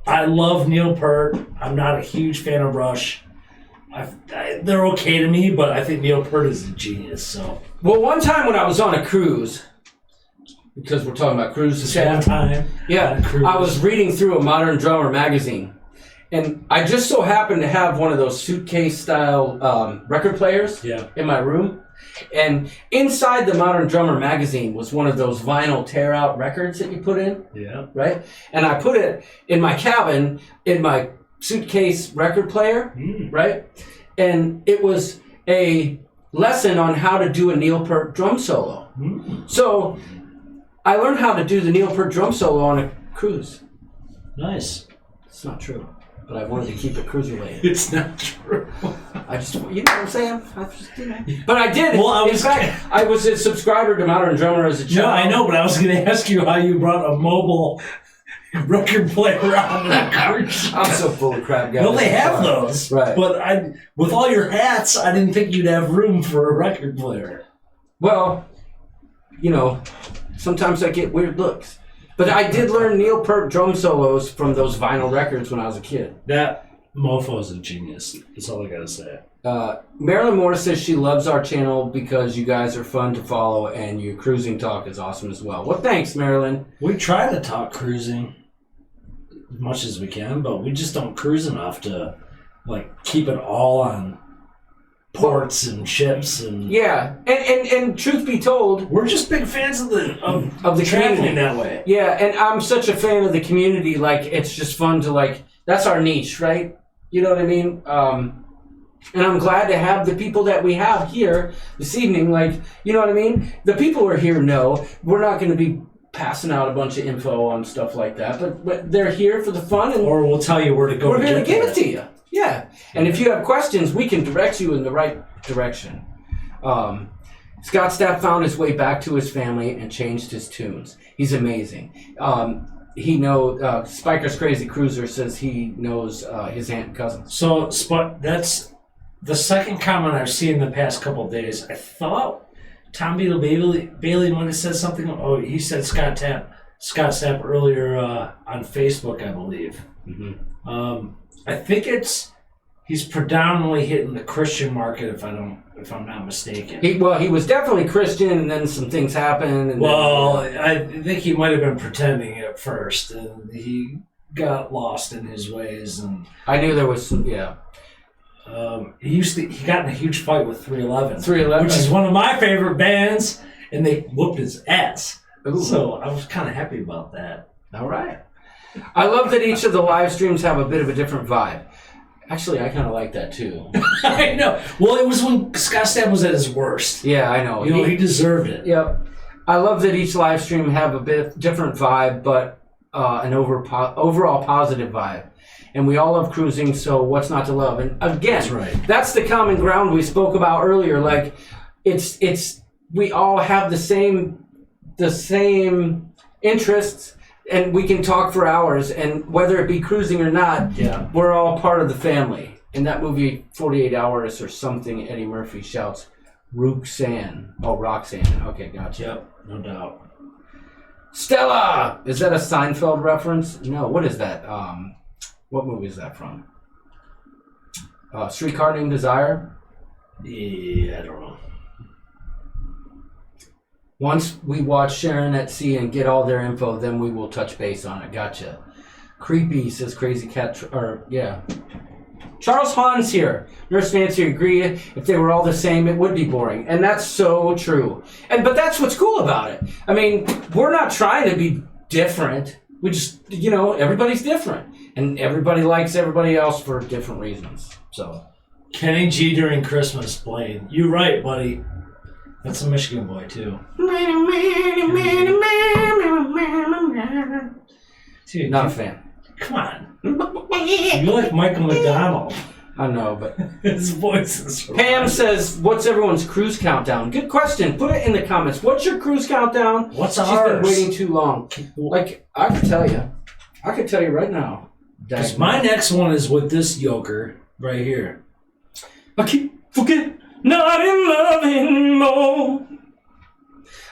S4: I love Neil Peart. I'm not a huge fan of Rush. They're okay to me, but I think Neil Peart is a genius. So.
S3: Well, one time when I was on a cruise, because we're talking about cruises.
S4: One time.
S3: Yeah,
S4: on a cruise.
S3: I was reading through a Modern Drummer magazine, and I just so happened to have one of those suitcase-style record players in my room. And inside the Modern Drummer magazine was one of those vinyl tear-out records that you put in.
S4: Yeah.
S3: Right? And I put it in my cabin in my suitcase record player, right? And it was a lesson on how to do a Neil Peart drum solo. So I learned how to do the Neil Peart drum solo on a cruise.
S4: Nice.
S3: It's not true, but I wanted to keep it cruise related.
S4: It's not true.
S3: I just, you know what I'm saying? But I did.
S4: Well,
S3: in fact, I was a subscriber to Modern Drummer as a child.
S4: No, I know, but I was going to ask you how you brought a mobile record player on a cruise.
S3: I'm so full of crap, guys.
S4: Well, they have those,
S3: right?
S4: But with all your hats, I didn't think you'd have room for a record player.
S3: Well, you know, sometimes I get weird looks. But I did learn Neil Peart drum solos from those vinyl records when I was a kid.
S4: That mofo's a genius. That's all I gotta say.
S3: Marilyn Moore says she loves our channel because you guys are fun to follow and your cruising talk is awesome as well. Well, thanks, Marilyn.
S4: We try to talk cruising as much as we can, but we just don't cruise enough to keep it all on ports and ships and
S3: yeah. And truth be told,
S4: we're just big fans of the
S3: community
S4: traveling that way.
S3: Yeah, and I'm such a fan of the community. It's just fun to that's our niche, right? You know what I mean? And I'm glad to have the people that we have here this evening. You know what I mean? The people who are here know we're not going to be passing out a bunch of info on stuff like that, but they're here for the fun, and
S4: or we'll tell you where to go.
S3: We're going to give it to you. Yeah, and if you have questions, we can direct you in the right direction. Scott Stapp found his way back to his family and changed his tunes. He's amazing. He knows Spiker's Crazy Cruiser says he knows his aunt and cousins.
S4: So that's the second comment I've seen in the past couple of days. I thought Tom Beetle Bailey might have said something. Oh, he said Scott Stapp earlier on Facebook, I believe. Mm-hmm. I think he's predominantly hitting the Christian market, if I'm not mistaken.
S3: He was definitely Christian, and then some things happened. And
S4: I think he might have been pretending at first, and he got lost in his ways. And
S3: I knew there was some, yeah.
S4: He got in a huge fight with 311, which is one of my favorite bands, and they whooped his ass. Ooh. So I was kind of happy about that.
S3: All right. I love that each of the live streams have a bit of a different vibe. Actually, I kind of like that too.
S4: I know. Well, it was when Scott Stapp was at his worst.
S3: Yeah, I know.
S4: He deserved it.
S3: Yep. I love that each live stream have a bit different vibe, but an overall positive vibe. And we all love cruising, so what's not to love? And again,
S4: that's right.
S3: That's the common ground we spoke about earlier. It's we all have the same interests. And we can talk for hours, and whether it be cruising or not, we're all part of the family. In that movie, 48 Hours or something, Eddie Murphy shouts, Roxanne. Oh, Roxanne. Okay, gotcha.
S4: Yep, no doubt.
S3: Stella! Is that a Seinfeld reference? No, what is that? What movie is that from? Streetcar Named Desire?
S4: Yeah, I don't know.
S3: Once we watch Sharon at Sea and get all their info, then we will touch base on it. Gotcha. Creepy, says Crazy Cat. Yeah. Charles Hahn's here. Nurse Nancy agree. If they were all the same, it would be boring. And that's so true. But that's what's cool about it. I mean, we're not trying to be different. We just, everybody's different. And everybody likes everybody else for different reasons. So.
S4: Kenny G during Christmas playing. You right, buddy. That's a Michigan boy, too. Dude,
S3: not a fan.
S4: Come on. You like Michael McDonald.
S3: I know, but
S4: his voice is
S3: Pam says, what's everyone's cruise countdown? Good question. Put it in the comments. What's your cruise countdown?
S4: What's
S3: She's
S4: ours?
S3: been waiting too long. Like, I could tell you. I could tell you right now.
S4: Because my next one is with this yoker right here.
S3: I keep forgetting, not in love anymore.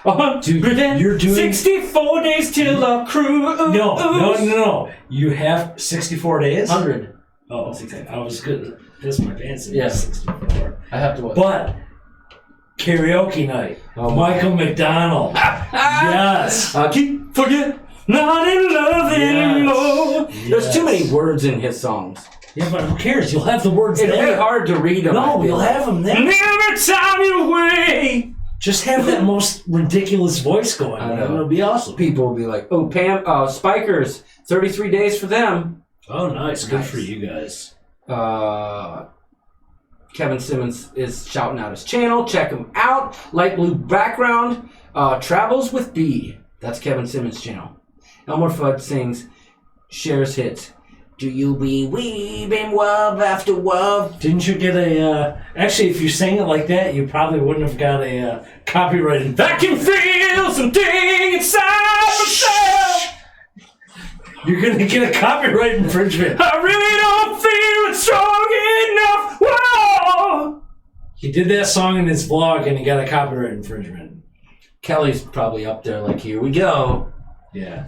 S3: 164 days till our cruise.
S4: No. You have 64 days?
S3: 100.
S4: Oh, okay. I was good. This is my fancy.
S3: Yeah.
S4: 64.
S3: I have to watch.
S4: But karaoke night.
S3: Oh,
S4: Michael McDonald. Yes.
S3: I keep forgetting, not in love anymore. There's too many words in his songs.
S4: Yeah, but who cares? You'll have the words
S3: It'll
S4: there.
S3: be hard to read them.
S4: No, you'll have them there.
S3: Every time you wait.
S4: Just have that most ridiculous voice going.
S3: I know.
S4: It'll be awesome.
S3: People will be like, oh, Pam, Spikers, 33 days for them.
S4: Oh, nice. Good for you guys.
S3: Kevin Simmons is shouting out his channel. Check him out. Light blue background. Travels with B. That's Kevin Simmons' channel. Elmer Fudd sings, shares hits. Do you be weeping love after love?
S4: Didn't you get a... Actually, if you sang it like that, you probably wouldn't have got a copyrighted...
S3: I can feel something inside myself.
S4: You're going to get a copyright infringement.
S3: I really don't feel it strong enough. Whoa!
S4: He did that song in his vlog, and he got a copyright infringement.
S3: Kelly's probably up there like, here we go.
S4: Yeah.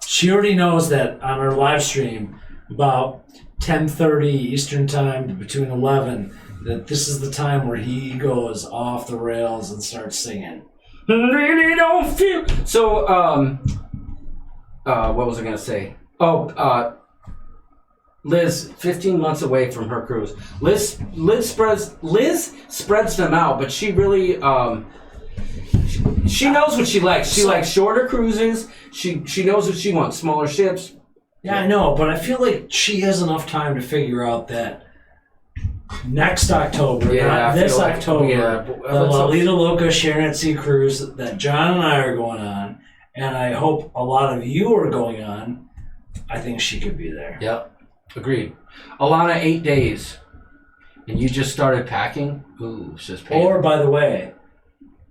S4: She already knows that on her live stream, about 10:30 Eastern Time, between 11, that this is the time where he goes off the rails and starts singing.
S3: Really don't feel... So, what was I going to say? Oh, Liz, 15 months away from her cruise. Liz spreads them out, but she really... She knows what she likes. She likes shorter cruises. She knows what she wants. Smaller ships.
S4: Yeah, I know, but I feel like she has enough time to figure out that next October, not this October, the Lolita Loca Sharon at Sea cruise that John and I are going on, and I hope a lot of you are going on, I think she could be there.
S3: Yep. Agreed. Alana, 8 days. And you just started packing? Ooh, says Pam.
S4: Or, by the way,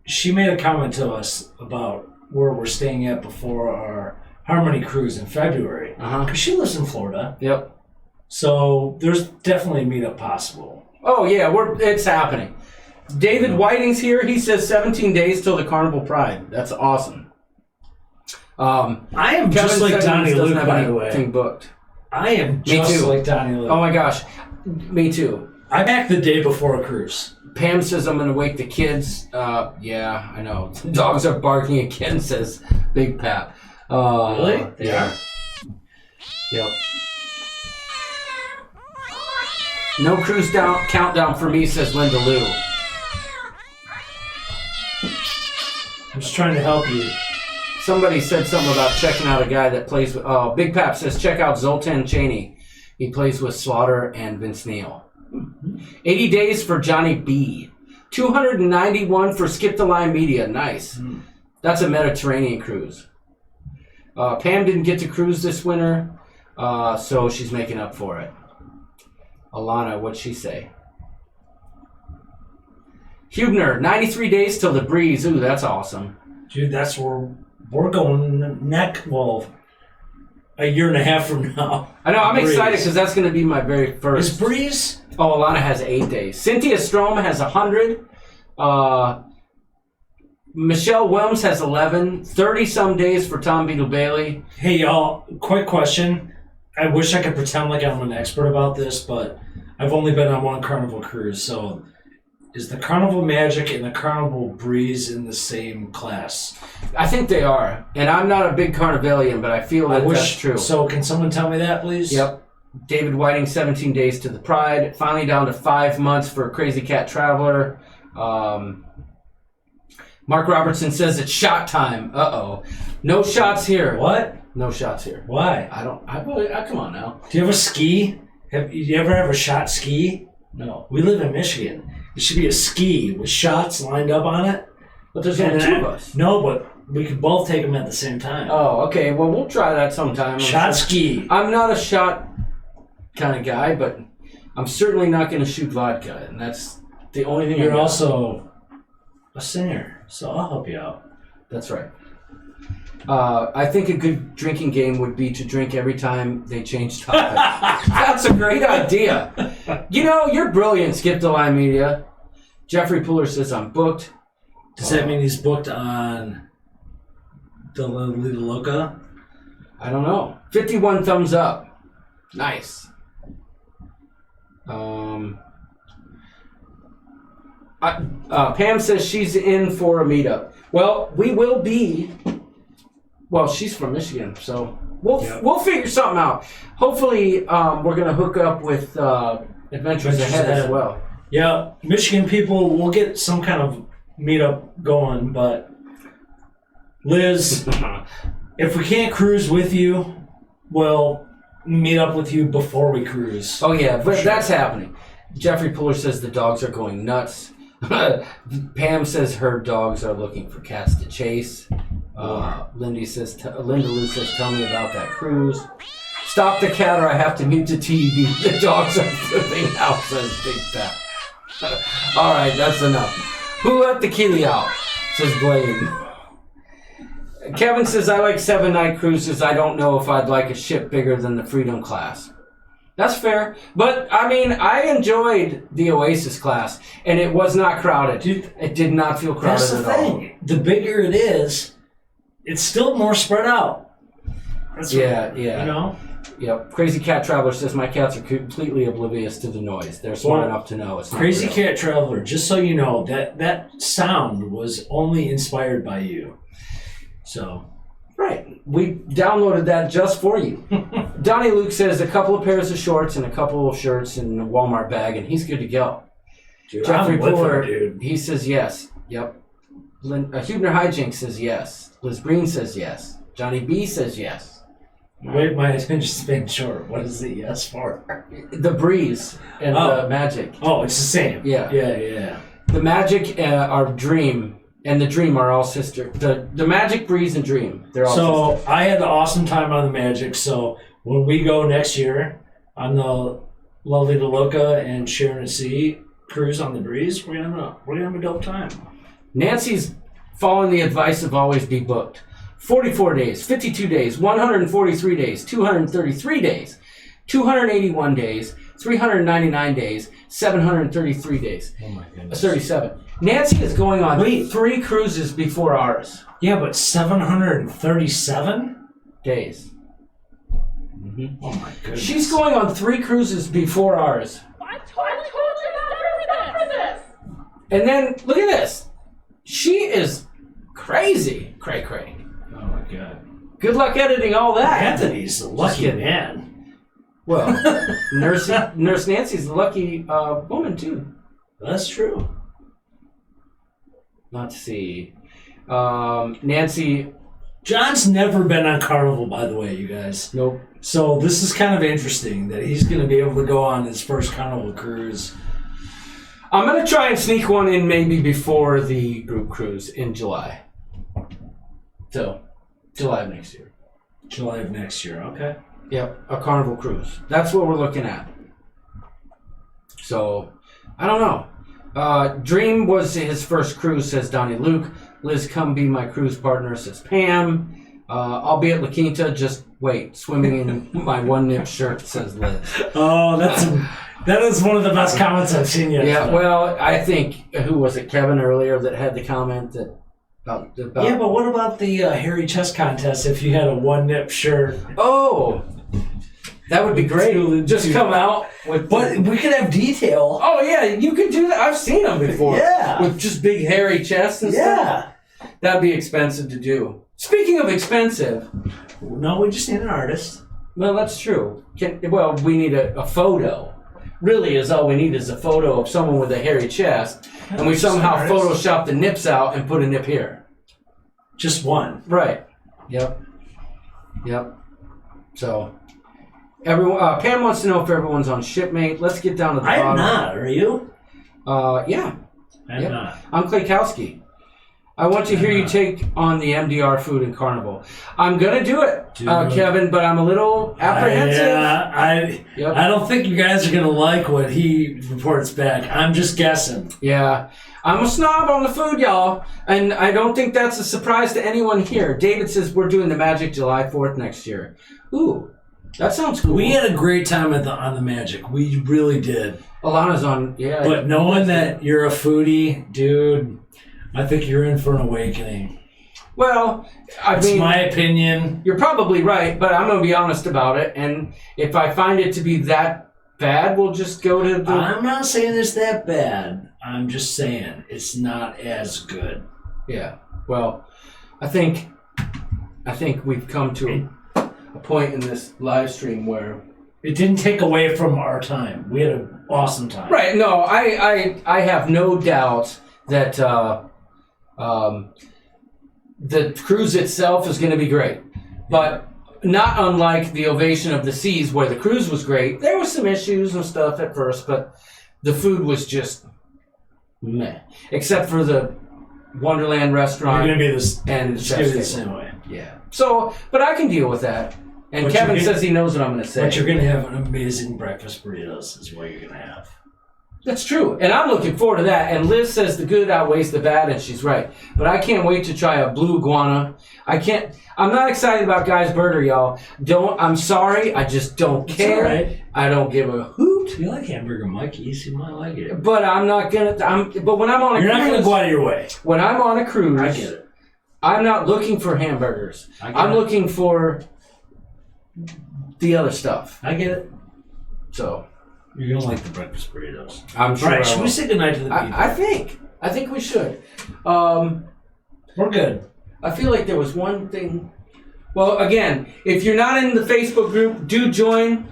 S4: she made a comment to us about where we're staying at before our Harmony cruise in February. Because she lives in Florida.
S3: Yep.
S4: So there's definitely a meetup possible.
S3: Oh, yeah, it's happening. David Whiting's here. He says 17 days till the Carnival Pride. That's awesome.
S4: I am just like Donnie Luke, by the way.
S3: Booked.
S4: I am just like Donnie Luke.
S3: Oh, my gosh. Me too.
S4: I packed the day before a cruise.
S3: Pam says I'm going to wake the kids. Yeah, I know. The dogs are barking again, says Big Pap.
S4: Really?
S3: Yeah. Yep. No cruise countdown for me, says Linda Lou.
S4: I'm just trying to help you.
S3: Somebody said something about checking out a guy that plays with... Oh, Big Pap says check out Zoltan Chaney. He plays with Slaughter and Vince Neil. 80 days for Johnny B. 291 for Skip the Line Media. Nice. That's a Mediterranean cruise. Pam didn't get to cruise this winter, so she's making up for it. Alana, what'd she say? Hubner, 93 days till the breeze. Ooh, that's awesome.
S4: Dude, that's where we're going a year and a half from now.
S3: I know, I'm excited because that's going to be my very first.
S4: Is Breeze?
S3: Oh, Alana has 8 days. Cynthia Strom has 100. Michelle Wilms has 11. 30-some days for Tom Beetle Bailey.
S4: Hey, y'all, quick question. I wish I could pretend like I'm an expert about this, but I've only been on one Carnival cruise, so is the Carnival Magic and the Carnival Breeze in the same class?
S3: I think they are. And I'm not a big Carnivalian, but I feel that that's true.
S4: So can someone tell me that, please?
S3: Yep. David Whiting, 17 days to the Pride. Finally down to 5 months for Crazy Cat Traveler. Mark Robertson says it's shot time. Uh-oh. No shots here.
S4: What?
S3: No shots here.
S4: Why?
S3: Come on now.
S4: Do you have a ski? Have you ever have a shot ski?
S3: No.
S4: We live in Michigan. It should be a ski with shots lined up on it.
S3: But there's only 2 of us.
S4: No, but we could both take them at the same time.
S3: Oh, okay. Well, we'll try that sometime.
S4: Shot ski.
S3: I'm not a shot kind of guy, but I'm certainly not going to shoot vodka, and that's the only thing.
S4: You're also a singer, so I'll help you out.
S3: That's right. I think a good drinking game would be to drink every time they change topic. That's a great idea. You know, you're brilliant, Skip the Line Media. Jeffrey Puller says I'm booked.
S4: Does that mean he's booked on the Lolita Loca?
S3: I don't know. 51 thumbs up. Nice. Pam says she's in for a meetup. Well, we will be. Well, she's from Michigan, so we'll figure something out. Hopefully, we're gonna hook up with Adventures Ahead as well.
S4: Yeah, Michigan people, we'll get some kind of meetup going. But Liz, if we can't cruise with you, we'll meet up with you before we cruise.
S3: Oh yeah, but that's happening. Jeffrey Puller says the dogs are going nuts. Pam says her dogs are looking for cats to chase. Linda Lou says, tell me about that cruise. Stop the cat or I have to mute the TV. The dogs are flipping out, says Big Pat. All right, that's enough. Who let the kitty out, says Blaine. Kevin says, I like 7-night cruises. I don't know if I'd like a ship bigger than the Freedom class. That's fair. But, I mean, I enjoyed the Oasis class, and it was not crowded.
S4: Dude,
S3: it did not feel crowded
S4: that's the thing. The bigger it is, it's still more spread out. That's
S3: yeah.
S4: You know?
S3: Yep. Crazy Cat Traveler says, my cats are completely oblivious to the noise. They're smart enough to know it's not
S4: Crazy
S3: real.
S4: Cat Traveler, just so you know, that sound was only inspired by you. So...
S3: Right. We downloaded that just for you. Donnie Luke says a couple of pairs of shorts and a couple of shirts in a Walmart bag, and he's good to go.
S4: Dude,
S3: Jeffrey Puller,
S4: dude.
S3: he says yes. Yep. Hubner Hijinks says yes. Liz Green says yes. Johnny B says yes.
S4: Wait, my attention's been short. What is the yes for?
S3: The Breeze and the Magic.
S4: Oh, it's the same.
S3: Yeah.
S4: Yeah.
S3: The Magic are Dream. And the Dream are all sister. The Magic, Breeze, and Dream. They're all sisters.
S4: So I had the awesome time on the Magic. So when we go next year on the Lolita Loca and Sharon at Sea cruise on the Breeze, we're gonna have a dope time.
S3: Nancy's following the advice of always be booked. 44 days, 52 days, 143 days, 233 days, 281 days, 399 days, 733 days.
S4: Oh my goodness.
S3: 37. Nancy is going on 3 cruises before ours.
S4: Yeah, but 737
S3: days. Mm-hmm.
S4: Oh my goodness.
S3: She's going on 3 cruises before ours.
S8: I told you not for this.
S3: And then look at this. She is crazy. Cray.
S4: Oh my god.
S3: Good luck editing all that.
S4: Anthony's a lucky man.
S3: Well, Nurse Nancy's a lucky woman too.
S4: That's true.
S3: Let's see. Nancy.
S4: John's never been on Carnival, by the way, you guys.
S3: Nope.
S4: So this is kind of interesting that he's going to be able to go on his first Carnival cruise.
S3: I'm going to try and sneak one in maybe before the group cruise in July. So, July of next year.
S4: July of next year, okay.
S3: Yep, a Carnival cruise. That's what we're looking at. So, I don't know. Dream was his first cruise, says Donnie Luke. Liz, come be my cruise partner, says Pam. I'll be at La Quinta, just wait. Swimming in my one-nip shirt, says Liz.
S4: Oh, That is one of the best comments I've seen yet.
S3: Yeah, well, I think, who was it, Kevin earlier that had the comment that about
S4: Yeah, but what about the hairy chest contest if you had a one-nip shirt?
S3: Oh, that would be great. Just come out with...
S4: But we could have detail.
S3: Oh, yeah, you could do that. I've seen them before.
S4: Yeah.
S3: With just big hairy chests and stuff. That'd be expensive to do. Speaking of expensive...
S4: No, we just need an artist.
S3: Well, that's true. We need a photo. Really, is all we need is a photo of someone with a hairy chest, and we somehow Photoshop the nips out and put a nip here.
S4: Just one.
S3: Right. Yep. So, everyone. Pam wants to know if everyone's on Shipmate. Let's get down to the bottom.
S4: I'm not. Are you?
S3: Yeah.
S4: I'm not.
S3: I'm Klaykowski. I want to hear you take on the MDR food and carnival. I'm gonna do it, Kevin, but I'm a little apprehensive.
S4: I don't think you guys are gonna like what he reports back. I'm just guessing.
S3: Yeah, I'm a snob on the food, y'all, and I don't think that's a surprise to anyone here. David says we're doing the Magic July 4th next year. Ooh, that sounds cool.
S4: We had a great time on the Magic. We really did.
S3: Alana's on, yeah.
S4: But knowing that you're a foodie, dude, I think you're in for an awakening.
S3: Well,
S4: It's my opinion.
S3: You're probably right, but I'm going to be honest about it. And if I find it to be that bad, we'll just go to the...
S4: I'm not saying it's that bad. I'm just saying it's not as good.
S3: Yeah. Well, I think we've come to a point in this live stream where...
S4: It didn't take away from our time. We had an awesome time.
S3: Right. No, I have no doubt that... the cruise itself is going to be great, but not unlike the Ovation of the Seas, where the cruise was great. There were some issues and stuff at first, but the food was just meh, except for the Wonderland restaurant.
S4: You're going to be this
S3: and
S4: the same way.
S3: Yeah. So, but I can deal with that. And but Kevin says he knows what I'm going to say.
S4: But you're going to have an amazing breakfast burritos is what you're going to have.
S3: That's true, and I'm looking forward to that. And Liz says the good outweighs the bad, and she's right. But I can't wait to try a blue iguana. I'm not excited about Guy's Burger, y'all. I'm sorry, I just don't care.
S4: Right.
S3: I don't give a hoot.
S4: You like Hamburger Mikey's, you might like it.
S3: But I'm not gonna. But when I'm on a cruise,
S4: you're not gonna go out of your way.
S3: When I'm on a cruise,
S4: I get it.
S3: I'm not looking for hamburgers. I'm looking for the other stuff.
S4: I get it.
S3: So.
S4: You're going to like the breakfast burritos.
S3: I'm sure.
S4: All right, should we say goodnight to the people?
S3: I think we should.
S4: We're good.
S3: I feel like there was one thing. Well, again, if you're not in the Facebook group, do join.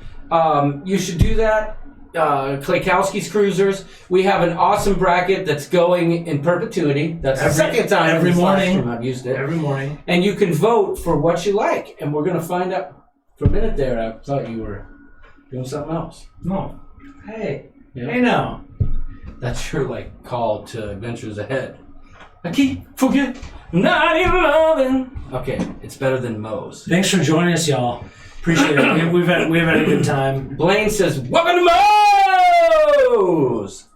S3: You should do that. Klaykowski's Cruisers. We have an awesome bracket that's going in perpetuity. That's the second time
S4: every morning
S3: I've used it.
S4: Every morning.
S3: And you can vote for what you like. And we're going to find out. For a minute there, I thought you were doing something else.
S4: No. Hey.
S3: Yep.
S4: Hey now.
S3: That's your call to Adventures Ahead. I keep forgetting, not even loving. Okay, it's better than Moe's.
S4: Thanks for joining us, y'all. Appreciate it. We've had a good time.
S3: Blaine says, "Welcome to Moe's."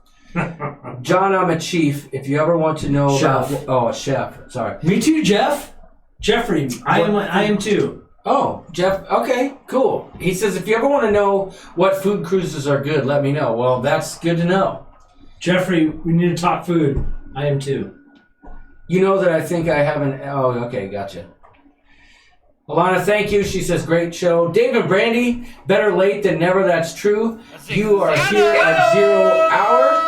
S3: John, I'm a chief. If you ever want to know
S4: chef.
S3: A chef. Sorry.
S4: Me too, Jeff. Jeffrey. I am too.
S3: Oh, Jeff, okay, cool. He says, if you ever want to know what food cruises are good, let me know. Well, that's good to know.
S4: Jeffrey, we need to talk food. I am too.
S3: You know that I think I haven't... Oh, okay, gotcha. Alana, thank you. She says, great show. David Brandy, better late than never, that's true. You are here at 0 hour.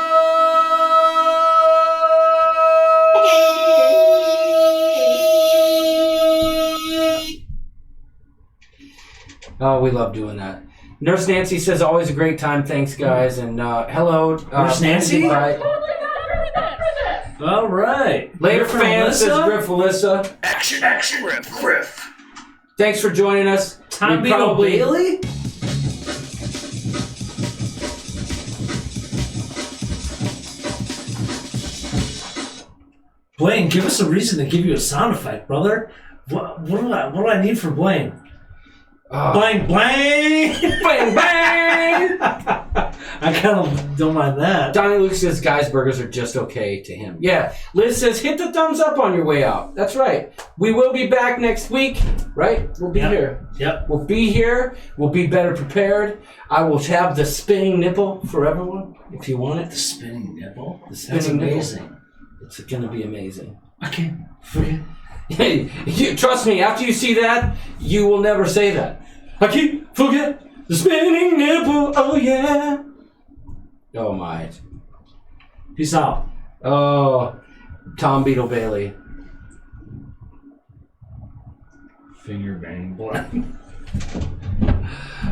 S3: Oh, we love doing that. Nurse Nancy says, always a great time. Thanks, guys. And hello.
S4: Nurse Nancy? All right.
S3: Later fan says, Griff Alyssa.
S6: Action, Griff.
S3: Thanks for joining us.
S4: Tom Bailey? Blaine, give us a reason to give you a sound effect, brother. What do I need for Blaine? Blank, blank!
S3: Bang, bang!
S4: I kind of don't mind that.
S3: Donnie Luke says Guy's Burgers are just okay to him. Yeah. Liz says hit the thumbs up on your way out. That's right. We will be back next week, right? We'll be here.
S4: Yep.
S3: We'll be here. We'll be better prepared. I will have the spinning nipple for everyone if you want it.
S4: The spinning nipple?
S3: The spinning
S4: That's amazing.
S3: nipple. It's going to be amazing.
S4: I can't forget.
S3: Hey, trust me, after you see that, you will never say that. I can't forget the spinning nipple. Oh, yeah. Oh, my.
S4: Peace out.
S3: Oh, Tom Beetle Bailey.
S4: Finger bang Blaine.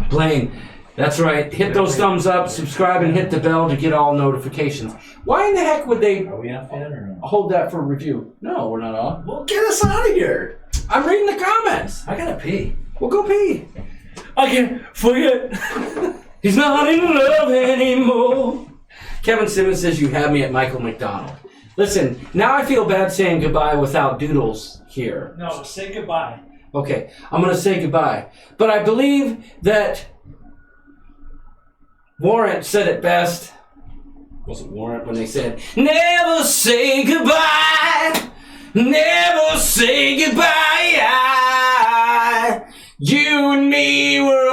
S3: Blaine, that's right. Hit those thumbs up, subscribe, and hit the bell to get all notifications. Why in the heck would they
S4: Are we off yet or no?
S3: hold that for review? No, we're not off.
S4: Well, get us out of here.
S3: I'm reading the comments.
S4: I gotta pee.
S3: Well, go pee.
S4: I can't forget.
S3: He's not in love anymore. Kevin Simmons says you have me at Michael McDonald. Listen, now I feel bad saying goodbye without Doodles here.
S4: No, say goodbye.
S3: Okay, I'm going to say goodbye. But I believe that Warrant said it best. Was it Warrant when they said, never say goodbye, never say goodbye. You and me were